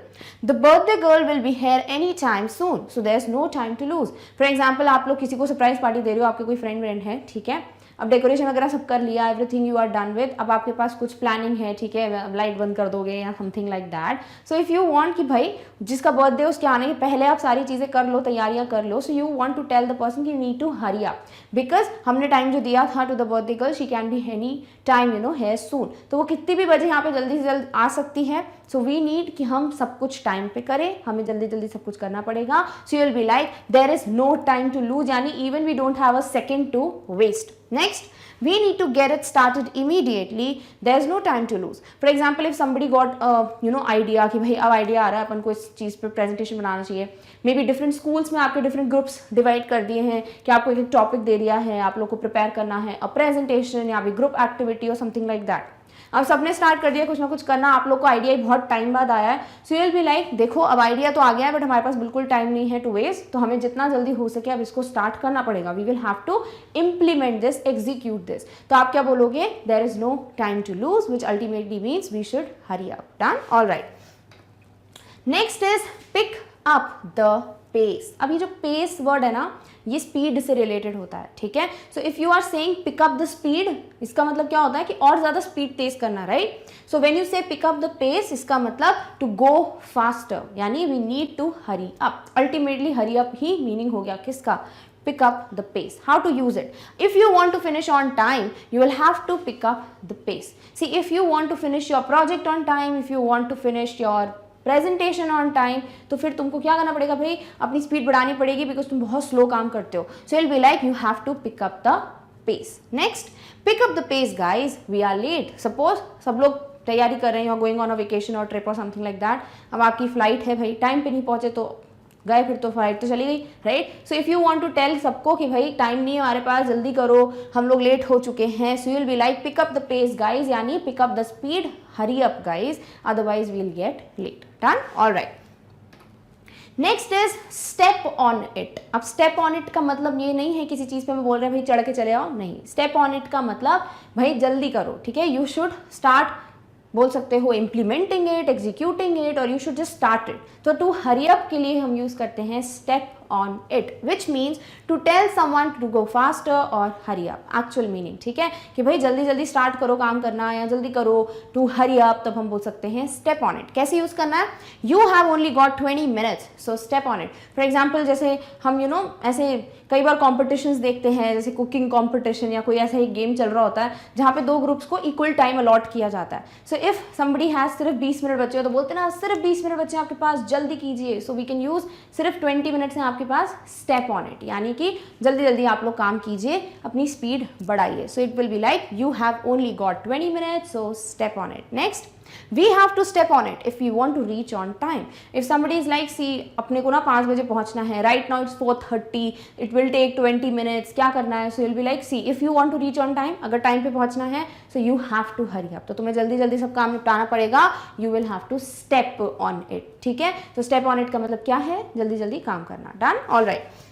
the birthday girl will be here any time soon, so there is no time to lose. For example, आप लोग किसी को सरप्राइज पार्टी दे रहे हो, आपके कोई फ्रेंड है, ठीक है, अब डेकोरेशन वगैरह सब कर लिया, everything you are done with, अब आपके पास कुछ प्लानिंग है, ठीक है, लाइट बंद कर दोगे या something like that. So if you want कि भाई जिसका बर्थडे उसके आने के पहले आप सारी चीज़ें कर लो, तैयारियां कर लो, so you want to tell the person कि you need to hurry up, because हमने टाइम जो दिया था to the birthday girl, she can be any time here soon, तो वो कितनी भी बजे यहाँ पे जल्दी से जल्द आ सकती है. सो वी नीड कि हम सब कुछ टाइम पे करें, हमें जल्दी जल्दी सब कुछ करना पड़ेगा. So you will be like there is no time to lose, यानी even we don't have a second to waste. Next, we need to get it started immediately, there is no time to lose. For example, if somebody got idea कि भाई अब idea आ रहा है, अपन को इस चीज़ पे presentation बनाना चाहिए, मे बी डिफरेंट स्कूल्स में आपके डिफरेंट ग्रुप्स डिवाइड कर दिए हैं कि आपको एक टॉपिक दे दिया है, आप लोग को प्रिपेयर करना है अ प्रेजेंटेशन या भी ग्रुप एक्टिविटी और समथिंग लाइक दैट. अब सबने स्टार्ट कर दिया कुछ ना कुछ करना, आप लोग को आइडिया बहुत टाइम बाद आया है, so you will be like देखो अब आइडिया तो आ गया है बट हमारे पास बिल्कुल टाइम नहीं है टू वेस्ट, तो हमें जितना जल्दी हो सके अब इसको स्टार्ट करना पड़ेगा. We will have to implement this, execute this. तो आप क्या बोलोगे, there is no time to lose, which ultimately means we should hurry up. Done, all right. Next is pick up the pace. अब ये जो pace word है ना, ये स्पीड से रिलेटेड होता है, ठीक है. So if you are saying pick up the speed, इसका मतलब क्या होता है कि और ज्यादा स्पीड तेज करना, right. So when you say pick up the pace, इसका मतलब टू गो फास्टर, यानी we need to hurry up. Ultimately hurry up ही मीनिंग हो गया किसका, pick up the pace. How to use it? If you want to finish on time, you will have to pick up the pace. See, if you want to finish your project on time, if you want to finish your presentation on time, तो फिर तुमको क्या करना पड़ेगा भाई, अपनी speed बढ़ानी पड़ेगी, बिकॉज तुम बहुत स्लो काम करते हो. So will be like you have to pick up the pace. Next, pick up the pace guys, we are late. Suppose सब लोग तैयारी कर रहे हैं, you are going on a vacation और ट्रिप और समथिंग लाइक दैट, अब आपकी फ्लाइट है, भाई टाइम पे नहीं पहुंचे तो गए, फिर तो फ्लाइट तो चली गई, right. So if you want to tell सबको कि भाई टाइम नहीं है हमारे पास, जल्दी करो, हम लोग लेट हो चुके हैं, so you will be like pick up the pace guys, यानी pick up the speed, hurry up guys, otherwise we will get late. Done, all right. Next is step on it. अब step on it का मतलब ये नहीं है किसी चीज पे मैं बोल रहे हैं भाई चढ़ के चले आओ, नहीं. स्टेप ऑन इट का मतलब भाई जल्दी करो, ठीक है. यू शुड स्टार्ट, बोल सकते हो इम्प्लीमेंटिंग इट, एग्जीक्यूटिंग इट, और you should just start it. तो टू हरी अप के लिए हम यूज करते हैं step on it, which means to tell someone to go faster और हरी अप. एक्चुअल मीनिंग, ठीक है, कि भाई जल्दी जल्दी स्टार्ट करो काम करना या जल्दी करो, टू हरी अप, तब हम बोल सकते हैं स्टेप ऑन इट. कैसे यूज करना है, you have only got 20 minutes, so step on it. For example, जैसे हम ऐसे कई बार कॉम्पिटिशन्स देखते हैं, जैसे कुकिंग कॉम्पिटिशन या कोई ऐसा ही गेम चल रहा होता है जहाँ पे दो ग्रुप्स को इक्वल टाइम अलॉट किया जाता है. सो इफ समबडी हैज सिर्फ 20 मिनट बचे हो, तो बोलते हैं ना सिर्फ 20 मिनट बचे आपके पास, जल्दी कीजिए. सो वी कैन यूज सिर्फ 20 मिनट्स हैं आपके पास, स्टेप ऑन इट, यानी कि जल्दी जल्दी आप लोग काम कीजिए, अपनी स्पीड बढ़ाइए. सो it will be like you have only got 20 minutes, so step on it. Next, we have to step on it if we want to reach on time. If somebody is like, see अपने को ना 5 बजे पहुंचना है, right now it's 4:30, it will take 20 minutes, क्या करना है. So you'll be like, see if you want to reach on time, अगर टाइम पे पहुंचना है, so you have to hurry up. तो तुम्हें जल्दी जल्दी सब काम निपटाना पड़ेगा, you will have to step on it, ठीक है. तो step on it का मतलब क्या है, जल्दी जल्दी काम करना. Done, all right.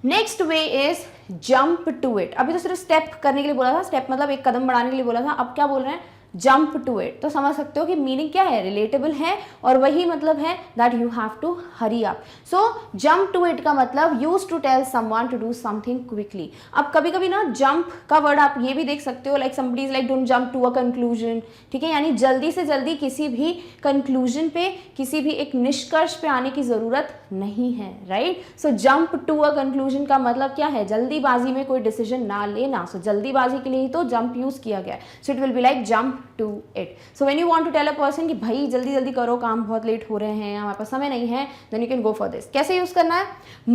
Next way is jump to it. अभी तो सिर्फ स्टेप करने के लिए बोला था, स्टेप मतलब एक कदम बढ़ाने के लिए बोला था, अब क्या बोल रहे हैं, जंप टू इट. तो समझ सकते हो कि मीनिंग क्या है, रिलेटेबल है, और वही मतलब है that you have to hurry up. So jump to it का मतलब use to tell someone to do something quickly. अब कभी कभी ना जंप का वर्ड आप ये भी देख सकते हो, like somebody is like don't jump to a conclusion, ठीक है, यानी जल्दी से जल्दी किसी भी कंक्लूजन पे, किसी भी एक निष्कर्ष पे आने की जरूरत नहीं है, right. So jump to a conclusion का मतलब क्या है, जल्दीबाजी में कोई डिसीजन ना लेना. सो जल्दीबाजी के लिए ही तो जंप यूज किया गया है. So it will be like jump to it. So when you want to tell a person कि भाई जल्दी जल्दी करो, काम बहुत लेट हो रहे हैं, हमारे पास समय नहीं है, then you can go for this. कैसे यूज करना है,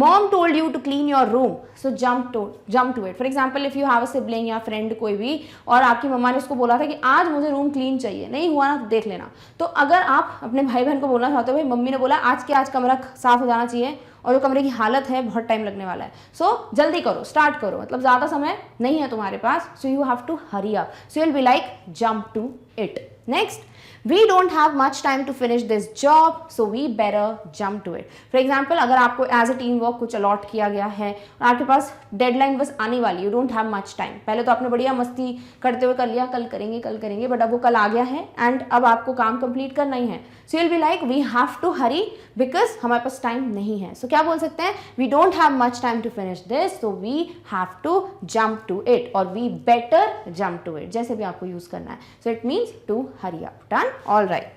mom told you to clean your room, so jump to it. For example, if you have a sibling या friend कोई भी, और आपकी मम्मा ने उसको बोला था कि आज मुझे रूम क्लीन चाहिए, नहीं हुआ ना तो देख लेना. तो अगर आप अपने भाई बहन को बोलना चाहते हो भाई मम्मी ने बोला आज के आज कमरा साफ हो जाना चाहिए, और जो कमरे की हालत है बहुत टाइम लगने वाला है, सो जल्दी करो, स्टार्ट करो, मतलब ज़्यादा समय नहीं है तुम्हारे पास, so you have to hurry up. So you will be like jump to it. Next, we don't have much time to finish this job so we better jump to it. For example, अगर आपको as a team work कुछ allot किया गया है और आपके पास deadline बस आने वाली, you don't have much time, पहले तो आपने बढ़िया मस्ती करते हुए कर लिया, कल करेंगे, बट अब वो कल आ गया है एंड अब आपको काम कंप्लीट करना ही है। So you will be like we have to hurry because हमारे पास टाइम नहीं है। सो क्या बोल सकते हैं, we don't have much time to finish this so we have to jump to it और we better jump to it, जैसे भी आपको यूज करना है। So it means to hurry up. Done, all right.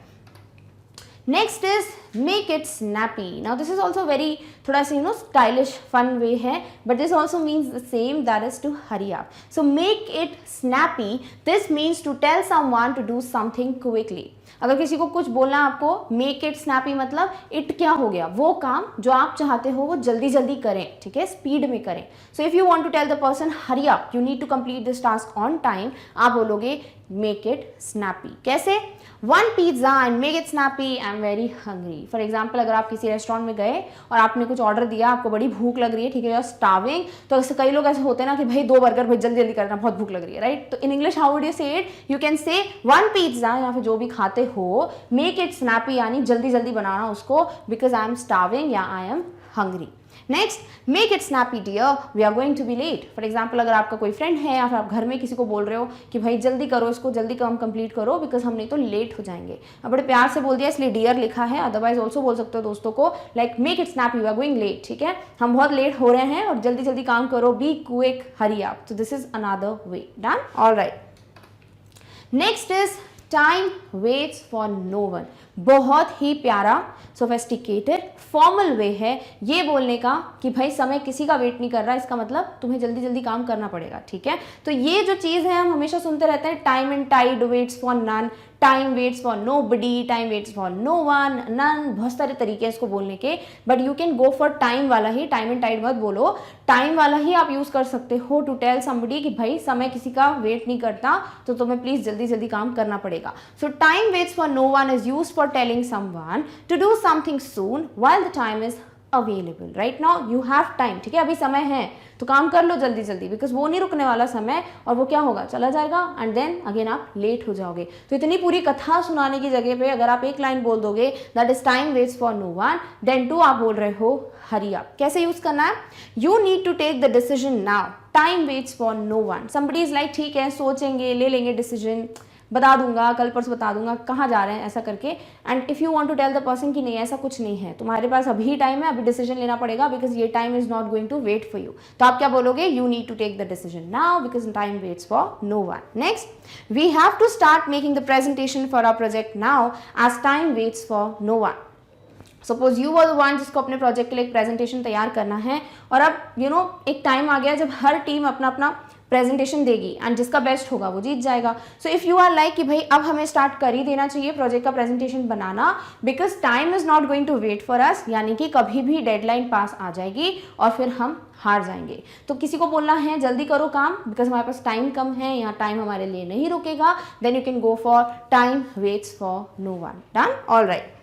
Next is make it snappy. Now this is also very थोड़ा सा stylish fun way है, but this also means the same, that is to hurry up. So make it snappy, this means to tell someone to do something quickly. अगर किसी को कुछ बोलना आपको, make it snappy मतलब it क्या हो गया, वो काम जो आप चाहते हो वो जल्दी जल्दी करें, ठीक है, स्पीड में करें। So if you want to tell the person hurry up, you need to complete this task on time, आप बोलोगे make it snappy। कैसे? One pizza and make it snappy, I'm very hungry। For example, अगर आप किसी restaurant में गए और आपने कुछ ऑर्डर दिया, आपको बड़ी भूख लग रही है, ठीक है, स्टार्विंग, तो ऐसे कई लोग ऐसे होते हैं ना कि भाई 2 बर्गर, भाई जल्दी जल्दी करना, बहुत भूख लग रही है, राइट। तो in English how would you say it, you can say 1 pizza, या फिर जो भी खाते हो, मेक इट स्नैपी यानी जल्दी जल्दी बनाना उसको, बिकॉज आई एम स्टार्विंग या I am hungry. Next, make it snappy dear, we are going to be late. For example, अगर आपका कोई फ्रेंड है या फिर आप घर में किसी को बोल रहे हो कि भाई जल्दी करो इसको, जल्दी काम कंप्लीट करो, बिकॉज हम नहीं तो लेट हो जाएंगे। अब बड़े प्यार से बोल दिया इसलिए डियर लिखा है, अदरवाइज ऑल्सो बोल सकते हो दोस्तों को like make it snappy, we are going late, ठीक है, हम बहुत लेट हो रहे हैं और जल्दी जल्दी काम करो, बी क्विक, हरी अप। तो this is another way. Done, all right. Next is time waits for no one. बहुत ही प्यारा, सोफेस्टिकेटेड, फॉर्मल वे है ये बोलने का कि भाई समय किसी का वेट नहीं कर रहा, इसका मतलब तुम्हें जल्दी जल्दी काम करना पड़ेगा, ठीक है। तो ये जो चीज़ है हम हमेशा सुनते रहते हैं, time and tide waits for none, time waits for nobody, time waits for no one, none, बहुत सारे तरीके हैं इसको बोलने के, but you can go for time वाला ही, टाइम एंड टाइड मत बोलो, टाइम वाला ही आप यूज कर सकते हो टू टेल समबडी कि भाई समय किसी का वेट नहीं करता, तो तुम्हें प्लीज जल्दी जल्दी काम करना पड़ेगा। So time waits for no one is used for telling someone to do something soon while the time is available. Right now you have time, ठीक है, अभी समय है तो काम कर लो जल्दी जल्दी, बिकॉज वो नहीं रुकने वाला समय, और वो क्या होगा, चला जाएगा एंड देन अगेन आप लेट हो जाओगे। तो इतनी पूरी कथा सुनाने की जगह पे अगर आप एक लाइन बोल दोगे that is time waits for no one, then 2 आप बोल रहे हो हरी अप। कैसे यूज करना है, you need to take the decision now, time waits for no one. Somebody is like ठीक है, सोचेंगे, ले लेंगे डिसीजन, बता दूंगा, कल परसों बता दूंगा कहाँ जा रहे हैं, ऐसा करके। And if you want to tell the person कि नहीं ऐसा कुछ नहीं है, तुम्हारे पास अभी टाइम है, अभी डिसीजन लेना पड़ेगा, बिकॉज ये time is not going to wait for you, तो आप क्या बोलोगे, you need to take the decision now because time waits for no one. Next, we have to start making the presentation for our project now as time waits for no one. Suppose you were the one जिसको अपने project के लिए एक presentation तैयार करना है, और अब एक टाइम आ गया जब हर टीम अपना अपना प्रेजेंटेशन देगी एंड जिसका बेस्ट होगा वो जीत जाएगा। So if you are like कि भाई अब हमें स्टार्ट कर ही देना चाहिए प्रोजेक्ट का प्रेजेंटेशन बनाना, because time is not going to wait for us, यानी कि कभी भी डेडलाइन पास आ जाएगी और फिर हम हार जाएंगे। तो किसी को बोलना है जल्दी करो काम, बिकॉज हमारे पास टाइम कम है, यहाँ टाइम हमारे लिए नहीं रुकेगा, then you can go for time waits for no one. Done, all right.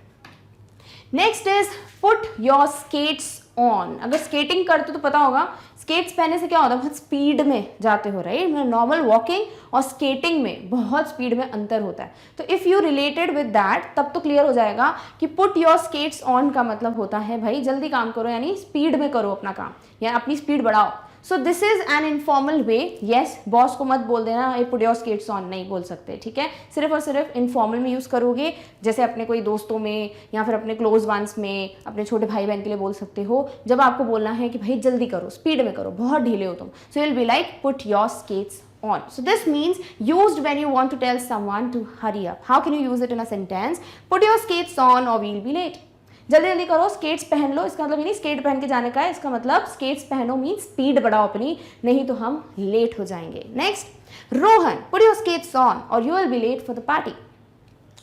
Next is put your skates on. अगर स्केटिंग करते हो तो पता होगा स्केट्स पहनने से क्या होता है, बहुत स्पीड में जाते हो, राइट। नॉर्मल वॉकिंग और स्केटिंग में बहुत स्पीड में अंतर होता है। तो if you related with that, तब तो क्लियर हो जाएगा कि पुट योर स्केट्स ऑन का मतलब होता है भाई जल्दी काम करो, यानी स्पीड में करो अपना काम, या अपनी स्पीड बढ़ाओ। सो this is an informal way. Yes, boss को मत बोल देना ये पुट योर स्केट्स ऑन, नहीं बोल सकते, ठीक है, सिर्फ और सिर्फ इनफॉर्मल में यूज़ करोगे, जैसे अपने कोई दोस्तों में या फिर अपने क्लोज वंस में, अपने छोटे भाई बहन के लिए बोल सकते हो, जब आपको बोलना है कि भाई जल्दी करो, स्पीड में करो, बहुत ढीले हो तुम, सो you will be like put your skates on. So this means used when you want to tell someone to hurry up. How can you use it in a sentence? Put your skates on or we'll be late. जल्दी जल्दी करो, skates पहन लो, इसका मतलब ये नहीं skate पहन के जाने का है, इसका मतलब स्केट्स पहनो मीन स्पीड बढ़ाओ अपनी, नहीं तो हम लेट हो जाएंगे। Next, Rohan put your skates on और you will be late for the party.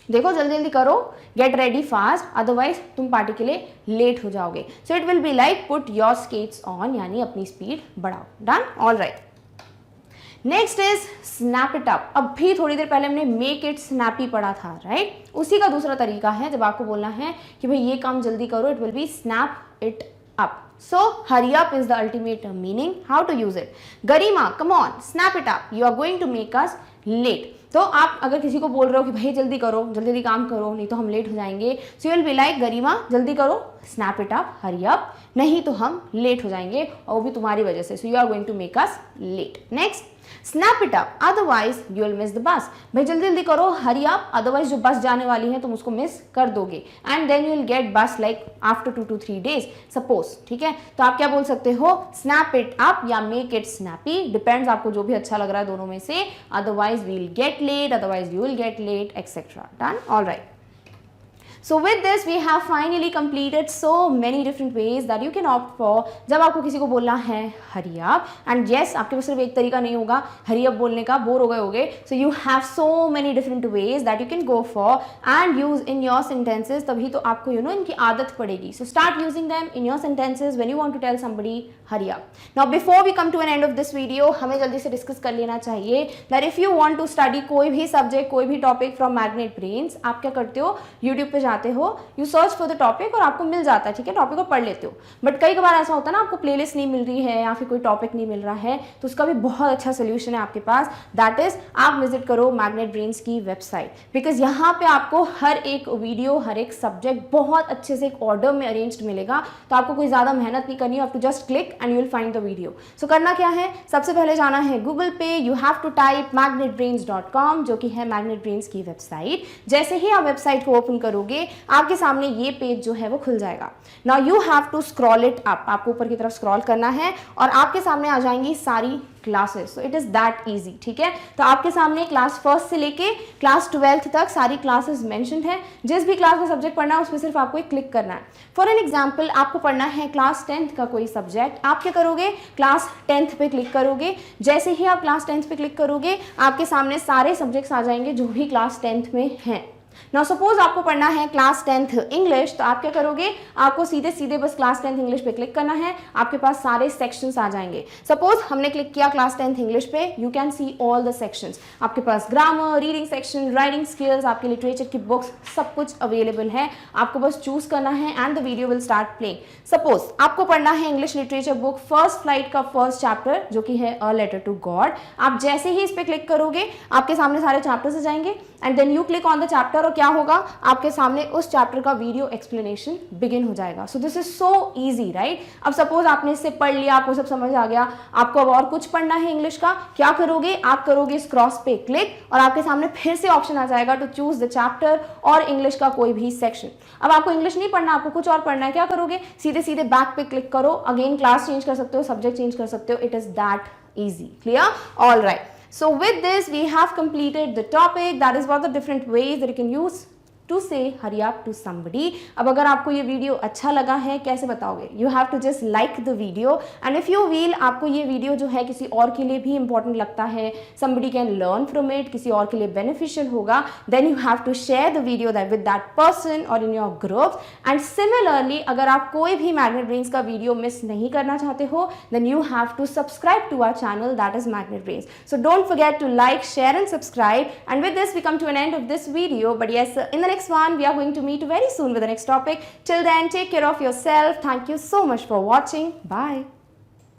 देखो जल्दी जल्दी करो, गेट रेडी फास्ट, अदरवाइज तुम पार्टी के लिए लेट हो जाओगे। So it will be like put your skates on, यानी अपनी स्पीड बढ़ाओ। Done, all right. Next is snap it up. अब भी थोड़ी देर पहले हमने मेक इट स्नैपी पढ़ा था, राइट। उसी का दूसरा तरीका है, जब आपको बोलना है कि भाई ये काम जल्दी करो, it will be snap it up. So hurry up is the ultimate meaning. How to use it, Garima come on snap it up, you are going to make us late. तो आप अगर किसी को बोल रहे हो कि भाई जल्दी करो, जल्दी जल्दी काम करो, नहीं तो हम लेट हो जाएंगे, so you will be like Garima जल्दी करो, snap it up, hurry up, नहीं तो हम लेट हो जाएंगे और वो भी तुम्हारी वजह से, so you are going to make us late. Next, snap it up otherwise you will miss the bus. भाई जल्दी जल्दी करो, हरी अप, अदरवाइज जो बस जाने वाली है तुम उसको मिस कर दोगे, and then you will get bus like after 2 to 3 days suppose, ठीक है। तो आप क्या बोल सकते हो, स्नैप इट अप या मेक इट स्नैपी, डिपेंड्स आपको जो भी अच्छा लग रहा है दोनों में से, otherwise we will get late, otherwise you will get late, etcetera. Done, all right. So with this we have finally completed so many different ways that you can opt for जब आपको किसी को बोलना है hurry up, and yes आपके पास सिर्फ एक तरीका नहीं होगा hurry up बोलने का, बोर हो गए होगे, so you have so many different ways that you can go for and use in your sentences, तभी तो आपको you know इनकी आदत पड़ेगी। So start using them in your sentences when you want to tell somebody hurry up। Now before we come to an end of this video, हमें जल्दी से discuss कर लेना चाहिए that if you want to study कोई भी subject, कोई भी टॉपिक from Magnet Brains, आप क्या करते हो, यूट्यूब पे जाते हो, you search for the topic और आपको मिल जाता है, ठीक है, टॉपिक को पढ़ लेते हो। बट कई बार ऐसा होता है ना आपको प्लेलिस्ट नहीं मिल रही है या फिर कोई टॉपिक नहीं मिल रहा है, तो उसका भी बहुत अच्छा सोल्यूशन है आपके पास, दैट इज आप विजिट करो मैग्नेट ब्रेन्स की वेबसाइट, बिकॉज यहाँ पे आपको हर एक वीडियो, हर एक सब्जेक्ट बहुत अच्छे से एक ऑर्डर में अरेंज्ड मिलेगा, तो आपको कोई ज़्यादा मेहनत नहीं करनी है, आप to just click and you will find the video. So करना क्या है, सबसे पहले जाना है गूगल पे, you have to type magnetbrains.com जो कि है मैग्नेट ब्रेन्स की वेबसाइट। जैसे ही आप वेबसाइट को ओपन करोगे आपके सामने ये पेज जो है वो खुल जाएगा। Now you have to scroll it up, आपको ऊपर की तरफ स्क्रॉल करना है और आपके सामने आ जाएंगी सारी classes, so it is that easy, ठीक है। तो आपके सामने क्लास 1st से लेके क्लास 12th तक सारी क्लासेस मेंशन्ड है, जिस भी क्लास का सब्जेक्ट पढ़ना है उस पर सिर्फ आपको एक क्लिक करना है। फॉर एन एग्जांपल आपको पढ़ना है क्लास 10th का कोई सब्जेक्ट, आप क्या करोगे, क्लास 10th पे क्लिक करोगे। जैसे ही आप क्लास 10th पे क्लिक करोगे आपके सामने सारे सब्जेक्ट्स आ जाएंगे जो भी क्लास 10th में हैं। नाउ सपोज आपको पढ़ना है क्लास 10th इंग्लिश, तो आप क्या करोगे, आपको सीधे सीधे बस क्लास 10th इंग्लिश पे क्लिक करना है, आपके पास सारे सेक्शंस आ जाएंगे। सपोज हमने क्लिक किया क्लास 10th इंग्लिश पे, you can see all the sections, आपके पास grammar, reading section, writing skills, आपके लिटरेचर की बुक्स, सब कुछ अवेलेबल है, आपको बस चूज करना है and the video will start playing. Suppose आपको पढ़ना है English literature book first flight का फर्स्ट चैप्टर जो कि है अ लेटर टू गॉड, आप जैसे ही इस पे क्लिक करोगे आपके सामने सारे चैप्टर्स आ जाएंगे and then you click on the chapter और क्या होगा, आपके सामने उस चैप्टर का वीडियो एक्सप्लेनेशन बिगिन हो जाएगा। So this is so easy, right. अब सपोज आपने इससे पढ़ लिया, आपको सब समझ आ गया, आपको अब और कुछ पढ़ना है इंग्लिश का, क्या करोगे, आप करोगे इस क्रॉस पे क्लिक और आपके सामने फिर से ऑप्शन आ जाएगा टू चूज द चैप्टर और इंग्लिश का कोई भी सेक्शन। अब आपको इंग्लिश नहीं पढ़ना, आपको कुछ और पढ़ना है, क्या करोगे, सीधे सीधे बैक पे क्लिक करो, अगेन क्लास चेंज कर सकते हो, सब्जेक्ट चेंज कर सकते हो, it is that easy, clear? All right, so with this we have completed the topic, that is what the different ways that you can use to say hurry up to somebody। अब अगर आपको ये video अच्छा लगा है कैसे बताओगे, you have to just like the video and if you will आपको ये वीडियो जो है किसी और के लिए भी इंपॉर्टेंट लगता है, somebody can learn from it, किसी और के लिए बेनिफिशियल होगा, then you have to share the video that with that person or in your group। and similarly अगर आप कोई भी मैग्नेट ब्रेन्स का वीडियो मिस नहीं करना चाहते हो then you have to subscribe to our channel, that is Magnet Brains। so don't forget to like, share and subscribe, and with this we come to an end of this video, but yes, in the next one we are going to meet very soon with the next topic. Till then, take care of yourself. Thank you so much for watching. Bye.